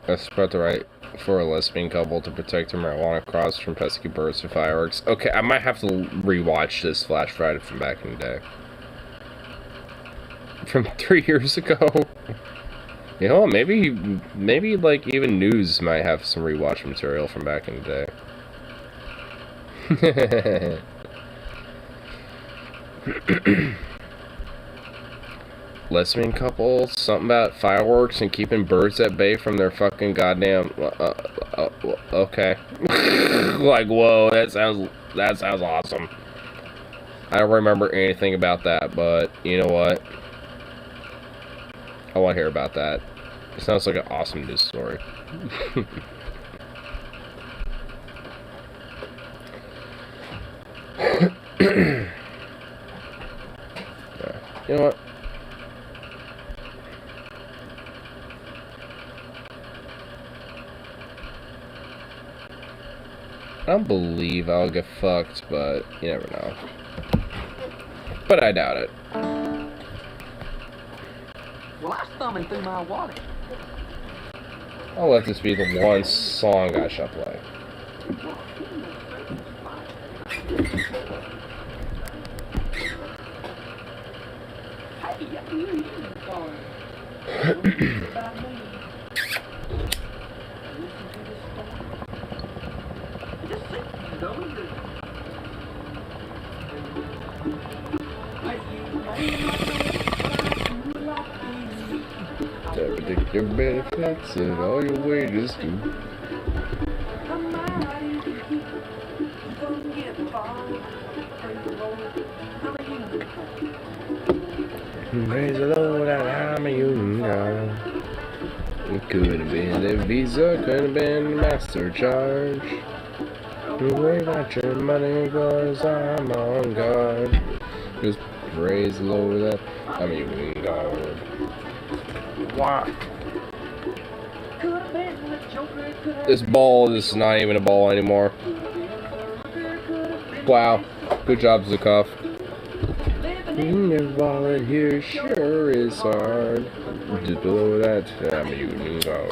That's about the right for a lesbian couple to protect their marijuana crops from pesky birds and fireworks. Okay, I might have to rewatch this Flash Friday from back in the day. From 3 years ago. You know what, maybe like even news might have some rewatch material from back in the day. Lesbian couple, something about fireworks and keeping birds at bay from their fucking goddamn, okay. Like, whoa, that sounds awesome. I don't remember anything about that, but you know what? I want to hear about that. It sounds like an awesome news story. Yeah. You know what? I don't believe I'll get fucked, but you never know. But I doubt it. Well, I was thumbing through my wallet. I'll let this be the one song I shall play. To predict your benefits and all your wages too. Praise the Lord, I'm a union guy. It could have been the Visa, could have been the Master Charge. Don't worry about your money, cause I'm on guard. Just praise the Lord that I'm a union guard. Wow. This ball is not even a ball anymore. Wow. Good job, Zukov. Your wallet here sure is hard. Just below that, I'm a union guard.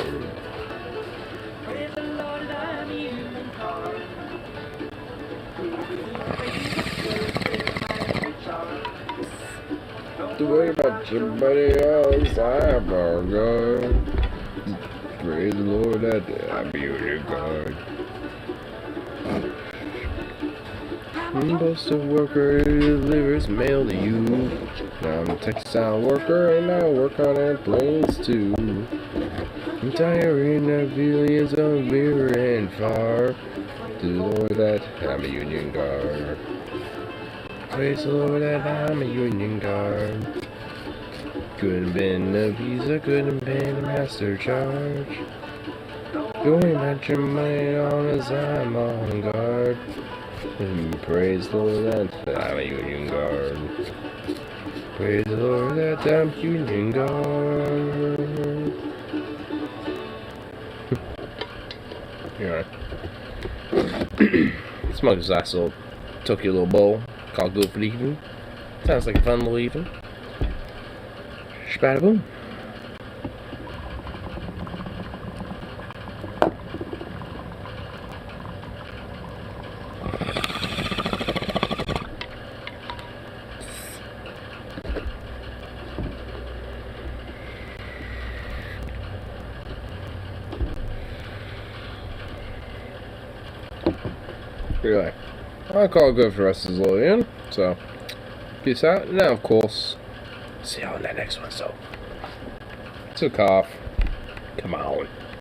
Don't worry about your money, else I'm a guard. Praise the Lord that I'm a union guard. I'm a postal worker who delivers mail to you. Now I'm a textile worker and I work on airplanes too. I'm tiring of billions of near and far. To the Lord that I'm a union guard. Praise the Lord that I'm a union guard. Couldn't have been a Visa, couldn't have been a Master Charge. Going at your money on as I'm on guard. And praise the Lord that I'm a union guard. Praise the Lord that I'm union guard. Alright. Smoke this last little Tokyo little bowl called Good for the Evening. Sounds like a fun little evening. Shabada-boom. Anyway, I'll call it good for the rest of this little in. So, peace out. Now, of course, see y'all in that next one. So, took off. Come on.